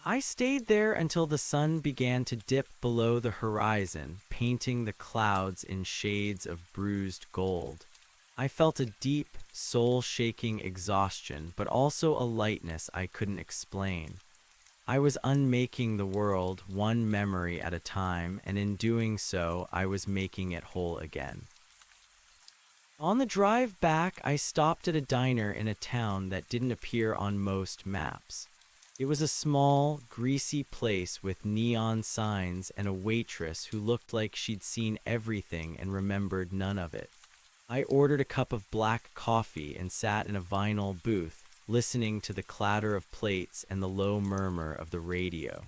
S1: I stayed there until the sun began to dip below the horizon, painting the clouds in shades of bruised gold. I felt a deep, soul-shaking exhaustion, but also a lightness I couldn't explain. I was unmaking the world one memory at a time, and in doing so, I was making it whole again. On the drive back, I stopped at a diner in a town that didn't appear on most maps. It was a small, greasy place with neon signs and a waitress who looked like she'd seen everything and remembered none of it. I ordered a cup of black coffee and sat in a vinyl booth, listening to the clatter of plates and the low murmur of the radio.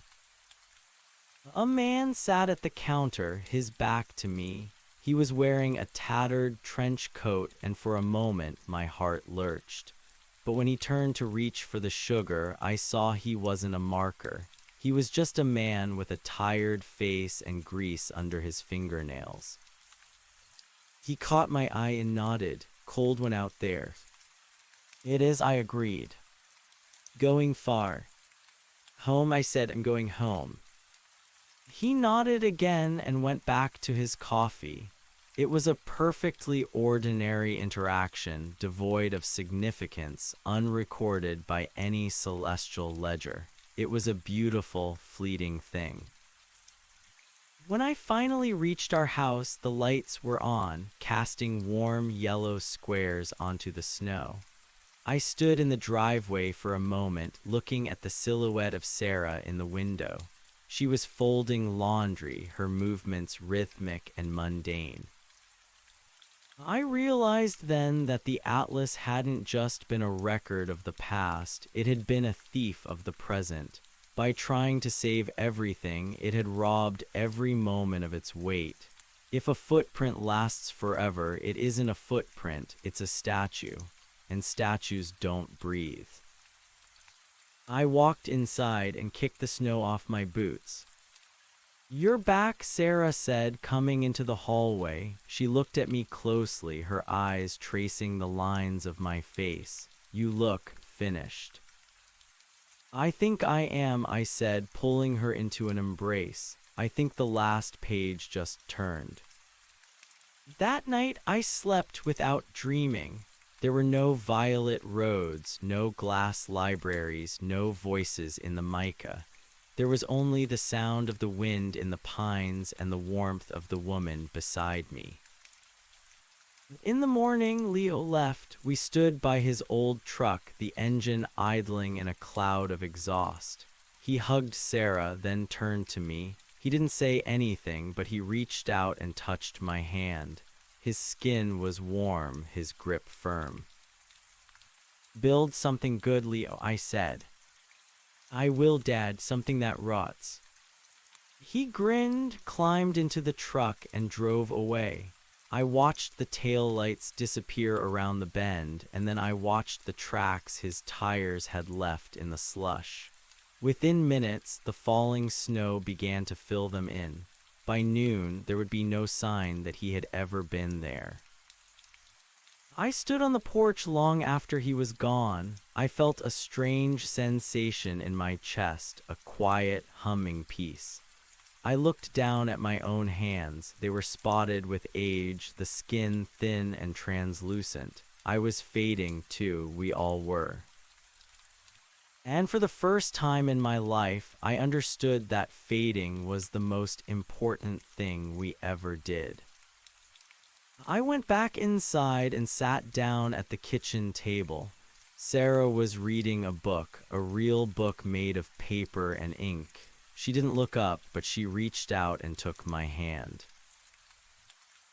S1: A man sat at the counter, his back to me. He was wearing a tattered trench coat, and for a moment my heart lurched. But when he turned to reach for the sugar, I saw he wasn't a marker. He was just a man with a tired face and grease under his fingernails. He caught my eye and nodded. Cold one out there. It is, I agreed. Going far? Home, I said. I'm going home. He nodded again and went back to his coffee. It was a perfectly ordinary interaction, devoid of significance, unrecorded by any celestial ledger. It was a beautiful, fleeting thing. When I finally reached our house, the lights were on, casting warm yellow squares onto the snow. I stood in the driveway for a moment, looking at the silhouette of Sarah in the window. She was folding laundry, her movements rhythmic and mundane. I realized then that the Atlas hadn't just been a record of the past, it had been a thief of the present. By trying to save everything, it had robbed every moment of its weight. If a footprint lasts forever, it isn't a footprint, it's a statue. And statues don't breathe. I walked inside and kicked the snow off my boots. "You're back," Sarah said, coming into the hallway. She looked at me closely, her eyes tracing the lines of my face. "You look finished." "I think I am," I said, pulling her into an embrace. "I think the last page just turned." That night I slept without dreaming. There were no violet roads, no glass libraries, no voices in the mica. There was only the sound of the wind in the pines and the warmth of the woman beside me. In the morning, Leo left. We stood by his old truck, the engine idling in a cloud of exhaust. He hugged Sarah, then turned to me. He didn't say anything, but he reached out and touched my hand. His skin was warm, his grip firm. "Build something good, Leo," I said. "I will, Dad, something that rots." He grinned, climbed into the truck, and drove away. I watched the taillights disappear around the bend, and then I watched the tracks his tires had left in the slush. Within minutes, the falling snow began to fill them in. By noon, there would be no sign that he had ever been there. I stood on the porch long after he was gone. I felt a strange sensation in my chest, a quiet, humming peace. I looked down at my own hands. They were spotted with age, the skin thin and translucent. I was fading, too, we all were. And for the first time in my life, I understood that fading was the most important thing we ever did. I went back inside and sat down at the kitchen table. Sarah was reading a book, a real book made of paper and ink. She didn't look up, but she reached out and took my hand.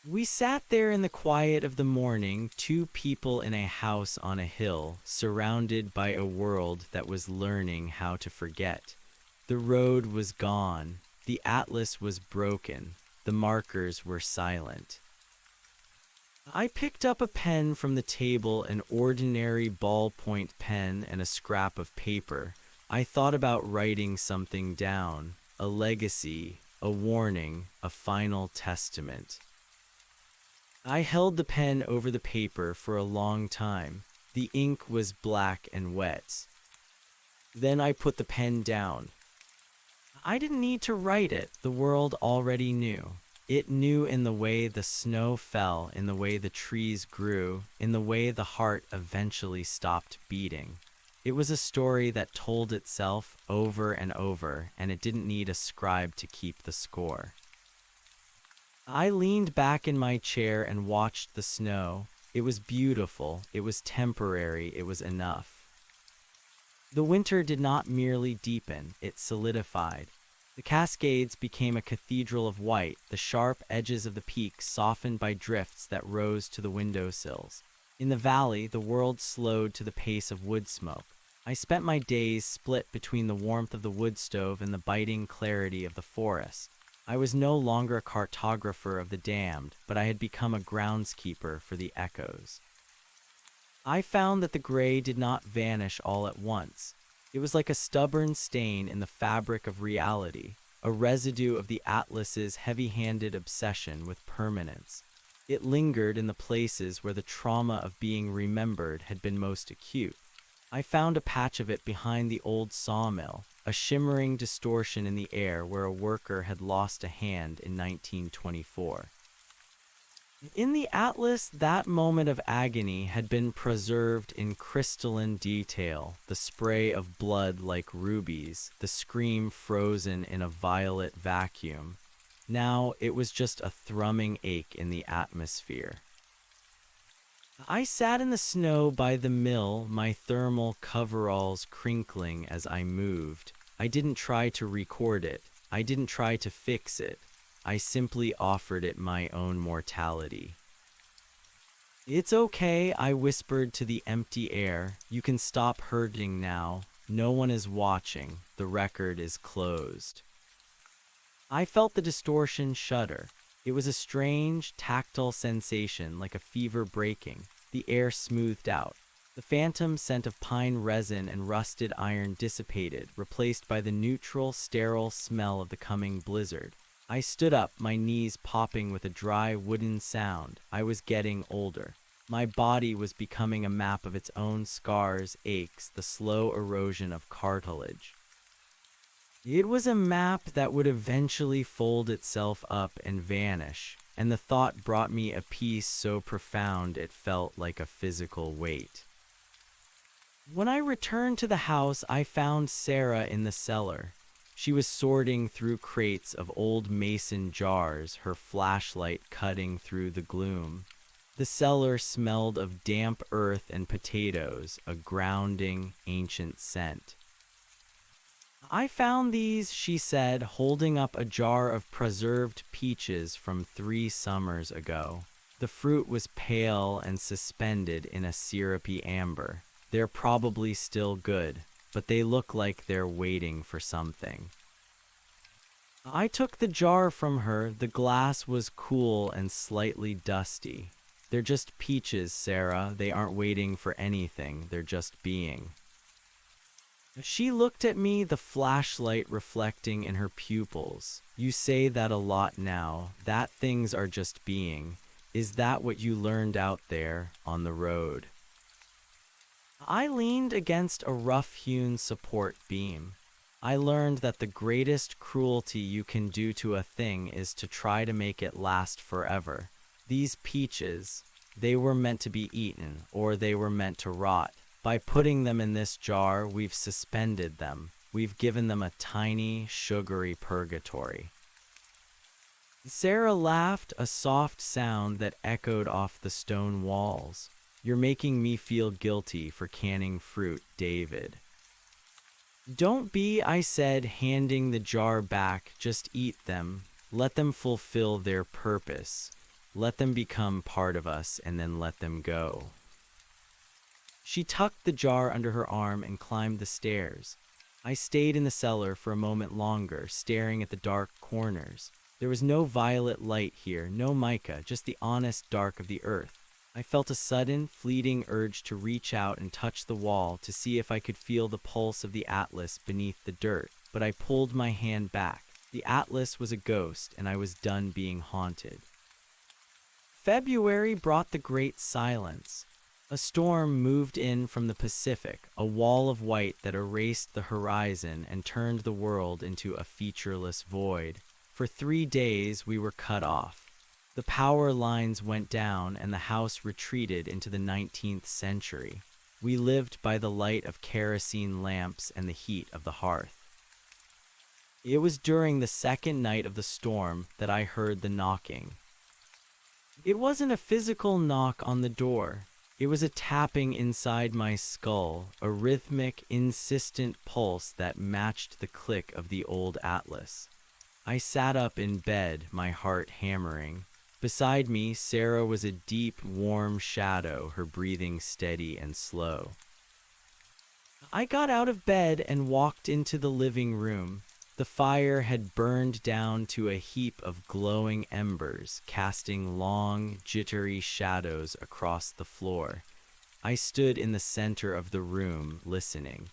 S1: We sat there in the quiet of the morning, two people in a house on a hill, surrounded by a world that was learning how to forget. The road was gone. The atlas was broken. The markers were silent. I picked up a pen from the table, an ordinary ballpoint pen and a scrap of paper. I thought about writing something down, a legacy, a warning, a final testament. I held the pen over the paper for a long time. The ink was black and wet. Then I put the pen down. I didn't need to write it. The world already knew. It knew in the way the snow fell, in the way the trees grew, in the way the heart eventually stopped beating. It was a story that told itself over and over, and it didn't need a scribe to keep the score. I leaned back in my chair and watched the snow. It was beautiful, it was temporary, it was enough. The winter did not merely deepen, it solidified. The Cascades became a cathedral of white, the sharp edges of the peaks softened by drifts that rose to the windowsills. In the valley, the world slowed to the pace of wood smoke. I spent my days split between the warmth of the wood stove and the biting clarity of the forest. I was no longer a cartographer of the damned, but I had become a groundskeeper for the echoes. I found that the gray did not vanish all at once. It was like a stubborn stain in the fabric of reality, a residue of the atlas's heavy-handed obsession with permanence. It lingered in the places where the trauma of being remembered had been most acute. I found a patch of it behind the old sawmill, a shimmering distortion in the air where a worker had lost a hand in 1924. In the atlas, that moment of agony had been preserved in crystalline detail, the spray of blood like rubies, the scream frozen in a violet vacuum. Now it was just a thrumming ache in the atmosphere. I sat in the snow by the mill, my thermal coveralls crinkling as I moved. I didn't try to record it. I didn't try to fix it. I simply offered it my own mortality. "It's okay," I whispered to the empty air. "You can stop hurting now. No one is watching. The record is closed." I felt the distortion shudder. It was a strange, tactile sensation, like a fever breaking. The air smoothed out. The phantom scent of pine resin and rusted iron dissipated, replaced by the neutral, sterile smell of the coming blizzard. I stood up, my knees popping with a dry, wooden sound. I was getting older. My body was becoming a map of its own scars, aches, the slow erosion of cartilage. It was a map that would eventually fold itself up and vanish, and the thought brought me a peace so profound it felt like a physical weight. When I returned to the house, I found Sarah in the cellar. She was sorting through crates of old mason jars, her flashlight cutting through the gloom. The cellar smelled of damp earth and potatoes, a grounding, ancient scent. "I found these," she said, holding up a jar of preserved peaches from 3 summers ago. The fruit was pale and suspended in a syrupy amber. "They're probably still good, but they look like they're waiting for something." I took the jar from her. The glass was cool and slightly dusty. "They're just peaches, Sarah. They aren't waiting for anything. They're just being." She looked at me, the flashlight reflecting in her pupils. "You say that a lot now, that things are just being. Is that what you learned out there on the road? I leaned against a rough-hewn support beam. I learned that the greatest cruelty you can do to a thing is to try to make it last forever. These peaches, they were meant to be eaten, or they were meant to rot. By putting them in this jar, we've suspended them. We've given them a tiny, sugary purgatory. Sarah laughed, a soft sound that echoed off the stone walls. You're making me feel guilty for canning fruit, David. Don't be, I said, handing the jar back. Just eat them. Let them fulfill their purpose. Let them become part of us, and then let them go. She tucked the jar under her arm and climbed the stairs. I stayed in the cellar for a moment longer, staring at the dark corners. There was no violet light here, no mica, just the honest dark of the earth. I felt a sudden, fleeting urge to reach out and touch the wall to see if I could feel the pulse of the atlas beneath the dirt, but I pulled my hand back. The atlas was a ghost, and I was done being haunted. February brought the great silence. A storm moved in from the Pacific, a wall of white that erased the horizon and turned the world into a featureless void. For 3 days we were cut off. The power lines went down and the house retreated into the 19th century. We lived by the light of kerosene lamps and the heat of the hearth. It was during the second night of the storm that I heard the knocking. It wasn't a physical knock on the door. It was a tapping inside my skull, a rhythmic, insistent pulse that matched the click of the old atlas. I sat up in bed, my heart hammering. Beside me, Sarah was a deep, warm shadow, her breathing steady and slow. I got out of bed and walked into the living room. The fire had burned down to a heap of glowing embers, casting long, jittery shadows across the floor. I stood in the center of the room, listening.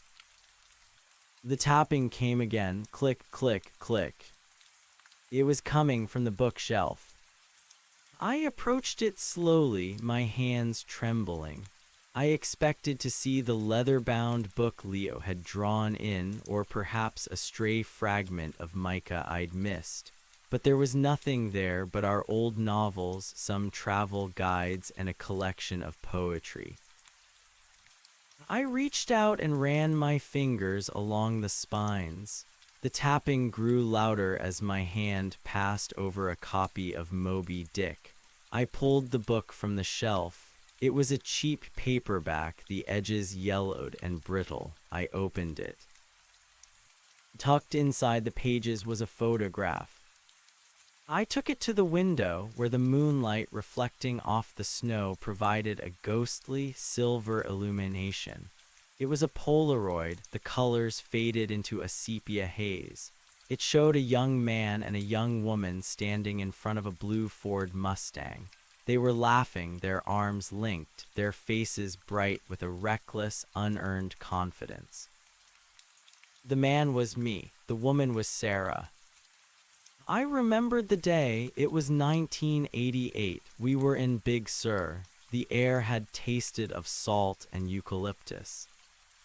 S1: The tapping came again, click, click, click. It was coming from the bookshelf. I approached it slowly, my hands trembling. I expected to see the leather-bound book Leo had drawn in, or perhaps a stray fragment of mica I'd missed. But there was nothing there but our old novels, some travel guides, and a collection of poetry. I reached out and ran my fingers along the spines. The tapping grew louder as my hand passed over a copy of Moby Dick. I pulled the book from the shelf. It was a cheap paperback, the edges yellowed and brittle. I opened it. Tucked inside the pages was a photograph. I took it to the window, where the moonlight reflecting off the snow provided a ghostly silver illumination. It was a Polaroid, the colors faded into a sepia haze. It showed a young man and a young woman standing in front of a blue Ford Mustang. They were laughing, their arms linked, their faces bright with a reckless, unearned confidence. The man was me, the woman was Sarah. I remembered the day. It was 1988. We were in Big Sur. The air had tasted of salt and eucalyptus.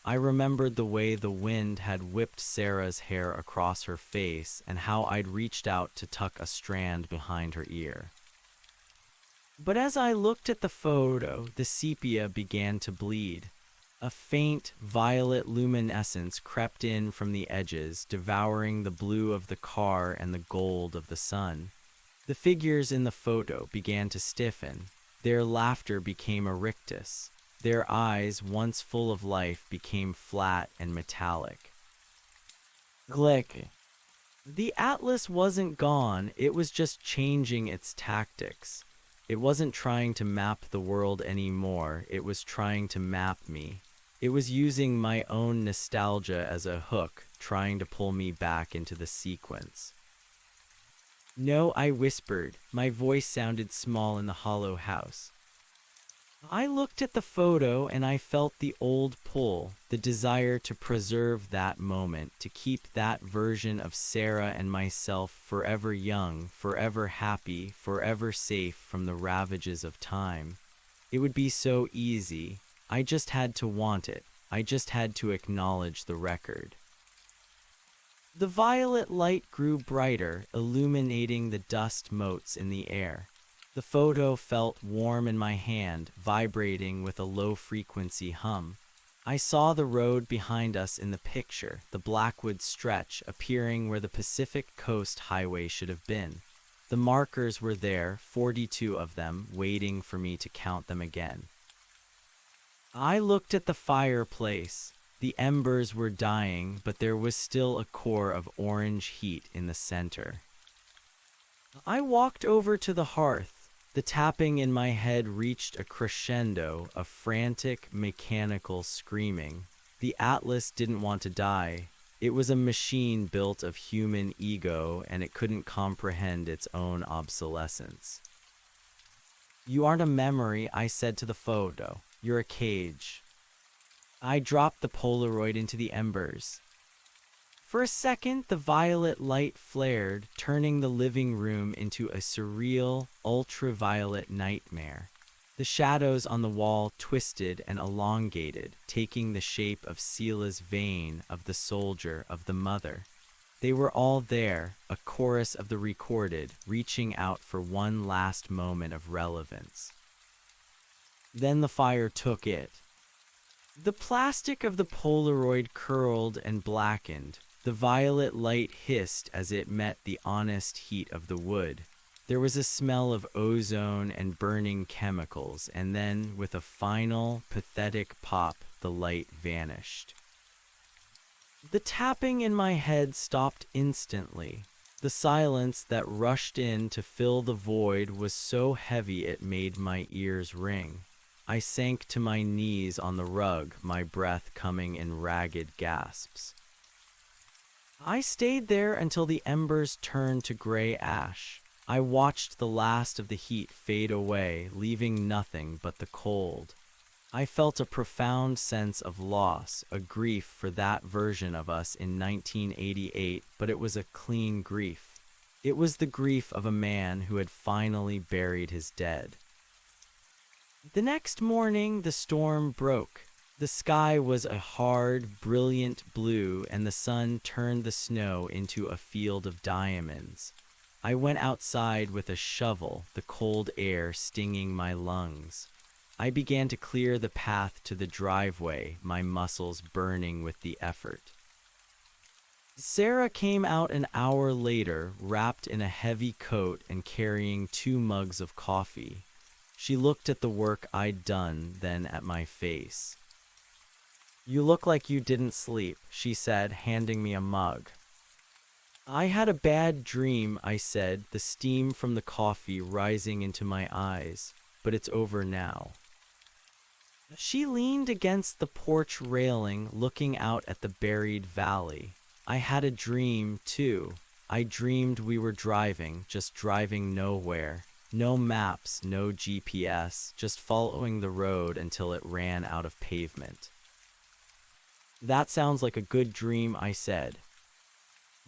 S1: I remembered the way the wind had whipped Sarah's hair across her face and how I'd reached out to tuck a strand behind her ear. But as I looked at the photo, the sepia began to bleed. A faint, violet luminescence crept in from the edges, devouring the blue of the car and the gold of the sun. The figures in the photo began to stiffen. Their laughter became a rictus. Their eyes, once full of life, became flat and metallic. Glick. The atlas wasn't gone, it was just changing its tactics. It wasn't trying to map the world anymore, it was trying to map me. It was using my own nostalgia as a hook, trying to pull me back into the sequence. No, I whispered. My voice sounded small in the hollow house. I looked at the photo and I felt the old pull, the desire to preserve that moment, to keep that version of Sarah and myself forever young, forever happy, forever safe from the ravages of time. It would be so easy. I just had to want it. I just had to acknowledge the record. The violet light grew brighter, illuminating the dust motes in the air. The photo felt warm in my hand, vibrating with a low-frequency hum. I saw the road behind us in the picture, the Blackwood stretch appearing where the Pacific Coast Highway should have been. The markers were there, 42 of them, waiting for me to count them again. I looked at the fireplace. The embers were dying, but there was still a core of orange heat in the center. I walked over to the hearth. The tapping in my head reached a crescendo, a frantic, mechanical screaming. The Atlas didn't want to die. It was a machine built of human ego, and it couldn't comprehend its own obsolescence. "You aren't a memory," I said to the photo. "You're a cage." I dropped the Polaroid into the embers. For a second, the violet light flared, turning the living room into a surreal, ultraviolet nightmare. The shadows on the wall twisted and elongated, taking the shape of Sela's vein, of the soldier, of the mother. They were all there, a chorus of the recorded, reaching out for one last moment of relevance. Then the fire took it. The plastic of the Polaroid curled and blackened. The violet light hissed as it met the honest heat of the wood. There was a smell of ozone and burning chemicals, and then, with a final, pathetic pop, the light vanished. The tapping in my head stopped instantly. The silence that rushed in to fill the void was so heavy it made my ears ring. I sank to my knees on the rug, my breath coming in ragged gasps. I stayed there until the embers turned to gray ash. I watched the last of the heat fade away, leaving nothing but the cold. I felt a profound sense of loss, a grief for that version of us in 1988, but it was a clean grief. It was the grief of a man who had finally buried his dead. The next morning, the storm broke. The sky was a hard, brilliant blue, and the sun turned the snow into a field of diamonds. I went outside with a shovel, the cold air stinging my lungs. I began to clear the path to the driveway, my muscles burning with the effort. Sarah came out an hour later, wrapped in a heavy coat and carrying 2 mugs of coffee. She looked at the work I'd done, then at my face. "You look like you didn't sleep," she said, handing me a mug. "I had a bad dream," I said, the steam from the coffee rising into my eyes, "but it's over now." She leaned against the porch railing, looking out at the buried valley. I had a dream, too. I dreamed we were driving, just driving nowhere. No maps, no GPS, just following the road until it ran out of pavement. "That sounds like a good dream," I said.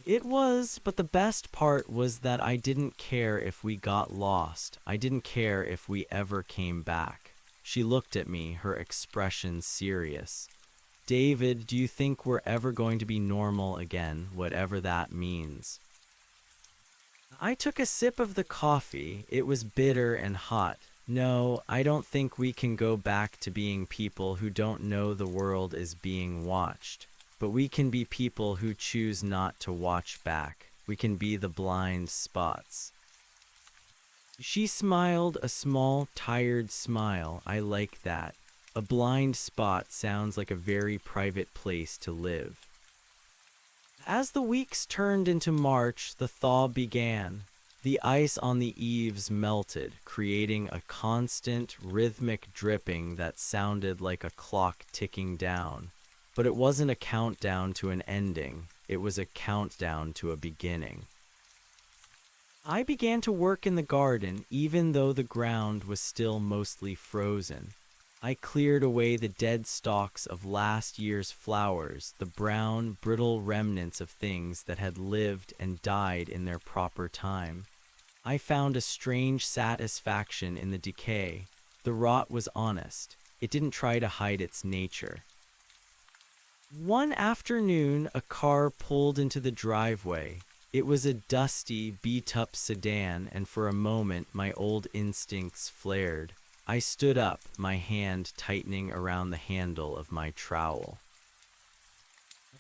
S1: It was, but the best part was that I didn't care if we got lost. I didn't care if we ever came back. She looked at me, her expression serious. "David, do you think we're ever going to be normal again, whatever that means?" I took a sip of the coffee. It was bitter and hot. "No, I don't think we can go back to being people who don't know the world is being watched. But we can be people who choose not to watch back. We can be the blind spots." She smiled, a small, tired smile. I like that. A blind spot sounds like a very private place to live. As the weeks turned into March, the thaw began. The ice on the eaves melted, creating a constant, rhythmic dripping that sounded like a clock ticking down. But it wasn't a countdown to an ending. It was a countdown to a beginning. I began to work in the garden, even though the ground was still mostly frozen. I cleared away the dead stalks of last year's flowers, the brown, brittle remnants of things that had lived and died in their proper time. I found a strange satisfaction in the decay. The rot was honest. It didn't try to hide its nature. One afternoon, a car pulled into the driveway. It was a dusty, beat-up sedan, and for a moment my old instincts flared. I stood up, my hand tightening around the handle of my trowel.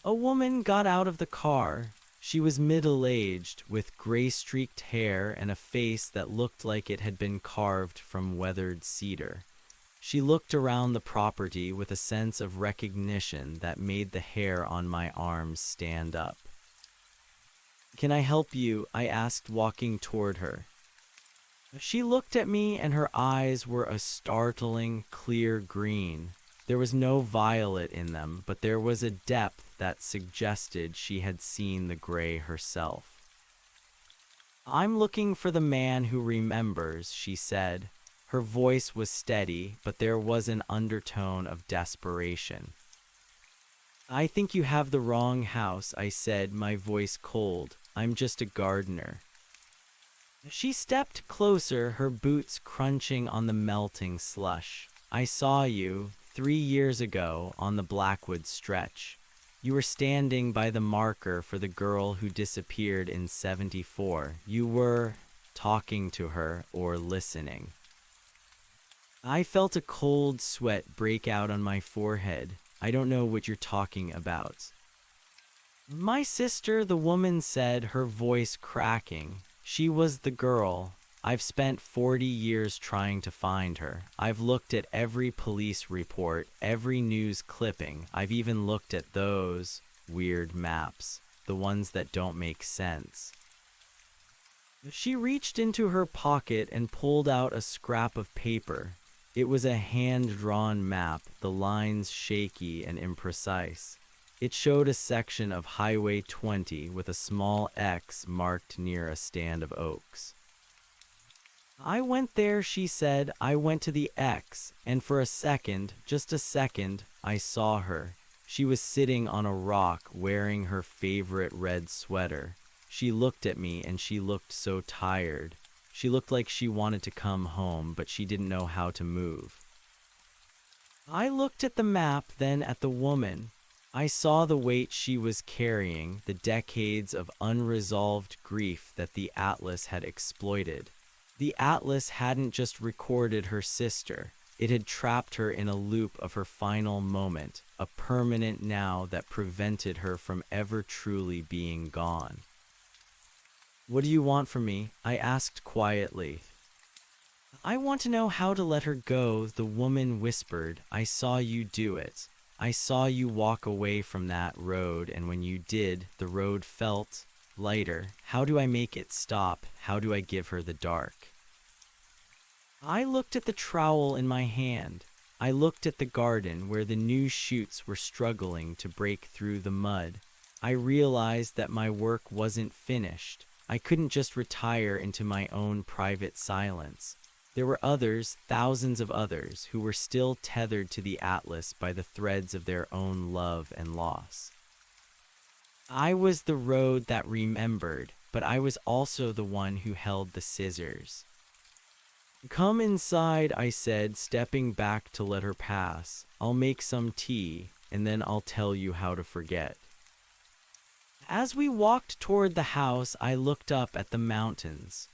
S1: A woman got out of the car. She was middle-aged, with gray-streaked hair and a face that looked like it had been carved from weathered cedar. She looked around the property with a sense of recognition that made the hair on my arms stand up. "Can I help you?" I asked, walking toward her. She looked at me and her eyes were a startling, clear green. There was no violet in them, but there was a depth that suggested she had seen the gray herself. "I'm looking for the man who remembers," she said. Her voice was steady, but there was an undertone of desperation. "I think you have the wrong house," I said, my voice cold. "I'm just a gardener." She stepped closer, her boots crunching on the melting slush. "I saw you 3 years ago on the Blackwood stretch. You were standing by the marker for the girl who disappeared in '74. You were talking to her or listening." I felt a cold sweat break out on my forehead. "I don't know what you're talking about." "My sister," the woman said, her voice cracking. "She was the girl. I've spent 40 years trying to find her. I've looked at every police report, every news clipping. I've even looked at those weird maps, the ones that don't make sense." She reached into her pocket and pulled out a scrap of paper. It was a hand-drawn map, the lines shaky and imprecise. It showed a section of Highway 20 with a small X marked near a stand of oaks. "I went there," she said. "I went to the X, and for a second, just a second, I saw her. She was sitting on a rock wearing her favorite red sweater. She looked at me and she looked so tired. She looked like she wanted to come home, but she didn't know how to move." I looked at the map, then at the woman. I saw the weight she was carrying, the decades of unresolved grief that the Atlas had exploited. The Atlas hadn't just recorded her sister. It had trapped her in a loop of her final moment, a permanent now that prevented her from ever truly being gone. "What do you want from me?" I asked quietly. "I want to know how to let her go," the woman whispered. "I saw you do it. I saw you walk away from that road, and when you did, the road felt lighter. How do I make it stop? How do I give her the dark?" I looked at the trowel in my hand. I looked at the garden where the new shoots were struggling to break through the mud. I realized that my work wasn't finished. I couldn't just retire into my own private silence. There were others, thousands of others, who were still tethered to the Atlas by the threads of their own love and loss. I was the road that remembered, but I was also the one who held the scissors. "Come inside," I said, stepping back to let her pass. "I'll make some tea, and then I'll tell you how to forget." As we walked toward the house, I looked up at the mountains.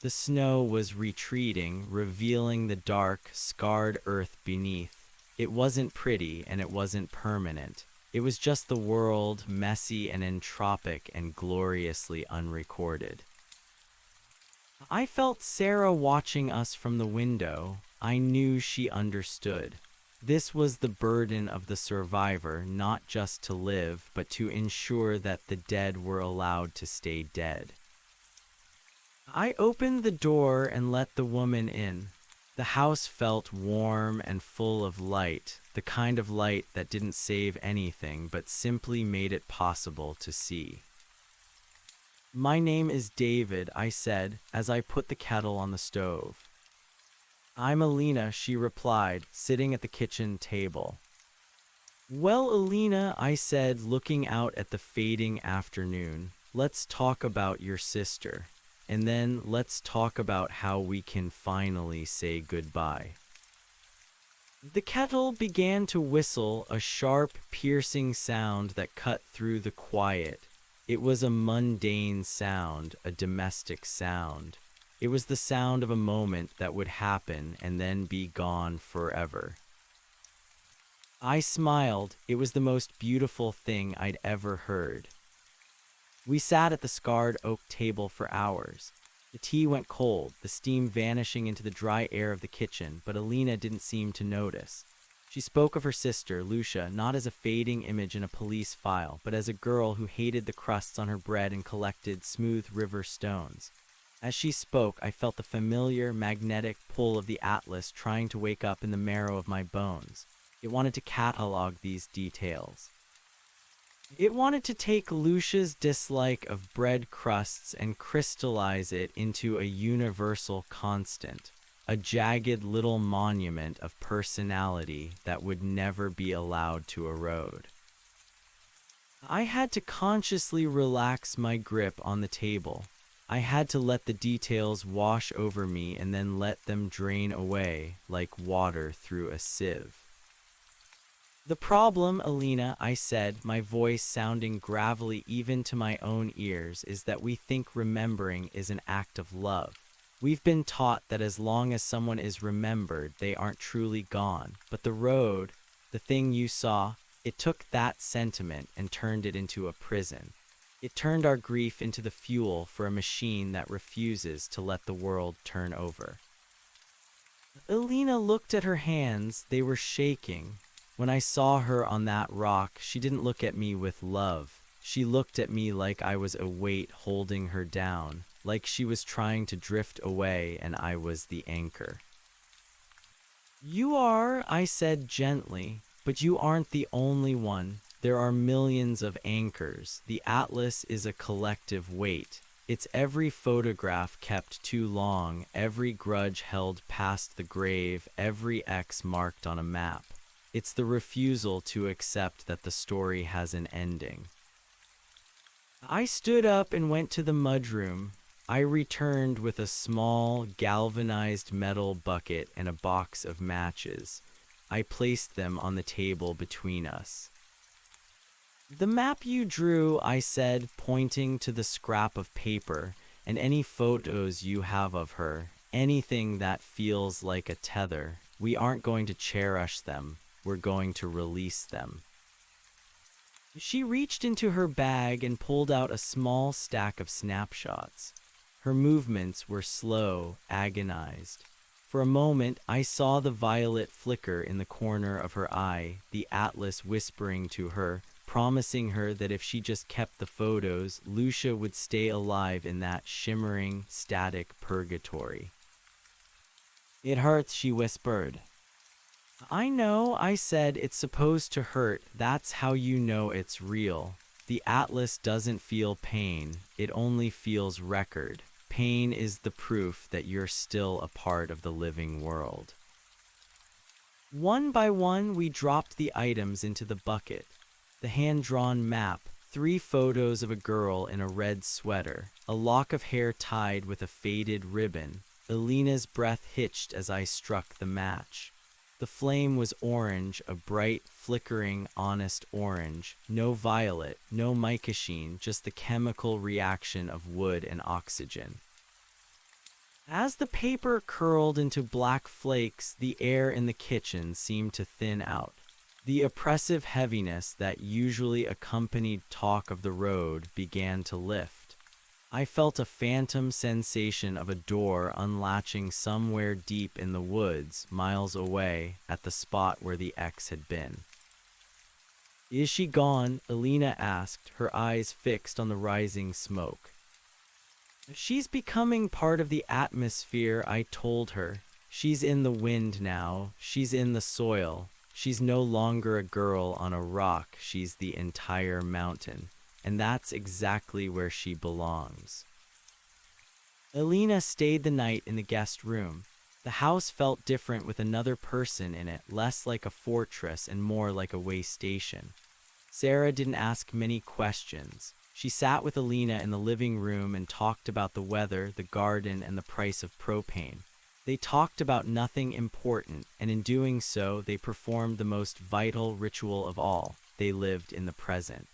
S1: The snow was retreating, revealing the dark, scarred earth beneath. It wasn't pretty, and it wasn't permanent. It was just the world, messy and entropic and gloriously unrecorded. I felt Sarah watching us from the window. I knew she understood. This was the burden of the survivor, not just to live, but to ensure that the dead were allowed to stay dead. I opened the door and let the woman in. The house felt warm and full of light, the kind of light that didn't save anything but simply made it possible to see. "My name is David," I said as I put the kettle on the stove. I'm Alina, she replied, sitting at the kitchen table. Well, Alina, I said, looking out at the fading afternoon, let's talk about your sister. And then let's talk about how we can finally say goodbye. The kettle began to whistle, a sharp, piercing sound that cut through the quiet. It was a mundane sound, a domestic sound. It was the sound of a moment that would happen and then be gone forever. I smiled. It was the most beautiful thing I'd ever heard. We sat at the scarred oak table for hours. The tea went cold, the steam vanishing into the dry air of the kitchen, but Alina didn't seem to notice. She spoke of her sister, Lucia, not as a fading image in a police file, but as a girl who hated the crusts on her bread and collected smooth river stones. As she spoke, I felt the familiar, magnetic pull of the atlas trying to wake up in the marrow of my bones. It wanted to catalog these details. It wanted to take Lucia's dislike of bread crusts and crystallize it into a universal constant, a jagged little monument of personality that would never be allowed to erode. I had to consciously relax my grip on the table. I had to let the details wash over me and then let them drain away like water through a sieve. The problem, Alina, I said, my voice sounding gravelly even to my own ears, is that we think remembering is an act of love. We've been taught that as long as someone is remembered, they aren't truly gone. But the road, the thing you saw, it took that sentiment and turned it into a prison. It turned our grief into the fuel for a machine that refuses to let the world turn over. Alina looked at her hands. They were shaking. When I saw her on that rock, she didn't look at me with love. She looked at me like I was a weight holding her down, like she was trying to drift away and I was the anchor. You are, I said gently, but you aren't the only one. There are millions of anchors. The atlas is a collective weight. It's every photograph kept too long, every grudge held past the grave, every X marked on a map. It's the refusal to accept that the story has an ending. I stood up and went to the mudroom. I returned with a small, galvanized metal bucket and a box of matches. I placed them on the table between us. The map you drew, I said, pointing to the scrap of paper, and any photos you have of her, anything that feels like a tether, we aren't going to cherish them. We're going to release them. She reached into her bag and pulled out a small stack of snapshots. Her movements were slow, agonized. For a moment, I saw the violet flicker in the corner of her eye, the atlas whispering to her, promising her that if she just kept the photos, Lucia would stay alive in that shimmering, static purgatory. It hurts, she whispered. I know, I said, it's supposed to hurt. That's how you know it's real. The atlas doesn't feel pain. It only feels record. Pain is the proof that you're still a part of the living world. One by one, we dropped the items into the bucket. The hand-drawn map, 3 photos of a girl in a red sweater, a lock of hair tied with a faded ribbon. Alina's breath hitched as I struck the match. The flame was orange, a bright, flickering, honest orange. No violet, no mica sheen, just the chemical reaction of wood and oxygen. As the paper curled into black flakes, the air in the kitchen seemed to thin out. The oppressive heaviness that usually accompanied talk of the road began to lift. I felt a phantom sensation of a door unlatching somewhere deep in the woods, miles away, at the spot where the X had been. Is she gone? Alina asked, her eyes fixed on the rising smoke. She's becoming part of the atmosphere, I told her. She's in the wind now. She's in the soil. She's no longer a girl on a rock. She's the entire mountain. And that's exactly where she belongs. Alina stayed the night in the guest room. The house felt different with another person in it, less like a fortress and more like a way station. Sarah didn't ask many questions. She sat with Alina in the living room and talked about the weather, the garden, and the price of propane. They talked about nothing important, and in doing so, they performed the most vital ritual of all. They lived in the present.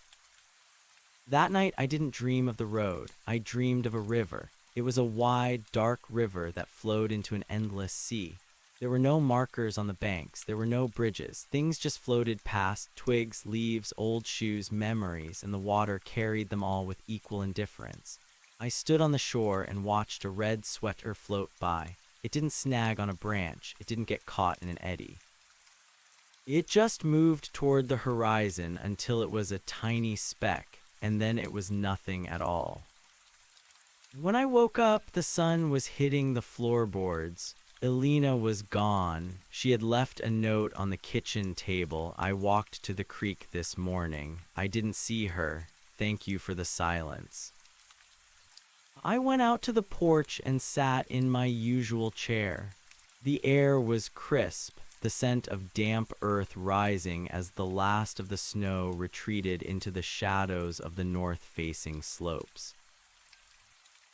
S1: That night, I didn't dream of the road. I dreamed of a river. It was a wide, dark river that flowed into an endless sea. There were no markers on the banks. There were no bridges. Things just floated past, twigs, leaves, old shoes, memories, and the water carried them all with equal indifference. I stood on the shore and watched a red sweater float by. It didn't snag on a branch. It didn't get caught in an eddy. It just moved toward the horizon until it was a tiny speck, and then it was nothing at all. When I woke up, the sun was hitting the floorboards. Alina was gone. She had left a note on the kitchen table. I walked to the creek this morning. I didn't see her. Thank you for the silence. I went out to the porch and sat in my usual chair. The air was crisp, the scent of damp earth rising as the last of the snow retreated into the shadows of the north-facing slopes.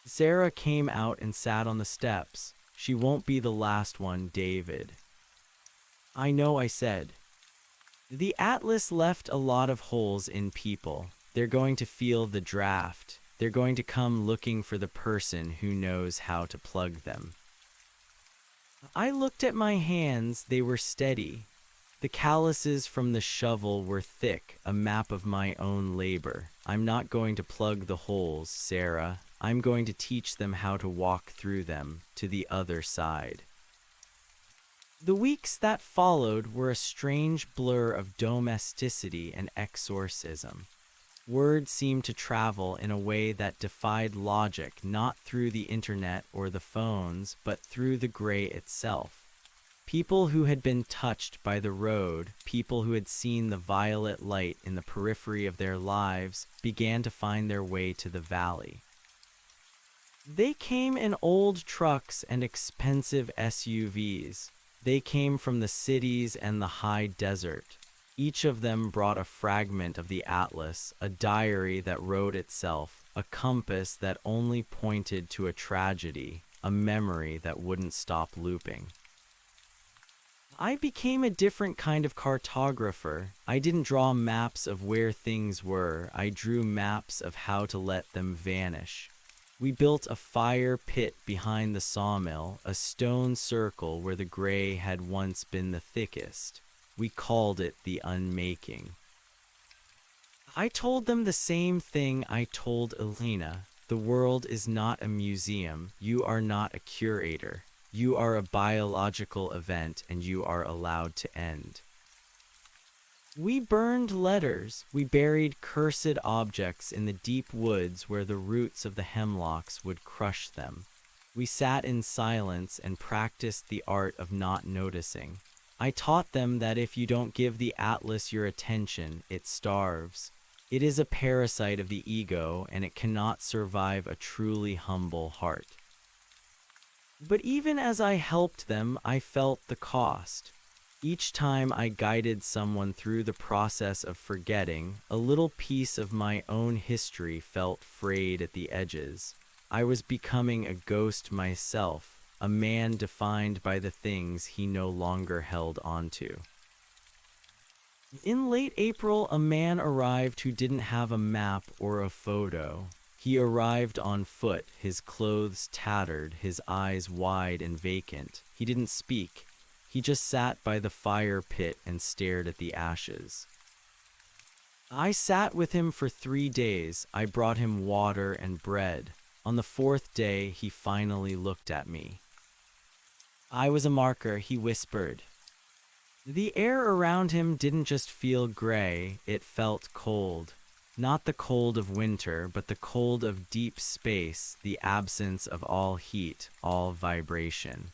S1: Sarah came out and sat on the steps. She won't be the last one, David. I know, I said. The Atlas left a lot of holes in people. They're going to feel the draft. They're going to come looking for the person who knows how to plug them. I looked at my hands. They were steady. The calluses from the shovel were thick, a map of my own labor. I'm not going to plug the holes, Sarah. I'm going to teach them how to walk through them, to the other side. The weeks that followed were a strange blur of domesticity and exorcism. Word seemed to travel in a way that defied logic, not through the internet or the phones, but through the gray itself. People who had been touched by the road, people who had seen the violet light in the periphery of their lives, began to find their way to the valley. They came in old trucks and expensive SUVs. They came from the cities and the high desert. Each of them brought a fragment of the Atlas, a diary that wrote itself, a compass that only pointed to a tragedy, a memory that wouldn't stop looping. I became a different kind of cartographer. I didn't draw maps of where things were. I drew maps of how to let them vanish. We built a fire pit behind the sawmill, a stone circle where the gray had once been the thickest. We called it the unmaking. I told them the same thing I told Alina. The world is not a museum. You are not a curator. You are a biological event, and you are allowed to end. We burned letters. We buried cursed objects in the deep woods where the roots of the hemlocks would crush them. We sat in silence and practiced the art of not noticing. I taught them that if you don't give the Atlas your attention, it starves. It is a parasite of the ego, and it cannot survive a truly humble heart. But even as I helped them, I felt the cost. Each time I guided someone through the process of forgetting, a little piece of my own history felt frayed at the edges. I was becoming a ghost myself, a man defined by the things he no longer held onto. In late April, a man arrived who didn't have a map or a photo. He arrived on foot, his clothes tattered, his eyes wide and vacant. He didn't speak. He just sat by the fire pit and stared at the ashes. I sat with him for 3 days. I brought him water and bread. On the 4th day, he finally looked at me. I was a marker, he whispered. The air around him didn't just feel gray, it felt cold. Not the cold of winter, but the cold of deep space, the absence of all heat, all vibration.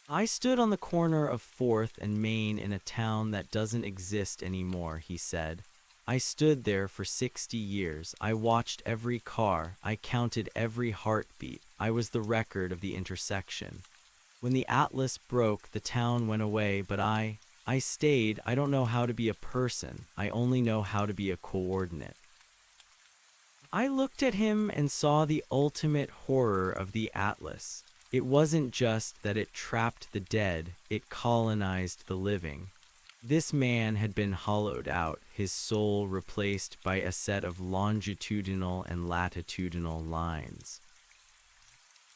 S1: I stood on the corner of 4th and Main in a town that doesn't exist anymore, he said. I stood there for 60 years. I watched every car. I counted every heartbeat. I was the record of the intersection. When the atlas broke, the town went away, but I stayed. I don't know how to be a person. I only know how to be a coordinate. I looked at him and saw the ultimate horror of the atlas. It wasn't just that it trapped the dead, it colonized the living. This man had been hollowed out, his soul replaced by a set of longitudinal and latitudinal lines.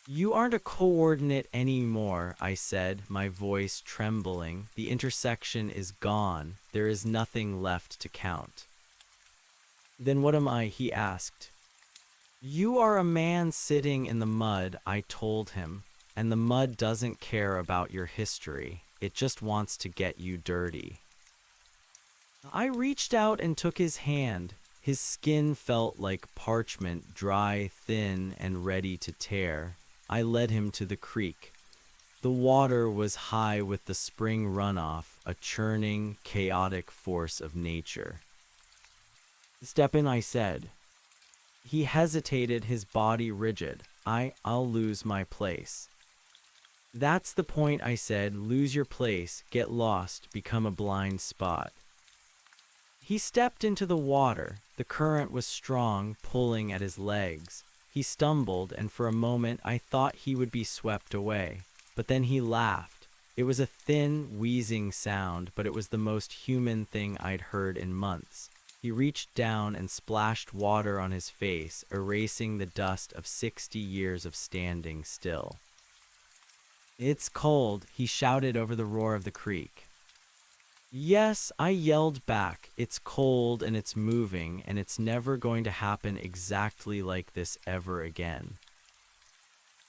S1: "You aren't a coordinate anymore," I said, my voice trembling. "The intersection is gone. There is nothing left to count." "Then what am I?" he asked. "You are a man sitting in the mud," I told him, "and the mud doesn't care about your history. It just wants to get you dirty." I reached out and took his hand. His skin felt like parchment, dry, thin, and ready to tear. I led him to the creek. The water was high with the spring runoff, a churning, chaotic force of nature. "Step in," I said. He hesitated, his body rigid. I'll lose my place." "That's the point," I said. "Lose your place, get lost, become a blind spot." He stepped into the water. The current was strong, pulling at his legs. He stumbled, and for a moment I thought he would be swept away. But then he laughed. It was a thin, wheezing sound, but it was the most human thing I'd heard in months. He reached down and splashed water on his face, erasing the dust of 60 years of standing still. "It's cold," he shouted over the roar of the creek. "Yes," I yelled back. "It's cold and it's moving, and it's never going to happen exactly like this ever again."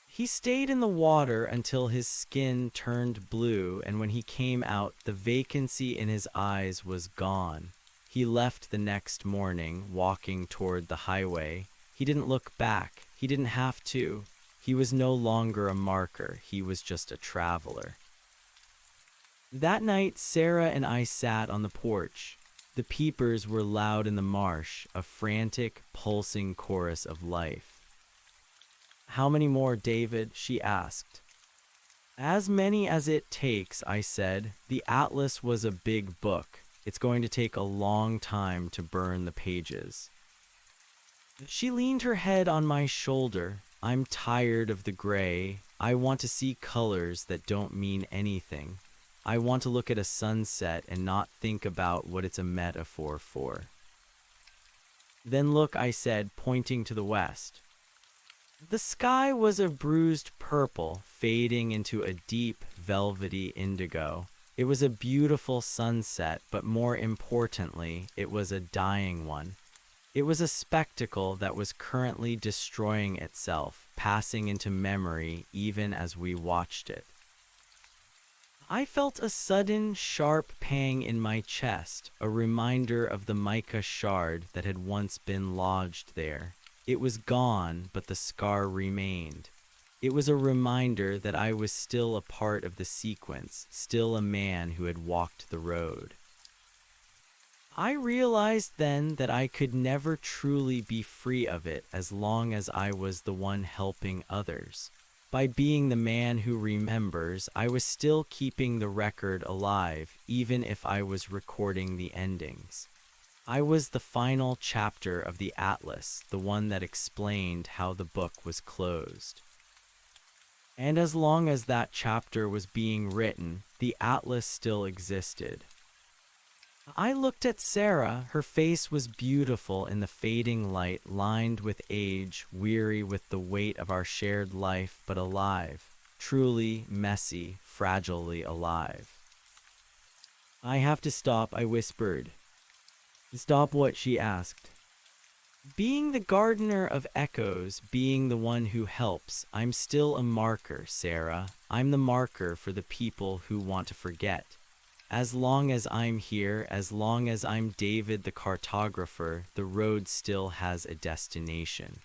S1: He stayed in the water until his skin turned blue, and when he came out, the vacancy in his eyes was gone. He left the next morning, walking toward the highway. He didn't look back. He didn't have to. He was no longer a marker. He was just a traveler. That night, Sarah and I sat on the porch. The peepers were loud in the marsh, a frantic, pulsing chorus of life. "How many more, David?" she asked. "As many as it takes," I said. "The atlas was a big book. It's going to take a long time to burn the pages." She leaned her head on my shoulder. "I'm tired of the gray. I want to see colors that don't mean anything. I want to look at a sunset and not think about what it's a metaphor for." "Then look," I said, pointing to the west. The sky was a bruised purple, fading into a deep, velvety indigo. It was a beautiful sunset, but more importantly, it was a dying one. It was a spectacle that was currently destroying itself, passing into memory even as we watched it. I felt a sudden, sharp pang in my chest, a reminder of the mica shard that had once been lodged there. It was gone, but the scar remained. It was a reminder that I was still a part of the sequence, still a man who had walked the road. I realized then that I could never truly be free of it as long as I was the one helping others. By being the man who remembers, I was still keeping the record alive, even if I was recording the endings. I was the final chapter of the atlas, the one that explained how the book was closed. And as long as that chapter was being written, the atlas still existed. I looked at Sarah. Her face was beautiful in the fading light, lined with age, weary with the weight of our shared life, but alive, truly messy, fragilely alive. "I have to stop," I whispered. "Stop what?" she asked. "Being the gardener of echoes, being the one who helps. I'm still a marker, Sarah. I'm the marker for the people who want to forget. As long as I'm here, as long as I'm David the cartographer, the road still has a destination."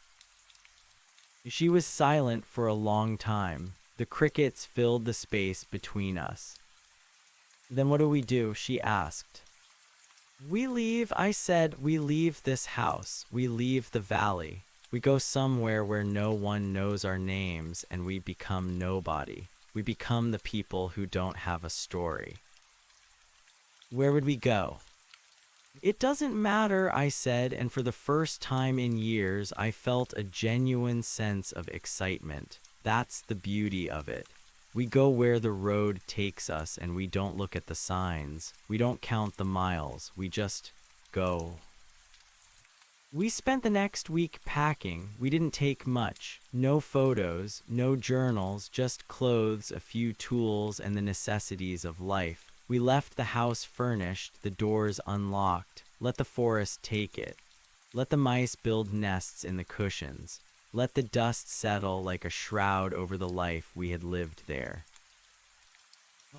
S1: She was silent for a long time. The crickets filled the space between us. "Then what do we do?" she asked. "We leave," I said. "We leave this house. We leave the valley. We go somewhere where no one knows our names, and we become nobody. We become the people who don't have a story. Where would we go? It doesn't matter, I said, and for the first time in years, I felt a genuine sense of excitement. That's the beauty of it. We go where the road takes us, and we don't look at the signs. We don't count the miles. We just go. We spent the next week packing. We didn't take much. No photos, no journals, just clothes, a few tools, and the necessities of life. We left the house furnished, the doors unlocked. Let the forest take it. Let the mice build nests in the cushions. Let the dust settle like a shroud over the life we had lived there.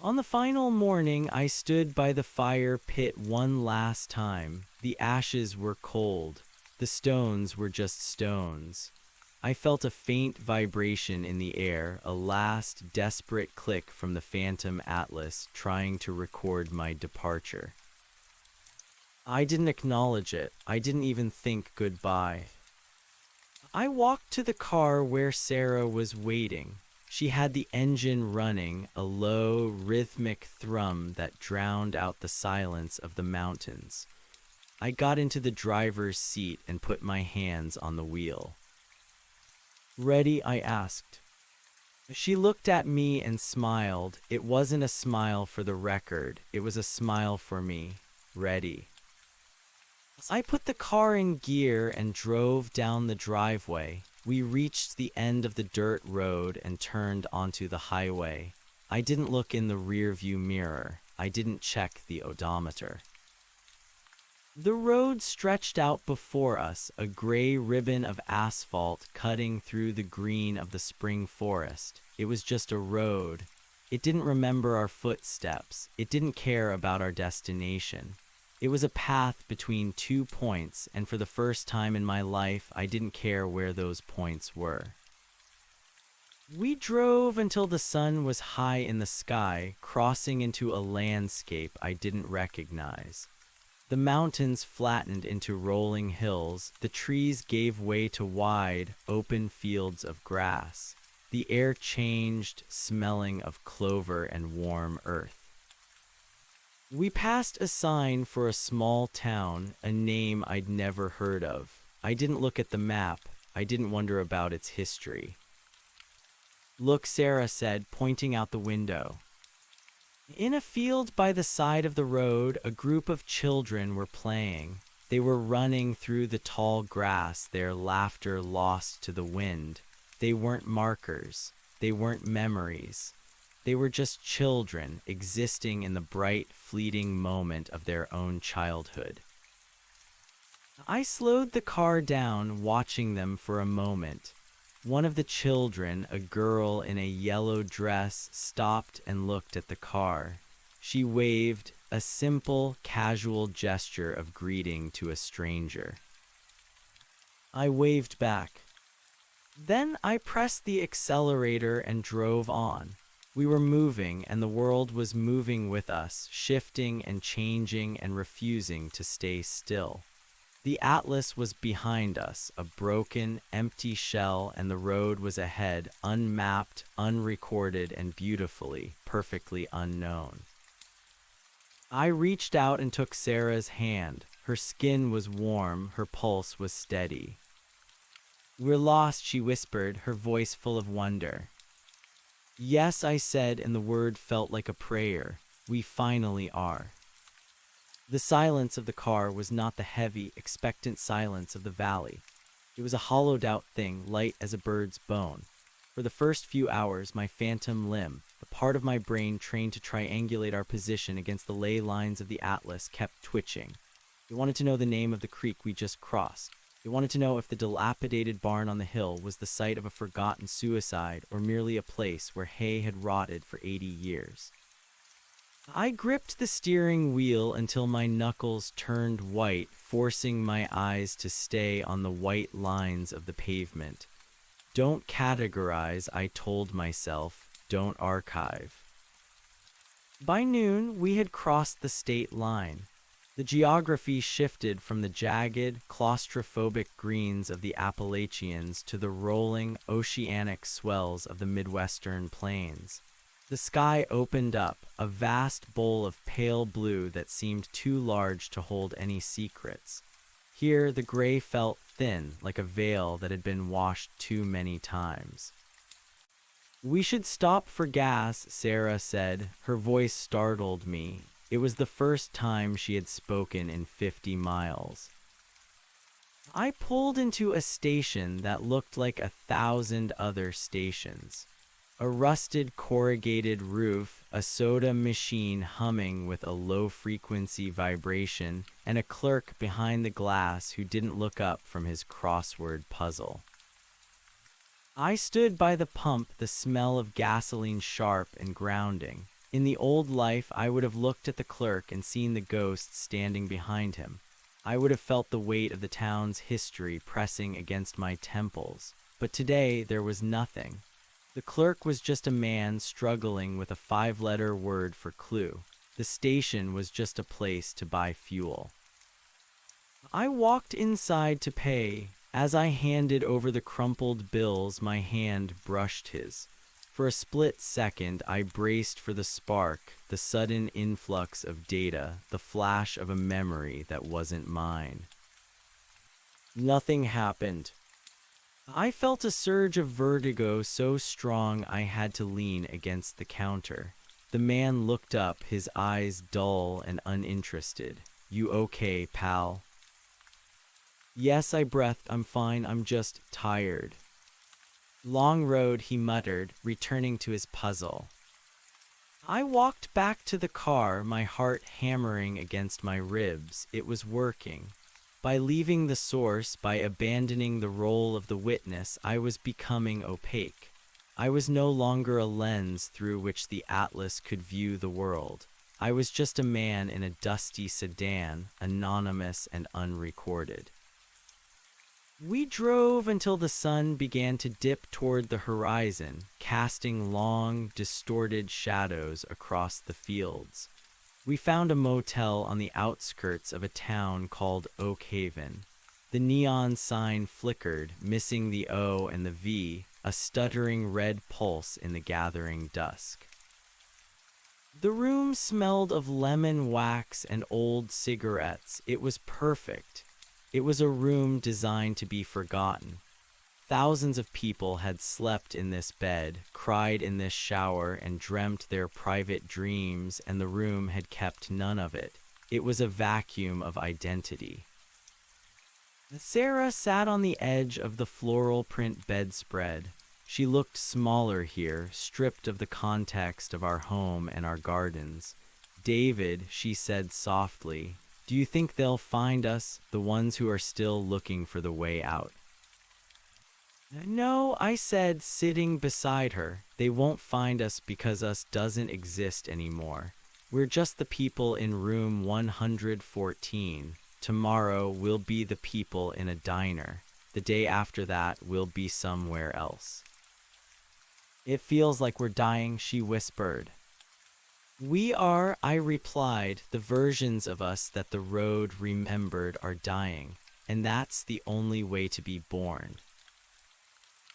S1: On the final morning, I stood by the fire pit one last time. The ashes were cold. The stones were just stones. I felt a faint vibration in the air, a last desperate click from the phantom atlas trying to record my departure. I didn't acknowledge it. I didn't even think goodbye. I walked to the car where Sarah was waiting. She had the engine running, a low, rhythmic thrum that drowned out the silence of the mountains. I got into the driver's seat and put my hands on the wheel. "Ready?" I asked. She looked at me and smiled. It wasn't a smile for the record. It was a smile for me. Ready. I put the car in gear and drove down the driveway. We reached the end of the dirt road and turned onto the highway. I didn't look in the rearview mirror. I didn't check the odometer. The road stretched out before us, a gray ribbon of asphalt cutting through the green of the spring forest. It was just a road. It didn't remember our footsteps. It didn't care about our destination. It was a path between 2 points, and for the first time in my life, I didn't care where those points were. We drove until the sun was high in the sky, crossing into a landscape I didn't recognize. The mountains flattened into rolling hills. The trees gave way to wide, open fields of grass. The air changed, smelling of clover and warm earth. We passed a sign for a small town, a name I'd never heard of. I didn't look at the map. I didn't wonder about its history. "Look," Sarah said, pointing out the window. In a field by the side of the road, a group of children were playing. They were running through the tall grass, their laughter lost to the wind. They weren't markers. They weren't memories. They were just children existing in the bright, fleeting moment of their own childhood. I slowed the car down, watching them for a moment. One of the children, a girl in a yellow dress, stopped and looked at the car. She waved, a simple, casual gesture of greeting to a stranger. I waved back. Then I pressed the accelerator and drove on. We were moving, and the world was moving with us, shifting and changing and refusing to stay still. The atlas was behind us, a broken, empty shell, and the road was ahead, unmapped, unrecorded, and beautifully, perfectly unknown. I reached out and took Sarah's hand. Her skin was warm, her pulse was steady. "We're lost," she whispered, her voice full of wonder. "Yes," I said, and the word felt like a prayer. "We finally are." The silence of the car was not the heavy, expectant silence of the valley. It was a hollowed-out thing, light as a bird's bone. For the first few hours, my phantom limb, the part of my brain trained to triangulate our position against the ley lines of the atlas, kept twitching. It wanted to know the name of the creek we just crossed. It wanted to know if the dilapidated barn on the hill was the site of a forgotten suicide or merely a place where hay had rotted for 80 years. I gripped the steering wheel until my knuckles turned white, forcing my eyes to stay on the white lines of the pavement. Don't categorize, I told myself. Don't archive. By noon, we had crossed the state line. The geography shifted from the jagged, claustrophobic greens of the Appalachians to the rolling, oceanic swells of the Midwestern plains. The sky opened up, a vast bowl of pale blue that seemed too large to hold any secrets. Here, the gray felt thin, like a veil that had been washed too many times. "We should stop for gas," Sarah said. Her voice startled me. It was the first time she had spoken in 50 miles. I pulled into a station that looked like 1,000 other stations. A rusted corrugated roof, a soda machine humming with a low-frequency vibration, and a clerk behind the glass who didn't look up from his crossword puzzle. I stood by the pump, the smell of gasoline sharp and grounding. In the old life, I would have looked at the clerk and seen the ghost standing behind him. I would have felt the weight of the town's history pressing against my temples. But today, there was nothing. The clerk was just a man struggling with a 5-letter word for clue. The station was just a place to buy fuel. I walked inside to pay. As I handed over the crumpled bills, my hand brushed his. For a split second, I braced for the spark, the sudden influx of data, the flash of a memory that wasn't mine. Nothing happened. I felt a surge of vertigo so strong I had to lean against the counter. The man looked up, his eyes dull and uninterested. "You okay, pal?" "Yes," I breathed. "I'm fine, I'm just tired." "Long road," he muttered, returning to his puzzle. I walked back to the car, my heart hammering against my ribs. It was working. By leaving the source, by abandoning the role of the witness, I was becoming opaque. I was no longer a lens through which the Atlas could view the world. I was just a man in a dusty sedan, anonymous and unrecorded. We drove until the sun began to dip toward the horizon, casting long, distorted shadows across the fields. We found a motel on the outskirts of a town called Oak Haven. The neon sign flickered, missing the O and the V, a stuttering red pulse in the gathering dusk. The room smelled of lemon wax and old cigarettes. It was perfect. It was a room designed to be forgotten. Thousands of people had slept in this bed, cried in this shower, and dreamt their private dreams, and the room had kept none of it. It was a vacuum of identity. Sarah sat on the edge of the floral print bedspread. She looked smaller here, stripped of the context of our home and our gardens. "David," she said softly, "do you think they'll find us, the ones who are still looking for the way out?" "No," I said, sitting beside her. "They won't find us because us doesn't exist anymore. We're just the people in room 114. Tomorrow we'll be the people in a diner. The day after that we'll be somewhere else." "It feels like we're dying," she whispered. "We are," I replied. "The versions of us that the road remembered are dying, and that's the only way to be born."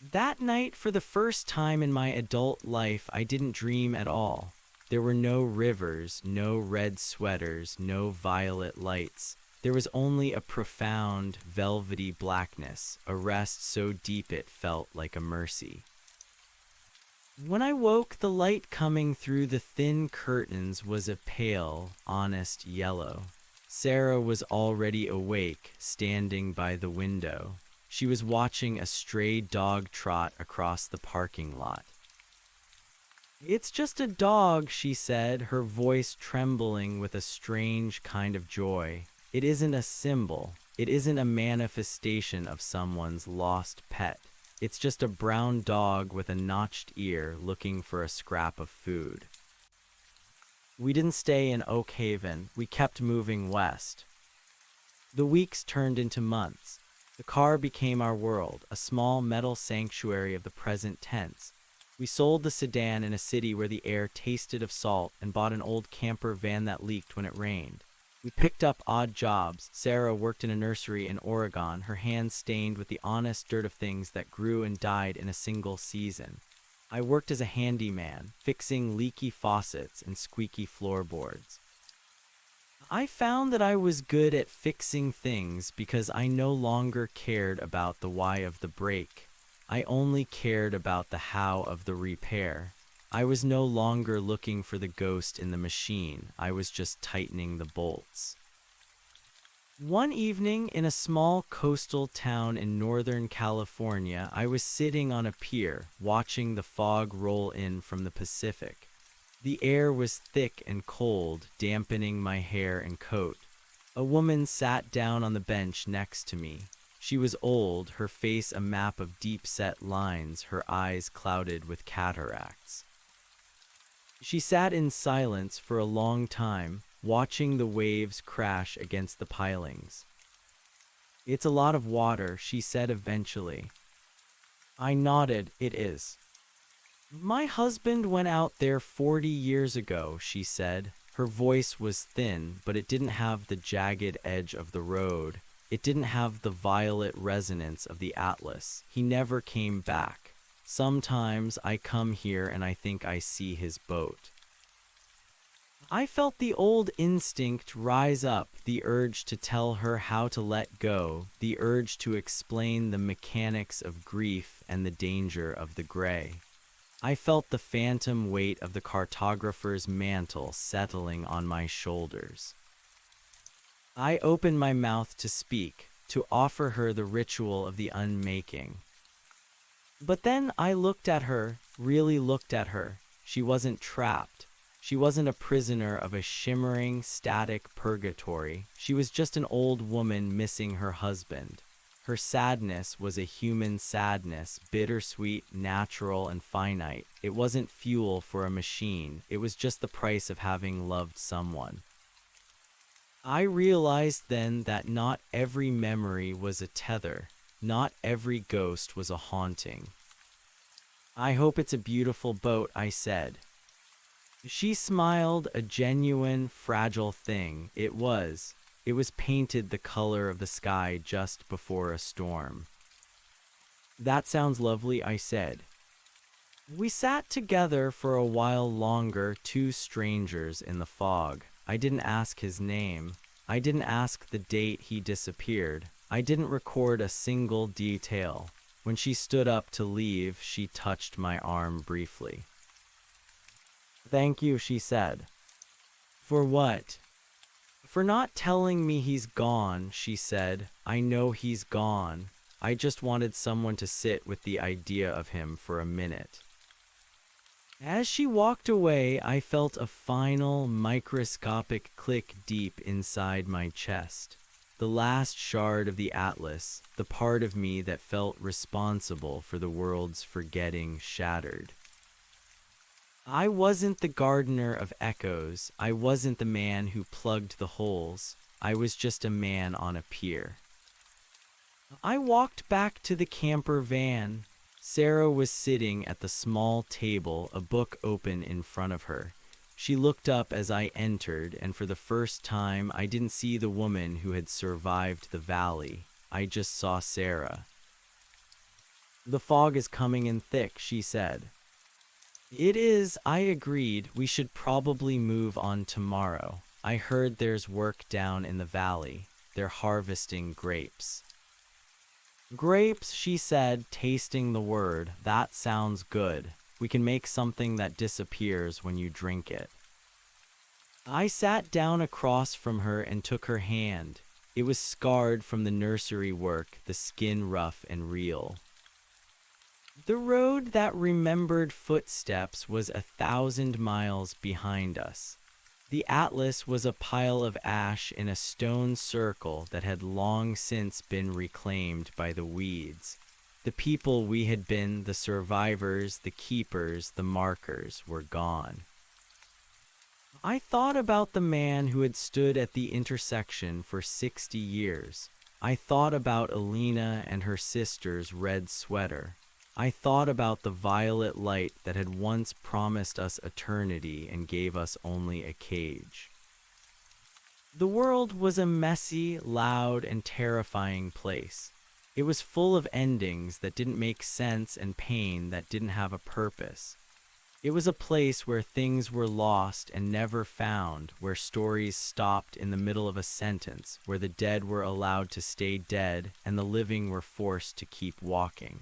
S1: That night, for the first time in my adult life, I didn't dream at all. There were no rivers, no red sweaters, no violet lights. There was only a profound, velvety blackness, a rest so deep it felt like a mercy. When I woke, the light coming through the thin curtains was a pale, honest yellow. Sarah was already awake, standing by the window. She was watching a stray dog trot across the parking lot. "It's just a dog," she said, her voice trembling with a strange kind of joy. "It isn't a symbol. It isn't a manifestation of someone's lost pet. It's just a brown dog with a notched ear looking for a scrap of food." We didn't stay in Oak Haven. We kept moving west. The weeks turned into months. The car became our world, a small metal sanctuary of the present tense. We sold the sedan in a city where the air tasted of salt and bought an old camper van that leaked when it rained. We picked up odd jobs. Sarah worked in a nursery in Oregon, her hands stained with the honest dirt of things that grew and died in a single season. I worked as a handyman, fixing leaky faucets and squeaky floorboards. I found that I was good at fixing things because I no longer cared about the why of the break. I only cared about the how of the repair. I was no longer looking for the ghost in the machine. I was just tightening the bolts. One evening in a small coastal town in Northern California, I was sitting on a pier, watching the fog roll in from the Pacific. The air was thick and cold, dampening my hair and coat. A woman sat down on the bench next to me. She was old, her face a map of deep-set lines, her eyes clouded with cataracts. She sat in silence for a long time, watching the waves crash against the pilings. "It's a lot of water," she said eventually. I nodded. "It is. My husband went out there 40 years ago," she said. Her voice was thin, but it didn't have the jagged edge of the road. It didn't have the violet resonance of the Atlas. He never came back. Sometimes I come here and I think I see his boat. I felt the old instinct rise up, the urge to tell her how to let go, the urge to explain the mechanics of grief and the danger of the gray. I felt the phantom weight of the cartographer's mantle settling on my shoulders. I opened my mouth to speak, to offer her the ritual of the unmaking. But then I looked at her, really looked at her. She wasn't trapped. She wasn't a prisoner of a shimmering, static purgatory. She was just an old woman missing her husband. Her sadness was a human sadness, bittersweet, natural, and finite. It wasn't fuel for a machine. It was just the price of having loved someone. I realized then that not every memory was a tether. Not every ghost was a haunting. "I hope it's a beautiful boat," I said. She smiled, a genuine, fragile thing. It was. It was painted the color of the sky just before a storm. "That sounds lovely," I said. We sat together for a while longer, two strangers in the fog. I didn't ask his name. I didn't ask the date he disappeared. I didn't record a single detail. When she stood up to leave, she touched my arm briefly. "Thank you," she said. "For what?" "For not telling me he's gone," she said. "I know he's gone. I just wanted someone to sit with the idea of him for a minute." As she walked away, I felt a final, microscopic click deep inside my chest. The last shard of the Atlas, the part of me that felt responsible for the world's forgetting, shattered. I wasn't the gardener of echoes. I wasn't the man who plugged the holes. I was just a man on a pier. I walked back to the camper van. Sarah was sitting at the small table, a book open in front of her. She looked up as I entered, and for the first time, I didn't see the woman who had survived the valley. I just saw Sarah. "The fog is coming in thick," she said. "It is," I agreed. "We should probably move on tomorrow. I heard there's work down in the valley. They're harvesting grapes." "Grapes," she said, tasting the word. "That sounds good. We can make something that disappears when you drink it." I sat down across from her and took her hand. It was scarred from the nursery work, the skin rough and real. The road that remembered footsteps was 1,000 miles behind us. The Atlas was a pile of ash in a stone circle that had long since been reclaimed by the weeds. The people we had been, the survivors, the keepers, the markers, were gone. I thought about the man who had stood at the intersection for 60 years. I thought about Alina and her sister's red sweater. I thought about the violet light that had once promised us eternity and gave us only a cage. The world was a messy, loud, and terrifying place. It was full of endings that didn't make sense and pain that didn't have a purpose. It was a place where things were lost and never found, where stories stopped in the middle of a sentence, where the dead were allowed to stay dead and the living were forced to keep walking.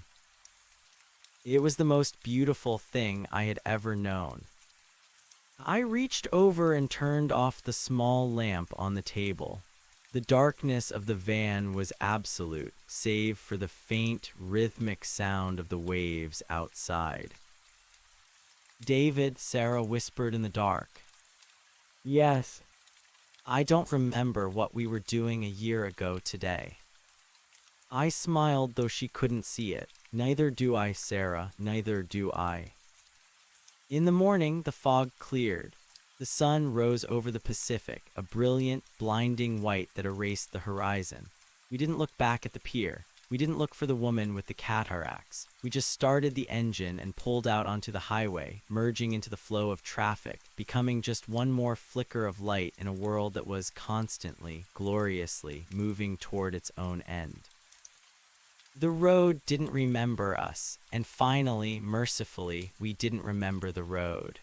S1: It was the most beautiful thing I had ever known. I reached over and turned off the small lamp on the table. The darkness of the van was absolute, save for the faint, rhythmic sound of the waves outside. "David," Sarah whispered in the dark. "Yes." "I don't remember what we were doing a year ago today." I smiled, though she couldn't see it. "Neither do I, Sarah, neither do I." In the morning, the fog cleared. The sun rose over the Pacific, a brilliant, blinding white that erased the horizon. We didn't look back at the pier. We didn't look for the woman with the cataracts. We just started the engine and pulled out onto the highway, merging into the flow of traffic, becoming just one more flicker of light in a world that was constantly, gloriously moving toward its own end. The road didn't remember us, and finally, mercifully, we didn't remember the road.